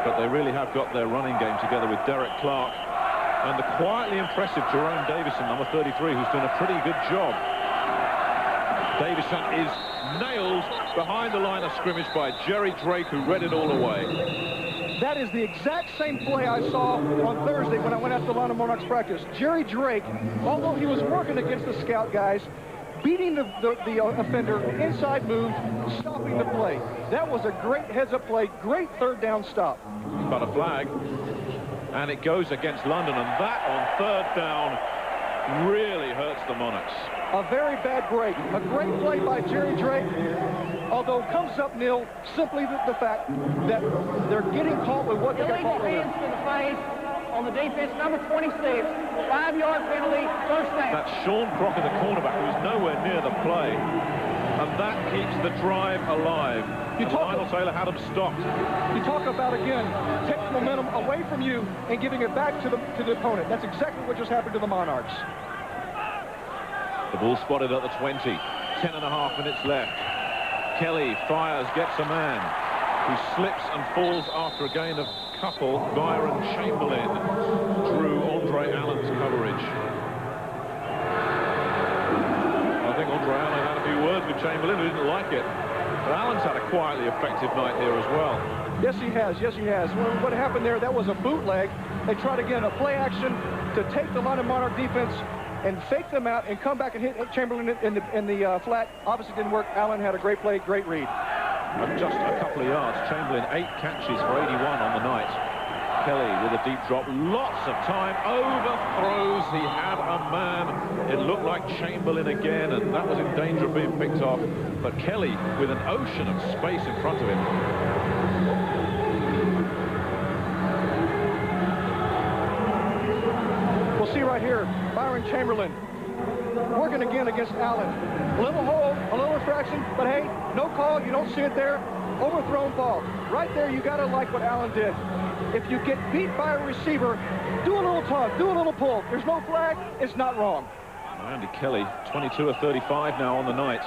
But they really have got their running game together with Derek Clark and the quietly impressive Jerome Davison, number 33, who's done a pretty good job. Davison is nailed behind the line of scrimmage by Jerry Drake, who read it all away. That is the exact same play I saw on Thursday when I went out to the London Monarchs practice. Jerry Drake, although he was working against the scout guys, beating the offender, inside move, stopping the play. That was a great heads-up play, great third down stop. But a flag, and it goes against London, and that on third down really hurts the Monarchs. A very bad break. A great play by Jerry Drake, although it comes up nil, simply the fact that they're getting caught with what they got caught with. Hands to the face on the defense, number 26, 5-yard penalty, first down. That's Sean Crocker, the cornerback, who's nowhere near the play, and that keeps the drive alive. Lionel Taylor had him stopped. You talk about, again, take momentum away from you and giving it back to the opponent. That's exactly what just happened to the Monarchs. The ball spotted at the 20. 10.5 minutes left. Kelly fires, gets a man who slips and falls after a gain of couple. Byron Chamberlain drew Andre Allen's coverage. I think Andre Allen had a few words with Chamberlain, who didn't like it. But Allen's had a quietly effective night here as well. Yes, he has. Yes, he has. Well, what happened there, that was a bootleg. They tried again a play action to take the London Monarch defense and fake them out and come back and hit Chamberlain in the flat. Obviously didn't work. Allen had a great play, great read. Just a couple of yards. Chamberlain 8 catches for 81 on the night. Kelly with a deep drop, lots of time, overthrows. He had a man. It looked like Chamberlain again, and that was in danger of being picked off. But Kelly with an ocean of space in front of him. We'll see right here, Byron Chamberlain working again against Allen. A little hold, a little infraction, but hey, no call, you don't see it there. Overthrown ball. Right there, you gotta like what Allen did. If you get beat by a receiver, do a little tug, do a little pull. There's no flag, it's not wrong. Andy Kelly, 22 of 35 now on the night.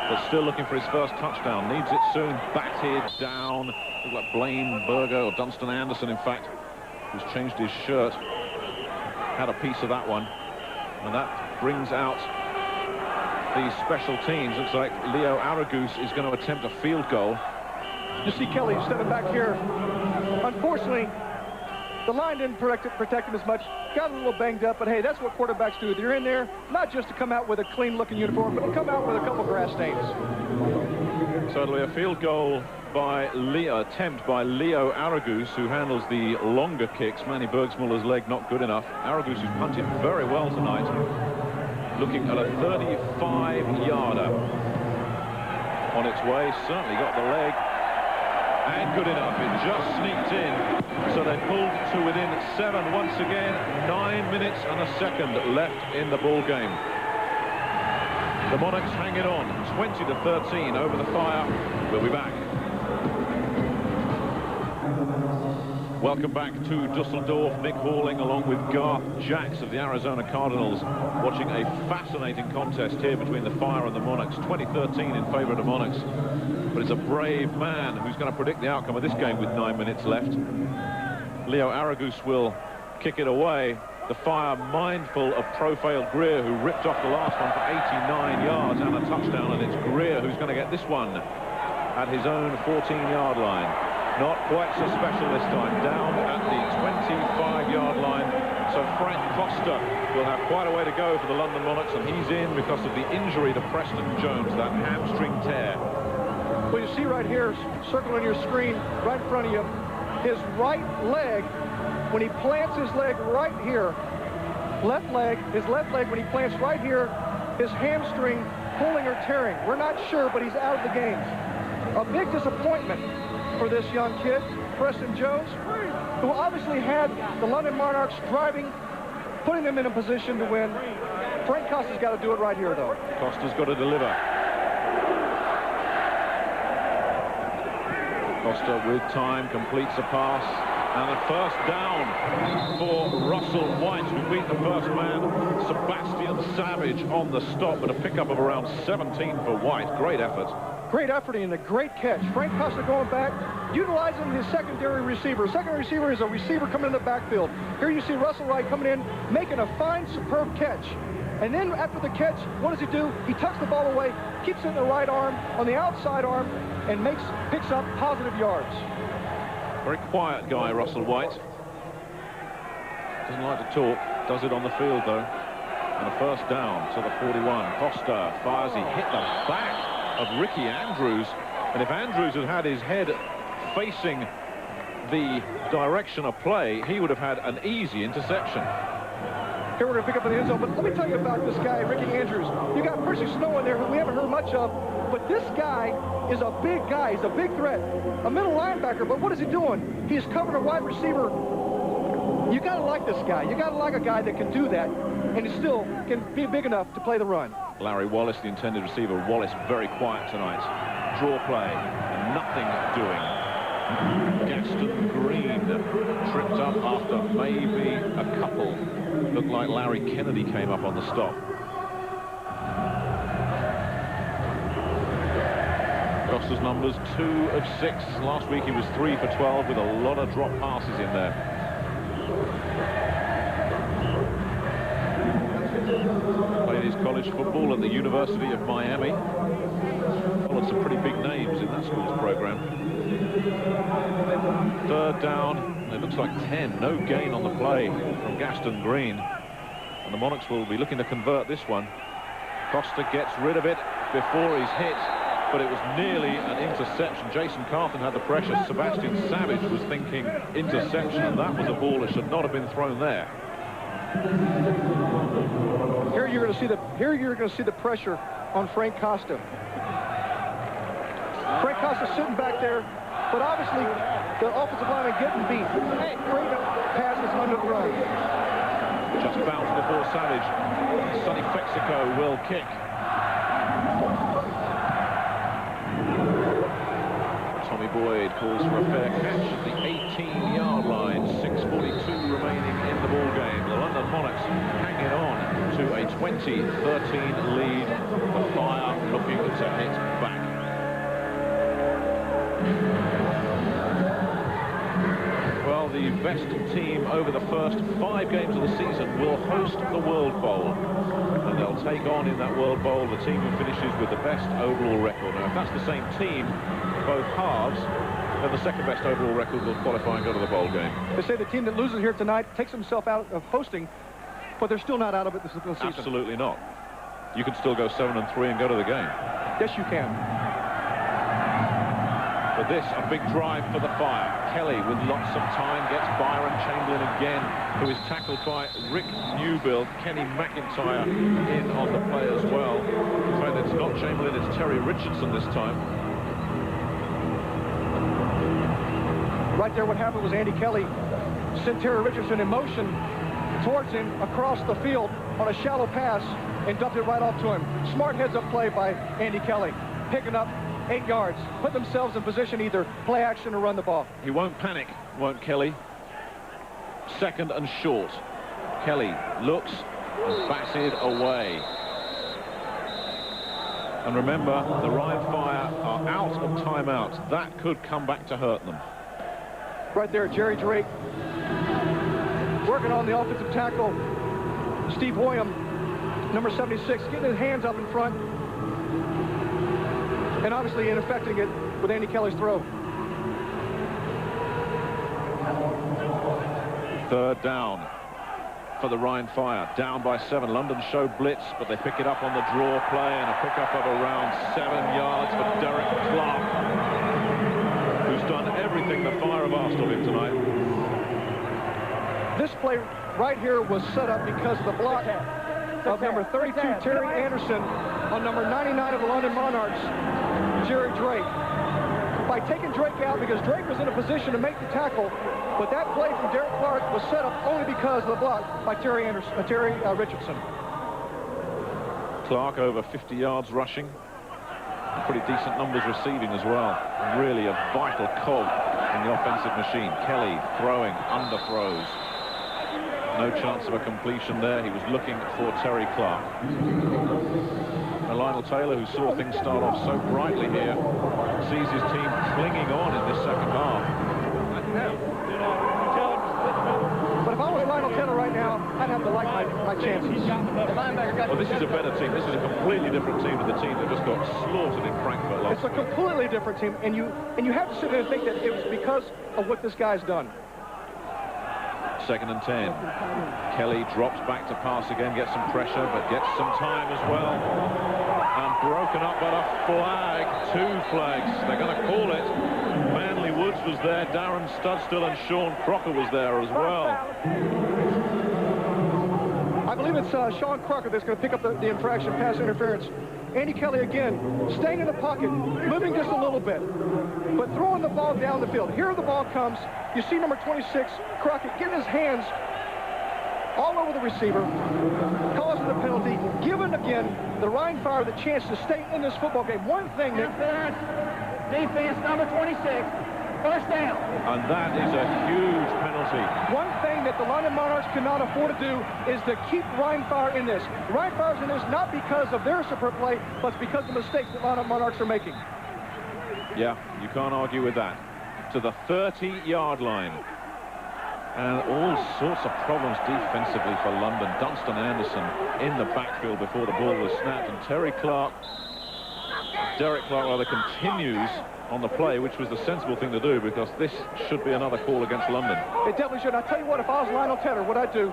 But still looking for his first touchdown. Needs it soon. Batted down. Looks like Blaine Berger, or Dunstan Anderson, in fact, who's changed his shirt. Had a piece of that one. And that brings out the special teams. Looks like Leo Aragus is going to attempt a field goal. You see Kelly stepping back here. Unfortunately, the line didn't protect him as much. Got a little banged up, but hey, that's what quarterbacks do. They're in there not just to come out with a clean-looking uniform, but to come out with a couple grass stains. So it'll be a field goal by attempt by Leo Aragus, who handles the longer kicks. Manny Bergsmuller's leg not good enough. Aragus, who's punted very well tonight, looking at a 35-yarder on its way. Certainly got the leg. And good enough, it just sneaked in. So they pulled to within 7 once again. 9 minutes and a second left in the ball game. The Monarchs hanging on, 20-13 over the Fire. We'll be back. Welcome back to Dusseldorf. Mick Halling along with Garth Jacks of the Arizona Cardinals, watching a fascinating contest here between the Fire and the Monarchs. 2013 in favor of the Monarchs. But it's a brave man who's going to predict the outcome of this game with 9 minutes left. Leo Aragus will kick it away. The Fire mindful of Profale Greer, who ripped off the last one for 89 yards and a touchdown, and it's Greer who's going to get this one at his own 14-yard line. Not quite so special this time, down at the 25-yard line. So Frank Costa will have quite a way to go for the London Monarchs, and he's in because of the injury to Preston Jones, that hamstring tear. Well, you see right here, circle on your screen, right in front of you, his right leg, when he plants his leg right here, his left leg, when he plants right here, his hamstring pulling or tearing. We're not sure, but he's out of the game. A big disappointment for this young kid, Preston Jones, who obviously had the London Monarchs driving, putting them in a position to win. Frank Costa's got to do it right here, though. Costa's got to deliver. Costa with time completes a pass, and a first down for Russell White, who beat the first man, Sebastian Savage, on the stop, but a pickup of around 17 for White. Great effort. Great effort and a great catch. Frank Costa going back, utilizing his secondary receiver. Secondary receiver is a receiver coming in the backfield. Here you see Russell White coming in, making a fine, superb catch. And then after the catch, what does he do? He tucks the ball away, keeps it in the right arm, on the outside arm, and picks up positive yards. Very quiet guy, Russell White. Doesn't like to talk, does it on the field though. And a first down to the 41. Costa fires, he hit the back of Ricky Andrews. And if Andrews had had his head facing the direction of play, he would have had an easy interception. Here we're going to pick up in the end zone, but let me tell you about this guy, Ricky Andrews. You got Percy Snow in there, who we haven't heard much of, but this guy is a big guy. He's a big threat. A middle linebacker, but what is he doing? He's covering a wide receiver. You got to like this guy. You got to like a guy that can do that, and he still can be big enough to play the run. Larry Wallace, the intended receiver. Wallace very quiet tonight. Draw play, and nothing doing. Gaston Green tripped up after maybe a couple. Looked like Larry Kennedy came up on the stop. lost his numbers, 2 of 6. Last week he was 3 for 12 with a lot of drop passes in there. Played his college football at the University of Miami. Followed some pretty big names in that school's program. 3rd down, it looks like 10. No gain on the play from Gaston Green. And the Monarchs will be looking to convert this one. Costa gets rid of it before he's hit, but it was nearly an interception. Jason Carthen had the pressure. Sebastian Savage was thinking interception, and that was a ball that should not have been thrown there. Here you're going to see the pressure on Frank Costa. Frank Costa sitting back there, but obviously the offensive lineman getting beat. Great passes underthrown. Just bounced before Savage. Sonny Fexico will kick. Tommy Boyd calls for a fair catch at the 18-yard line. 6:42 remaining in the ball game. The London Monarchs hanging on to a 20-13 lead. The Fire looking to hit back. Well, the best team over the first 5 games of the season will host the World Bowl. And they'll take on in that World Bowl the team who finishes with the best overall record. Now, if that's the same team, both halves, then the second best overall record will qualify and go to the bowl game. They say the team that loses here tonight takes himself out of hosting, but they're still not out of it this season. Absolutely not. You can still go 7-3 and go to the game. Yes, you can. But this, a big drive for the Fire. Kelly, with lots of time, gets Byron Chamberlain again, who is tackled by Rick Newbill. Kenny McIntyre in on the play as well. In fact, it's not Chamberlain, it's Terry Richardson this time. Right there, what happened was Andy Kelly sent Terry Richardson in motion towards him across the field on a shallow pass and dumped it right off to him. Smart heads-up play by Andy Kelly, picking up 8 yards, put themselves in position either play action or run the ball. He won't panic, won't Kelly. 2nd and short. Kelly looks and batted away. And remember, the Rhein Fire are out of timeout. That could come back to hurt them. Right there, Jerry Drake working on the offensive tackle. Steve Hoyam, number 76, getting his hands up in front. And obviously affecting it with Andy Kelly's throw. 3rd down for the Rhein Fire. Down by 7. London show blitz, but they pick it up on the draw play, and a pickup of around 7 yards for Derek Clark, who's done everything the Fire have asked of him tonight. This play right here was set up because of the block of number 32, Terry Anderson, on number 99 of the London Monarchs, Jerry Drake. By taking Drake out, because Drake was in a position to make the tackle, but that play from Derek Clark was set up only because of the block by Terry Richardson. Clark over 50 yards rushing. Pretty decent numbers receiving as well. Really a vital cog in the offensive machine. Kelly throwing, underthrows. No chance of a completion there. He was looking for Terry Clark. And Lionel Taylor, who saw things start off so brightly here, sees his team clinging on in this second half. But if I was Lionel Taylor right now, I'd have to like my chances. Well, this is a better team. This is a completely different team to the team that just got slaughtered in Frankfurt last It's a completely different team, and you have to sit there and think that it was because of what this guy's done. 2nd and 10. Kelly drops back to pass again, gets some pressure, but gets some time as well. And broken up by a flag. 2 flags. They're going to call it. Manley Woods was there. Darren Studstill and Sean Crocker was there as well. I believe it's Sean Crocker that's going to pick up the infraction, pass interference. Andy Kelly again, staying in the pocket, moving just a little bit, but throwing the ball down the field. Here the ball comes. You see number 26, Crockett, getting his hands all over the receiver, causing the penalty, giving again the Rhein Fire the chance to stay in this football game. One thing that... Defense number 26, 1st down. And that is a huge penalty. One thing that the London Monarchs cannot afford to do is to keep Rhein Fire in this. Rhein Fire's in this not because of their superb play, but it's because of the mistakes that London Monarchs are making. Yeah, you can't argue with that. To the 30-yard line. And all sorts of problems defensively for London. Dunstan Anderson in the backfield before the ball was snapped. And Derek Clark rather continues on the play, which was the sensible thing to do, because this should be another call against London. It definitely should. I tell you what, if I was Lionel Taylor, what I'd do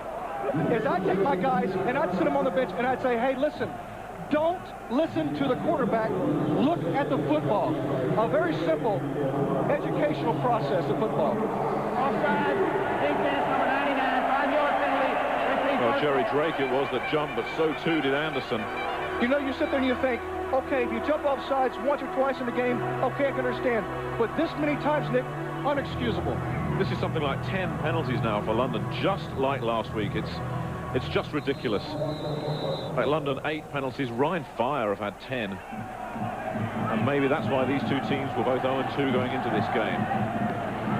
is I'd take my guys and I'd sit them on the bench and I'd say, hey, listen, don't listen to the quarterback. Look at the football. A very simple educational process of football. Offside, defense, number 99, 5-yard penalty. Well, Jerry Drake it was that jumped, but so too did Anderson. You know, you sit there and you think, okay, if you jump off sides once or twice in the game, okay, I can understand. But this many times, Nick, unexcusable. This is something like 10 penalties now for London, just like last week. It's just ridiculous. Like London, 8 penalties. Rhein Fire have had 10. And maybe that's why these two teams were both 0-2 going into this game.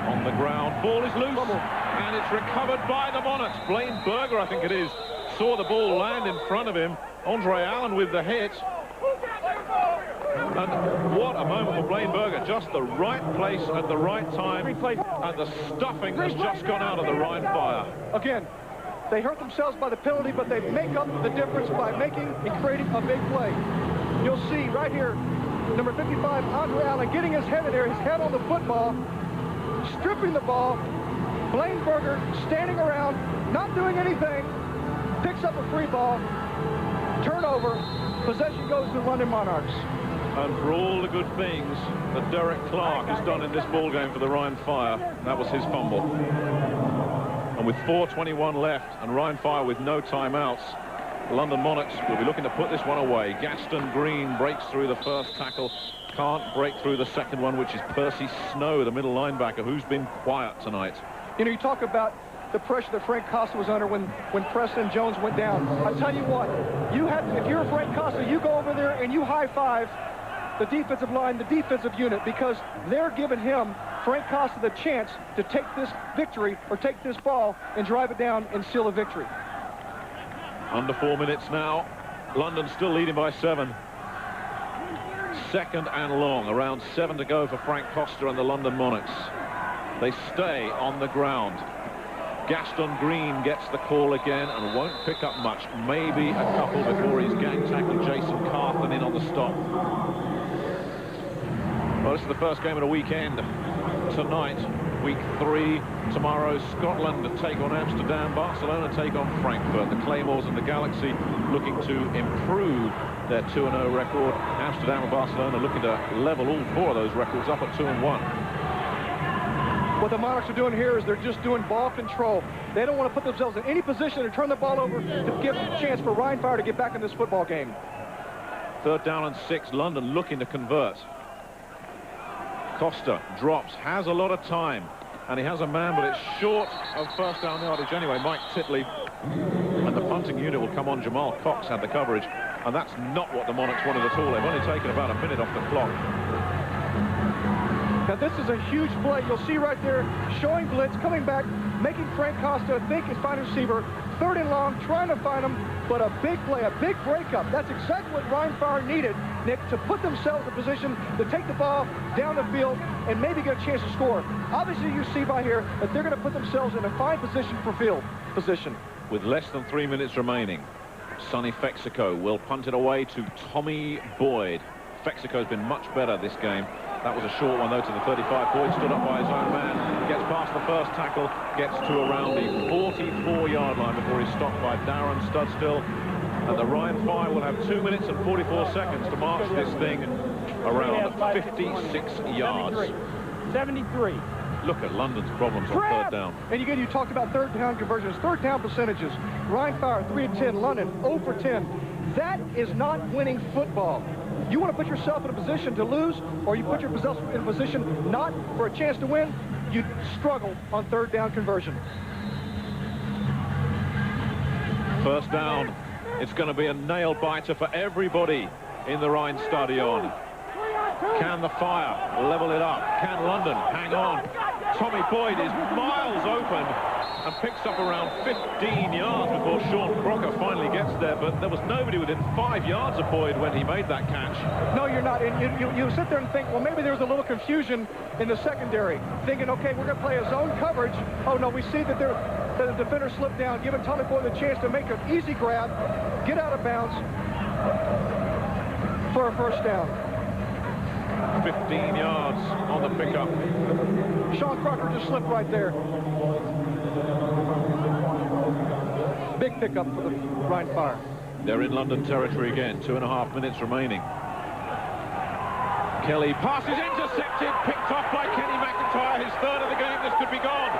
On the ground, ball is loose, and it's recovered by the Monarchs. Blaine Berger, I think it is, saw the ball land in front of him. Andre Allen with the hit. And what a moment for Blaine Berger. Just the right place at the right time. And the stuffing has just gone out of the Rhein Fire. Again, they hurt themselves by the penalty, but they make up the difference by making and creating a big play. You'll see right here, number 55, Andre Allen, getting his head in there, his head on the football, stripping the ball. Blaine Berger standing around, not doing anything, picks up a free ball, turnover, possession goes to the London Monarchs. And for all the good things that Derek Clark has done in this ball game for the Rhein Fire, that was his fumble. And with 4:21 left and Rhein Fire with no timeouts, the London Monarchs will be looking to put this one away. Gaston Green breaks through the first tackle, can't break through the second one, which is Percy Snow, the middle linebacker, who's been quiet tonight. You know, you talk about the pressure that Frank Costa was under when Preston Jones went down. I tell you what, if you're Frank Costa, you go over there and you high-five the defensive line, the defensive unit, because they're giving him, Frank Costa, the chance to take this victory or take this ball and drive it down and seal a victory. Under 4 minutes now. London still leading by 7. Second and long. Around 7 to go for Frank Costa and the London Monarchs. They stay on the ground. Gaston Green gets the call again and won't pick up much. Maybe a couple before he's gang tackled Jason Carthen in on the stop. Well, this is the first game of the weekend. Tonight, week 3. Tomorrow, Scotland take on Amsterdam. Barcelona take on Frankfurt. The Claymores and the Galaxy looking to improve their 2-0 record. Amsterdam and Barcelona looking to level all 4 of those records up at 2-1. What the Monarchs are doing here is they're just doing ball control. They don't want to put themselves in any position to turn the ball over to give a chance for Rhein Fire to get back in this football game. 3rd down and 6. London looking to convert. Costa drops, has a lot of time, and he has a man, but it's short of first down yardage anyway. Mike Titley and the punting unit will come on. Jamal Cox had the coverage, and that's not what the Monarchs wanted at all. They've only taken about a minute off the clock. Now this is a huge play. You'll see right there, showing blitz, coming back, making Frank Costa think his fine receiver. 3rd and long, trying to find him, but a big play, a big breakup. That's exactly what Rhein Fire needed, Nick, to put themselves in position to take the ball down the field and maybe get a chance to score. Obviously, you see by here that they're going to put themselves in a fine position for field position. With less than 3 minutes remaining, Sonny Fexico will punt it away to Tommy Boyd. Fexico's been much better this game. That was a short one, though, to the 35. Boyd stood up by his own man, gets past the first tackle, gets to around the 44-yard line before he's stopped by Darren Studstill. And the Rhein Fire will have 2 minutes and 44 seconds to march this thing around 56 yards. 73. Look at London's problems on 3rd down. And again, you talked about 3rd down conversions, 3rd down percentages. Rhein Fire, 3-10. London, 0 for 10. That is not winning football. You want to put yourself in a position to lose, or you put yourself in a position not for a chance to win, you struggle on 3rd down conversion. First down. It's going to be a nail-biter for everybody in the Rhein Stadion. Can the Fire level it up? Can London hang on? Tommy Boyd is miles open, and picks up around 15 yards before Sean Crocker finally gets there, but there was nobody within 5 yards of Boyd when he made that catch. No, you're not. And you sit there and think, well, maybe there was a little confusion in the secondary, thinking, okay, we're going to play a zone coverage. Oh, no, we see that the defender slipped down, giving Tommy Boyd the chance to make an easy grab, get out of bounds for a first down. 15 yards on the pickup. Sean Crocker just slipped right there. Big pickup for the Rhein Fire. They're in London territory again, 2.5 minutes remaining. Kelly passes intercepted, picked off by Kenny McIntyre, his third of the game. This could be gone.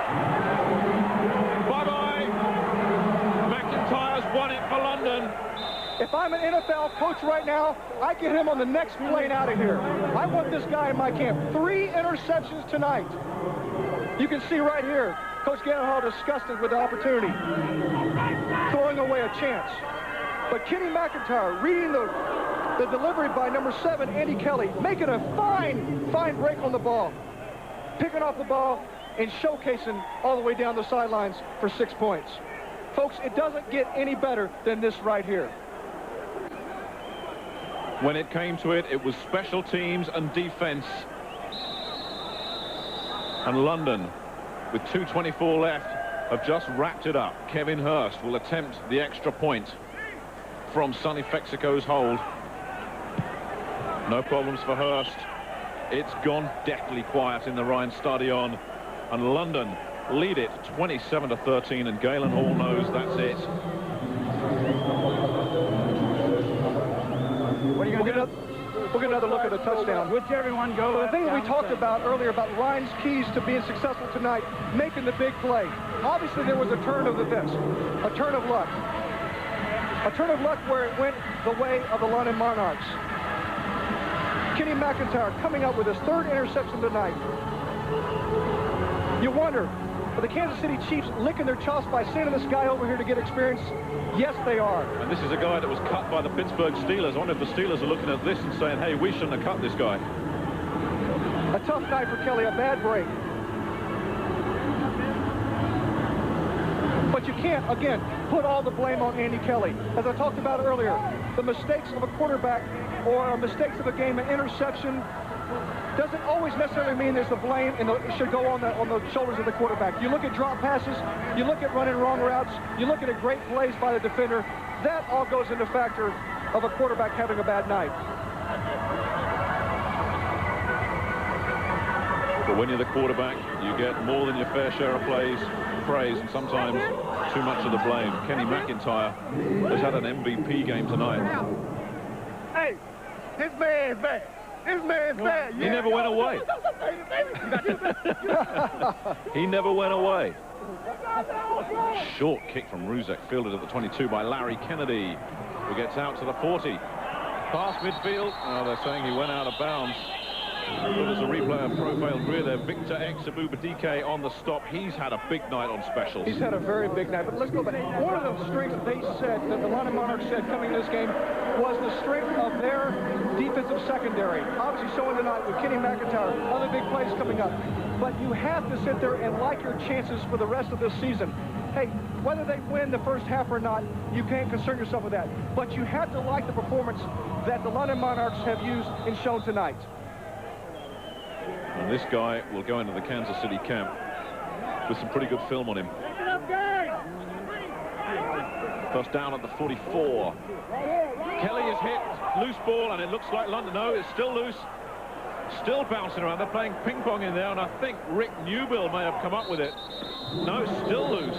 Bye-bye. McIntyre's won it for London. If I'm an NFL coach right now, I get him on the next plane out of here. I want this guy in my camp. 3 interceptions tonight. You can see right here, Coach Gannahall disgusted with the opportunity, throwing away a chance. But Kenny McIntyre reading the delivery by number 7, Andy Kelly, making a fine break on the ball, picking off the ball and showcasing all the way down the sidelines for 6 points. Folks, it doesn't get any better than this right here. When it came to it, it was special teams and defense. And London, with 2:24 left, have just wrapped it up. Kevin Hurst will attempt the extra point from Sonny Fexico's hold. No problems for Hurst. It's gone deathly quiet in the Rhein Stadion. And London lead it 27-13, and Galen Hall knows that's it. We'll get another look at the touchdown. Which everyone go. So the thing that we talked about earlier about Rhein's keys to being successful tonight, making the big play. Obviously, there was a turn of events, a turn of luck. A turn of luck where it went the way of the London Monarchs. Kenny McIntyre coming up with his 3rd interception tonight. You wonder, are the Kansas City Chiefs licking their chops by sending this guy over here to get experience? Yes, they are. And this is a guy that was cut by the Pittsburgh Steelers. I wonder if the Steelers are looking at this and saying, hey, we shouldn't have cut this guy. A tough night for Kelly, a bad break. But you can't, again, put all the blame on Andy Kelly. As I talked about earlier, the mistakes of a quarterback or mistakes of a game, an interception, doesn't always necessarily mean there's the blame and it should go on the shoulders of the quarterback. You look at drop passes, you look at running wrong routes, you look at great plays by the defender. That all goes into factor of a quarterback having a bad night. But when you're the quarterback, you get more than your fair share of praise, and sometimes too much of the blame. Kenny McIntyre has had an MVP game tonight. Hey, this man's bad. This man's bad. He never went away. He never went away. Short kick from Ruzek, fielded at the 22 by Larry Kennedy, who gets out to the 40. Past midfield. Oh, they're saying he went out of bounds. But there's a replay of profile rear there. Victor Exabubadike on the stop. He's had a big night on specials. He's had a very big night. But let's go back. One of the strengths they said, that the London Monarchs said coming in this game, was the strength of their defensive secondary. Obviously showing tonight with Kenny McIntyre, other big plays coming up. But you have to sit there and like your chances for the rest of this season. Hey, whether they win the first half or not, you can't concern yourself with that. But you have to like the performance that the London Monarchs have used and shown tonight. And this guy will go into the Kansas City camp with some pretty good film on him. First down at the 44. Kelly is hit, loose ball, and it looks like London. No, it's still loose. Still bouncing around. They're playing ping pong in there, and I think Rick Newbill may have come up with it. No, still loose.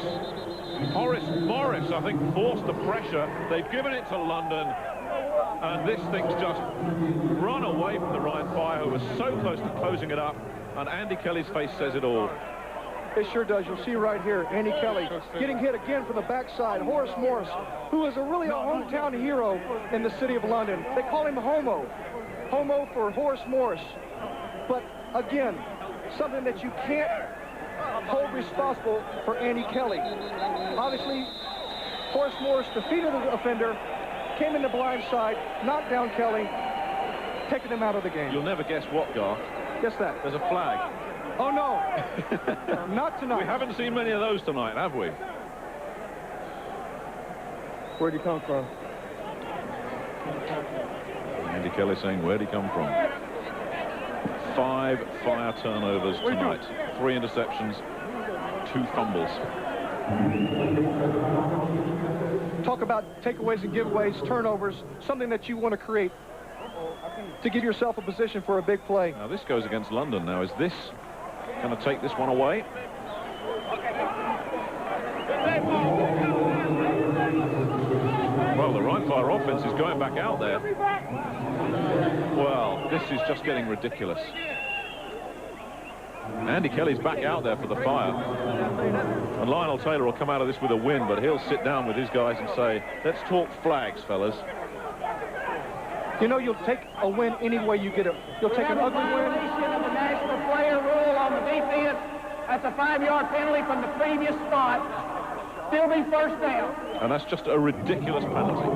Horace Morris, I think, forced the pressure. They've given it to London. And this thing's just run away from the Rhein Fire, who was so close to closing it up. And Andy Kelly's face says it all. It sure does. You'll see right here, Andy Kelly getting hit again from the backside. Horace Morris, who is really a hometown hero in the city of London. They call him Homo. Homo for Horace Morris. But again, something that you can't hold responsible for Andy Kelly. Obviously, Horace Morris defeated the offender, came in the blind side, knocked down Kelly, taking him out of the game. You'll never guess what, Gar. Guess that. There's a flag. Oh, no. Not tonight. We haven't seen many of those tonight, have we? Where'd he come from? Andy Kelly saying, where'd he come from? 5 fire turnovers tonight. 3 interceptions, 2 fumbles. Talk about takeaways and giveaways, turnovers, something that you want to create to give yourself a position for a big play. Now this goes against London now. Is this going to take this one away? Well, the Rhein Fire offense is going back out there. Well, this is just getting ridiculous. Andy Kelly's back out there for the Fire. And Lionel Taylor will come out of this with a win, but he'll sit down with his guys and say, let's talk flags, fellas. You know, you'll take a win any way you get it. You'll take an ugly win. Violation of the national player rule on the defense. That's a 5-yard penalty from the previous spot. Still be first down. And that's just a ridiculous penalty.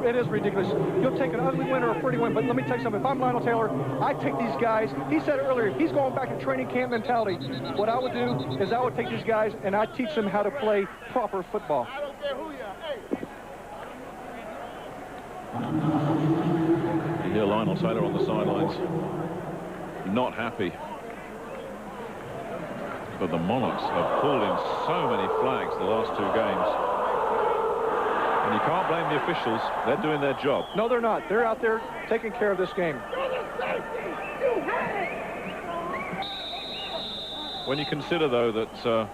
It is ridiculous. You'll take an ugly win or a pretty win, but let me tell you something. If I'm Lionel Taylor, I take these guys. He said it earlier, he's going back to training camp mentality. What I would do is I would take these guys and I'd teach them how to play proper football. I don't care who you are. You hear Lionel Taylor on the sidelines, not happy. But the Monarchs have pulled in so many flags the last 2 games. And you can't blame the officials. They're doing their job. No, they're not. They're out there taking care of this game. When you consider, though, that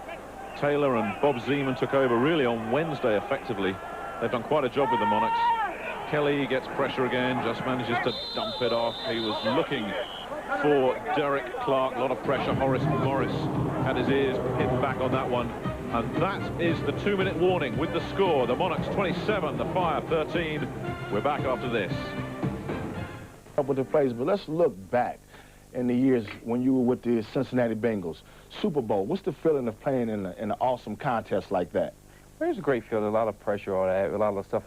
Taylor and Bob Zeman took over really on Wednesday effectively, they've done quite a job with the Monarchs. Kelly gets pressure again, just manages to dump it off. He was looking for Derek Clark, a lot of pressure. Horace Morris had his ears pinned back on that one. And that is the 2-minute warning with the score. The Monarchs 27, the Fire 13. We're back after this. With the plays, but let's look back in the years when you were with the Cincinnati Bengals. Super Bowl, what's the feeling of playing in an awesome contest like that? It was a great feeling, a lot of pressure on that. A lot of stuff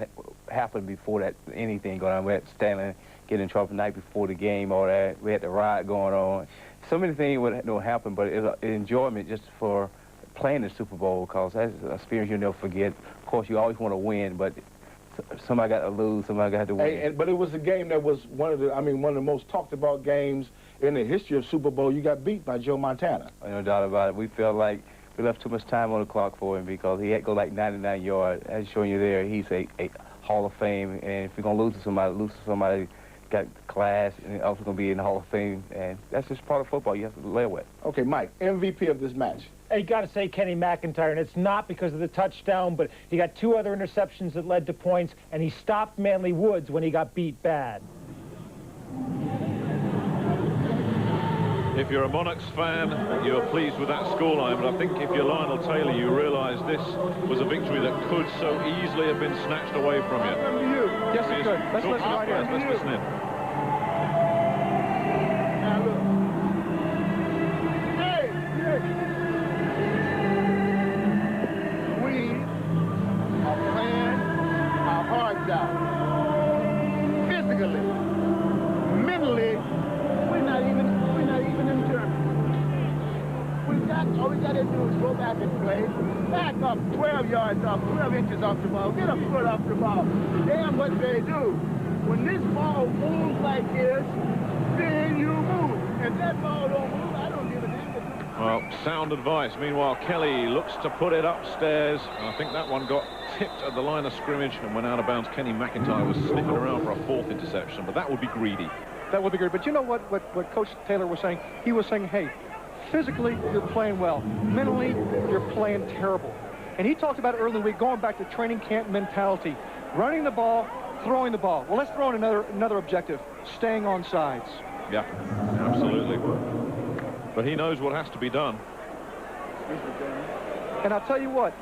happened before that, anything going on. We had Stanley get in trouble the night before the game, all that. We had the riot going on. So many things would happen, but it was an enjoyment just for playing the Super Bowl, because that's an experience you'll never forget. Of course, you always want to win, but somebody got to lose, somebody got to win. But it was a game that was one of the most talked about games in the history of Super Bowl. You got beat by Joe Montana. No doubt about it. We felt like we left too much time on the clock for him, because he had to go like 99 yards. As showing you there, he's a Hall of Fame, and if you're going to lose to somebody got class, and also going to be in the Hall of Fame, and that's just part of football. You have to live with. Okay, Mike, MVP of this match. You got to say Kenny McIntyre, and it's not because of the touchdown, but he got 2 other interceptions that led to points, and he stopped Manley Woods when he got beat bad. If you're a Monarchs fan, you're pleased with that scoreline, but I think if you're Lionel Taylor, you realise this was a victory that could so easily have been snatched away from you. Yes, it could. Let's listen right here. Let's listen in. Now look. Hey, we are playing our hearts out. Physically, mentally, we're not even in Germany. All we got to do is go back and play. Back up 12 yards off, 12 inches off the ball. Get a foot off the ball. Damn what they do. When this ball moves like this, then you move. If that ball don't move, I don't give a damn. Well, sound advice. Meanwhile, Kelly looks to put it upstairs. I think that one got tipped at the line of scrimmage and went out of bounds. Kenny McIntyre was sniffing around for a 4th interception, but that would be greedy. That would be good. But you know what Coach Taylor was saying? He was saying, hey, physically, you're playing well. Mentally, you're playing terrible. And he talked about it early in the week, going back to training camp mentality. Running the ball, throwing the ball. Well, let's throw in another objective, staying on sides. Yeah, absolutely. But he knows what has to be done. And I'll tell you what,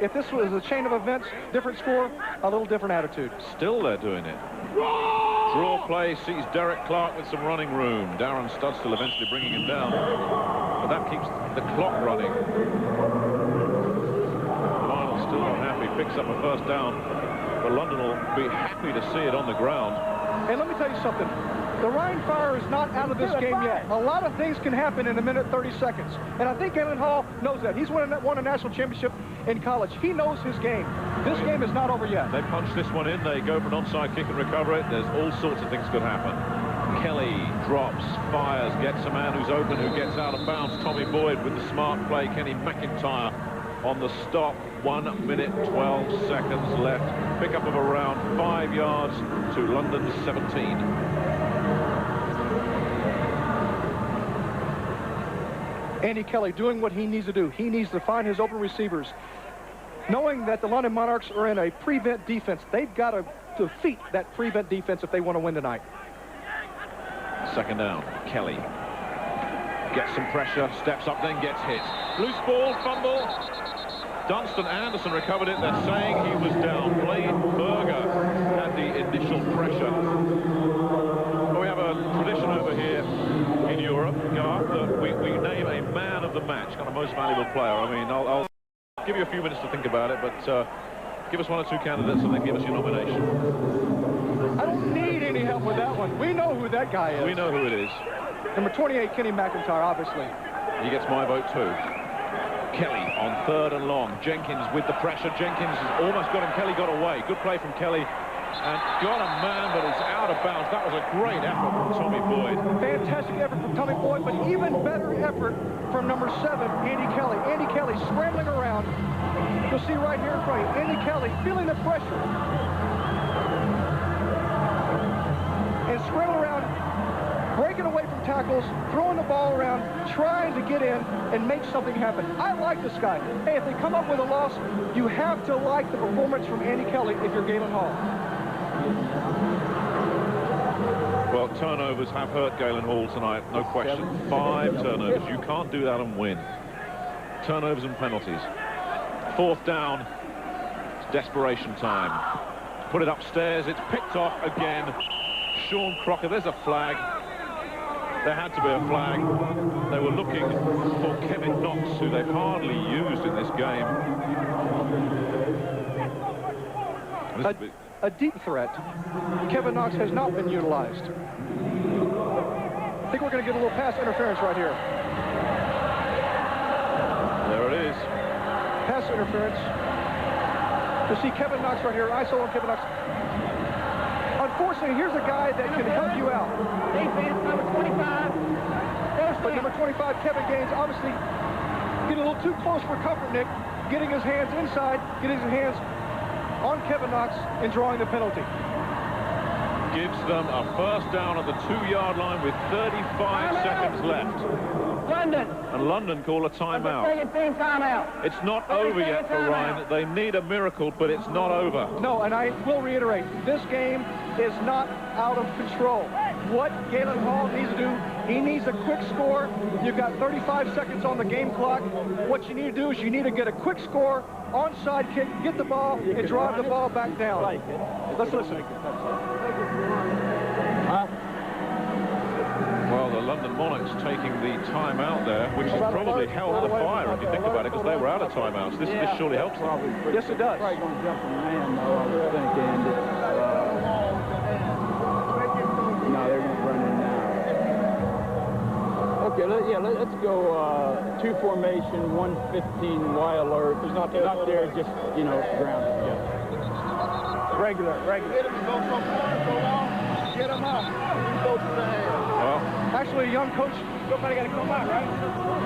if this was a chain of events, different score, a little different attitude. Still they're doing it. Draw play sees Derek Clark with some running room. Darren Studstill eventually bringing him down. But that keeps the clock running. Lionel still not happy. Picks up a first down. But London will be happy to see it on the ground. And let me tell you something. The Rhein fire is not out of this game yet. A lot of things can happen in a minute 30 seconds. And I think Galen Hall knows that. He's won a national championship in college. He knows his game. This game is not over yet. They punch this one in. They go for an onside kick and recover it. There's all sorts of things could happen. Kelly drops, fires, gets a man who's open, who gets out of bounds. Tommy Boyd with the smart play. Kenny McIntyre on the stop. 1 minute 12 seconds left. Pickup of around 5 yards to London's 17. Andy Kelly doing what he needs to do. He needs to find his open receivers. Knowing that the London Monarchs are in a prevent defense, they've got to defeat that prevent defense if they want to win tonight. Second down. Kelly gets some pressure, steps up, then gets hit. Loose ball, fumble. Dunstan Anderson recovered it. They're saying he was down. Blaine Berger had the initial pressure. Well, we have a tradition over here in Europe, Garth, that we name a man of the match, kind of most valuable player. I mean, I'll give you a few minutes to think about it, but give us one or two candidates and then give us your nomination. I don't need any help with that one. We know who that guy is. We know who it is. Number 28, Kenny McIntyre, obviously. He gets my vote too. Kelly on 3rd and long. Jenkins with the pressure. Jenkins has almost got him. Kelly got away. Good play from Kelly. And got a man, but it's out of bounds. That was a great effort from Tommy Boyd. Fantastic effort from Tommy Boyd, but even better effort from number 7, Andy Kelly. Andy Kelly scrambling around. You'll see right here in front of you, Andy Kelly feeling the pressure. And scrambling around, breaking away from tackles, throwing the ball around, trying to get in and make something happen. I like this guy. Hey, if they come up with a loss, you have to like the performance from Andy Kelly if you're Galen Hall. Well, turnovers have hurt Galen Hall tonight, no question. 5 turnovers. You can't do that and win. Turnovers and penalties. 4th down. It's desperation time. Put it upstairs. It's picked off again. Sean Crocker. There's a flag. There had to be a flag. They were looking for Kevin Knox, who they've hardly used in this game. A deep threat. Kevin Knox has not been utilized. I think we're going to get a little pass interference right here. There it is. Pass interference. You see Kevin Knox right here. ISO on Kevin Knox. Unfortunately, here's a guy that can help you out. Defense, number 25. But number 25, Kevin Gaines, obviously getting a little too close for comfort, Nick. Getting his hands inside, getting his hands on Kevin Knox and drawing the penalty. Gives them a 1st down at the 2-yard line with 35 seconds left. London. And London call a timeout. Second team timeout. It's not over yet for Rhein. They need a miracle, but it's not over. No, and I will reiterate, this game is not out of control. What Galen Hall needs to do, he needs a quick score. You've got 35 seconds on the game clock. What you need to do is you need to get a quick score, onside kick, get the ball, and drive the ball back down. Let's listen. Well, the London Monarchs taking the timeout there, which has probably held the fire, if you think about it, because they were out of timeouts. This surely helps them. Yes, it does. Probably going to jump on the man, though, I was thinking. No, they're going to run in now. Okay, let's go 2 formation, 115 Y alert. He's not there, just, you know, grounded. Yeah. Regular. Get him up. Go to the hand. Well, Actually, a young coach, somebody got to come out, right?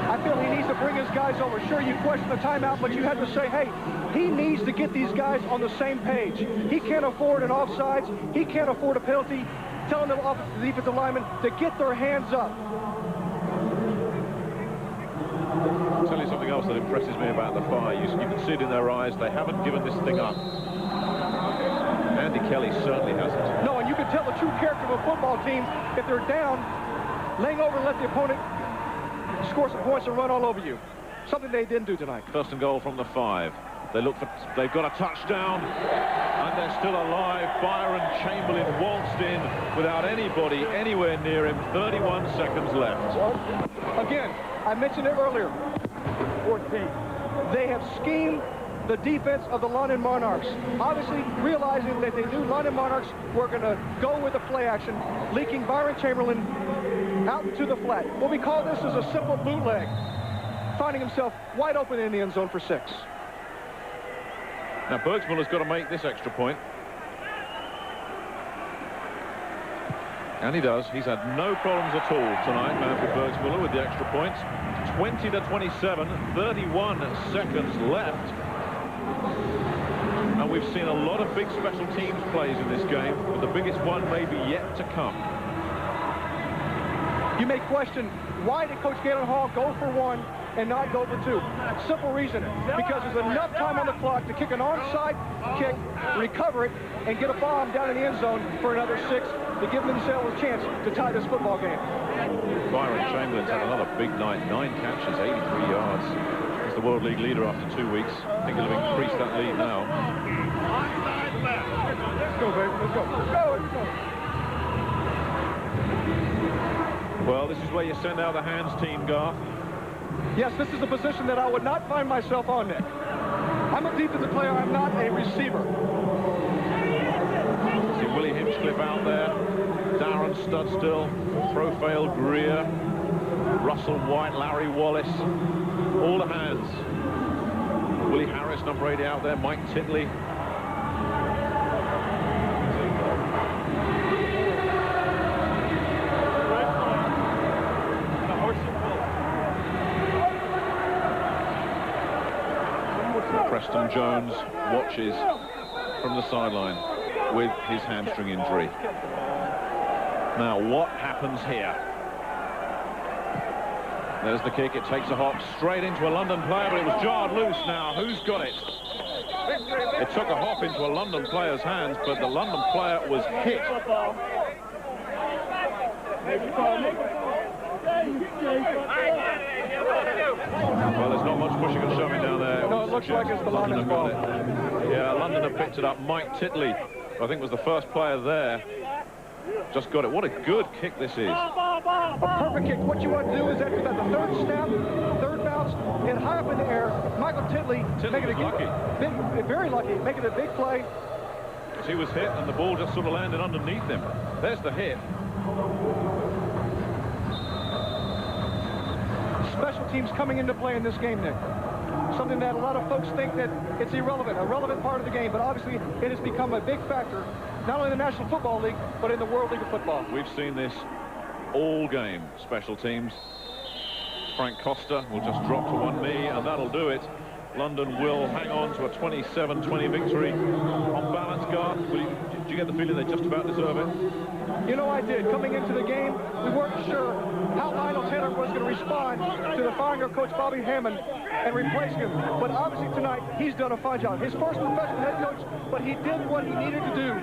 I feel he needs to bring his guys over. Sure, you question the timeout, but you have to say, hey, he needs to get these guys on the same page. He can't afford an offsides. He can't afford a penalty. Telling the defensive linemen to get their hands up. I'll tell you something else that impresses me about the Fire. You can see it in their eyes. They haven't given this thing up. Andy Kelly certainly hasn't. No, and you can tell the true character of a football team if they're down, laying over and let the opponent score some points and run all over you. Something they didn't do tonight. 1st and goal from the 5. They've got a touchdown, and they're still alive. Byron Chamberlain waltzed in without anybody anywhere near him. 31 seconds left. Again, I mentioned it earlier. 14. They have schemed the defense of the London Monarchs. Obviously realizing that they knew London Monarchs were going to go with the play action, leaking Byron Chamberlain out into the flat. What we call this is a simple bootleg, finding himself wide open in the end zone for 6. Now Bergsmuller's got to make this extra point. And he does. He's had no problems at all tonight, Manfred Bergsmuller, with the extra points. 20-27, 31 seconds left. And we've seen a lot of big special teams plays in this game, but the biggest one may be yet to come. You may question, why did Coach Galen Hall go for 1 and not go for 2? Simple reason, because there's enough time on the clock to kick an onside kick, recover it, and get a bomb down in the end zone for another 6 to give themselves a chance to tie this football game. Byron Chamberlain's had another big night, 9 catches, 83 yards. He's the World League leader after 2 weeks. I think he'll have increased that lead now. Let's go, baby, let's go. Let's go, let's go. Well, this is where you send out the hands team, Garth. Yes, this is a position that I would not find myself on, Nick. I'm a defensive player, I'm not a receiver. See Willie Hinchcliffe out there, Darren Studstill, Profile Greer, Russell White, Larry Wallace, all the hands. Willie Harris, number 80 out there, Mike Titley. Preston Jones watches from the sideline with his hamstring injury. Now, what happens here? There's the kick. It takes a hop straight into a London player, but it was jarred loose. Now, who's got it? It took a hop into a London player's hands, but the London player was hit. Well, there's not much pushing and shoving down there. No, it looks like it's the London's ball. Yeah, London have picked it up. Mike Titley, I think, was the first player there. Just got it. What a good kick this is. A perfect kick. What you want to do is after that, the third snap, third bounce, and high up in the air, Michael Titley making it lucky. Big, very lucky, making a big play. He was hit, and the ball just sort of landed underneath him. There's the hit. Special teams coming into play in this game, Nick. Something that a lot of folks think that it's irrelevant, a relevant part of the game, but obviously it has become a big factor, not only in the National Football League, but in the World League of Football. We've seen this all game, special teams. Frank Costa will just drop to one knee, and that'll do it. London will hang on to a 27-20 victory. On balance, Garth, do you get the feeling they just about deserve it? You know, I did. Coming into the game, we weren't sure how Lionel Taylor was going to respond to the firing of Coach Bobby Hammond and replacing him. But obviously tonight, he's done a fine job. His first professional head coach, but he did what he needed to do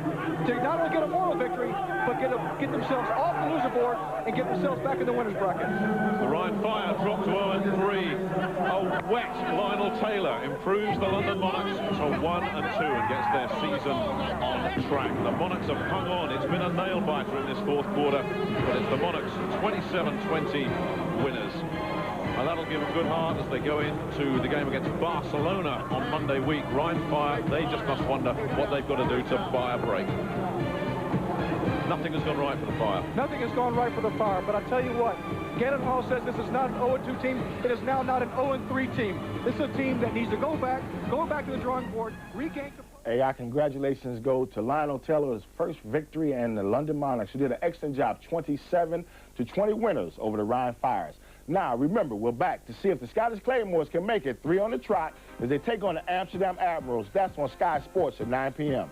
to not only get a moral victory, but get themselves off the loser board and get themselves back in the winner's bracket. The Rhein Fire dropped to 0-3. A wet Lionel Taylor improves the London Monarchs to 1-2 and gets their season on track. The Monarchs have hung on. It's been a nail-biter in this fourth quarter, but it's the Monarchs 27-20 winners. And that'll give them good heart as they go into the game against Barcelona on Monday week. Rhein Fire, they just must wonder what they've got to do to buy a break. Nothing has gone right for the Fire. Nothing has gone right for the Fire, but I tell you what, Galen Hall says this is not an 0-2 team. It is now not an 0-3 team. This is a team that needs to go back to the drawing board, regain control. Hey, our congratulations go to Lionel Taylor's first victory and the London Monarchs, who did an excellent job, 27-20 winners over the Rhein Fires. Now, remember, we're back to see if the Scottish Claymores can make it 3 on the trot as they take on the Amsterdam Admirals. That's on Sky Sports at 9 p.m.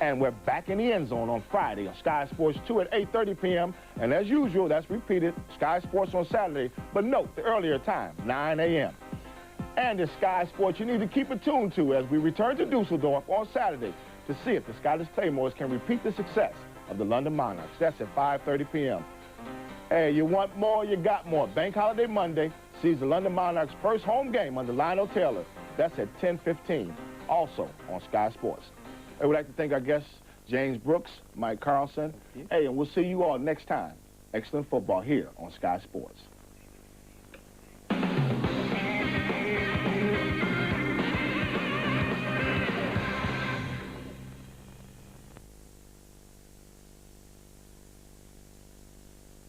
And we're back in the end zone on Friday on Sky Sports 2 at 8:30 p.m. And as usual, that's repeated, Sky Sports on Saturday. But note the earlier time, 9 a.m. And it's Sky Sports you need to keep it tuned to as we return to Dusseldorf on Saturday to see if the Scottish Claymores can repeat the success of the London Monarchs. That's at 5:30 p.m. Hey, you want more, you got more. Bank Holiday Monday sees the London Monarchs' first home game under Lionel Taylor. That's at 10:15, also on Sky Sports. I would like to thank our guests, James Brooks, Mike Carlson. Hey, and we'll see you all next time. Excellent football here on Sky Sports.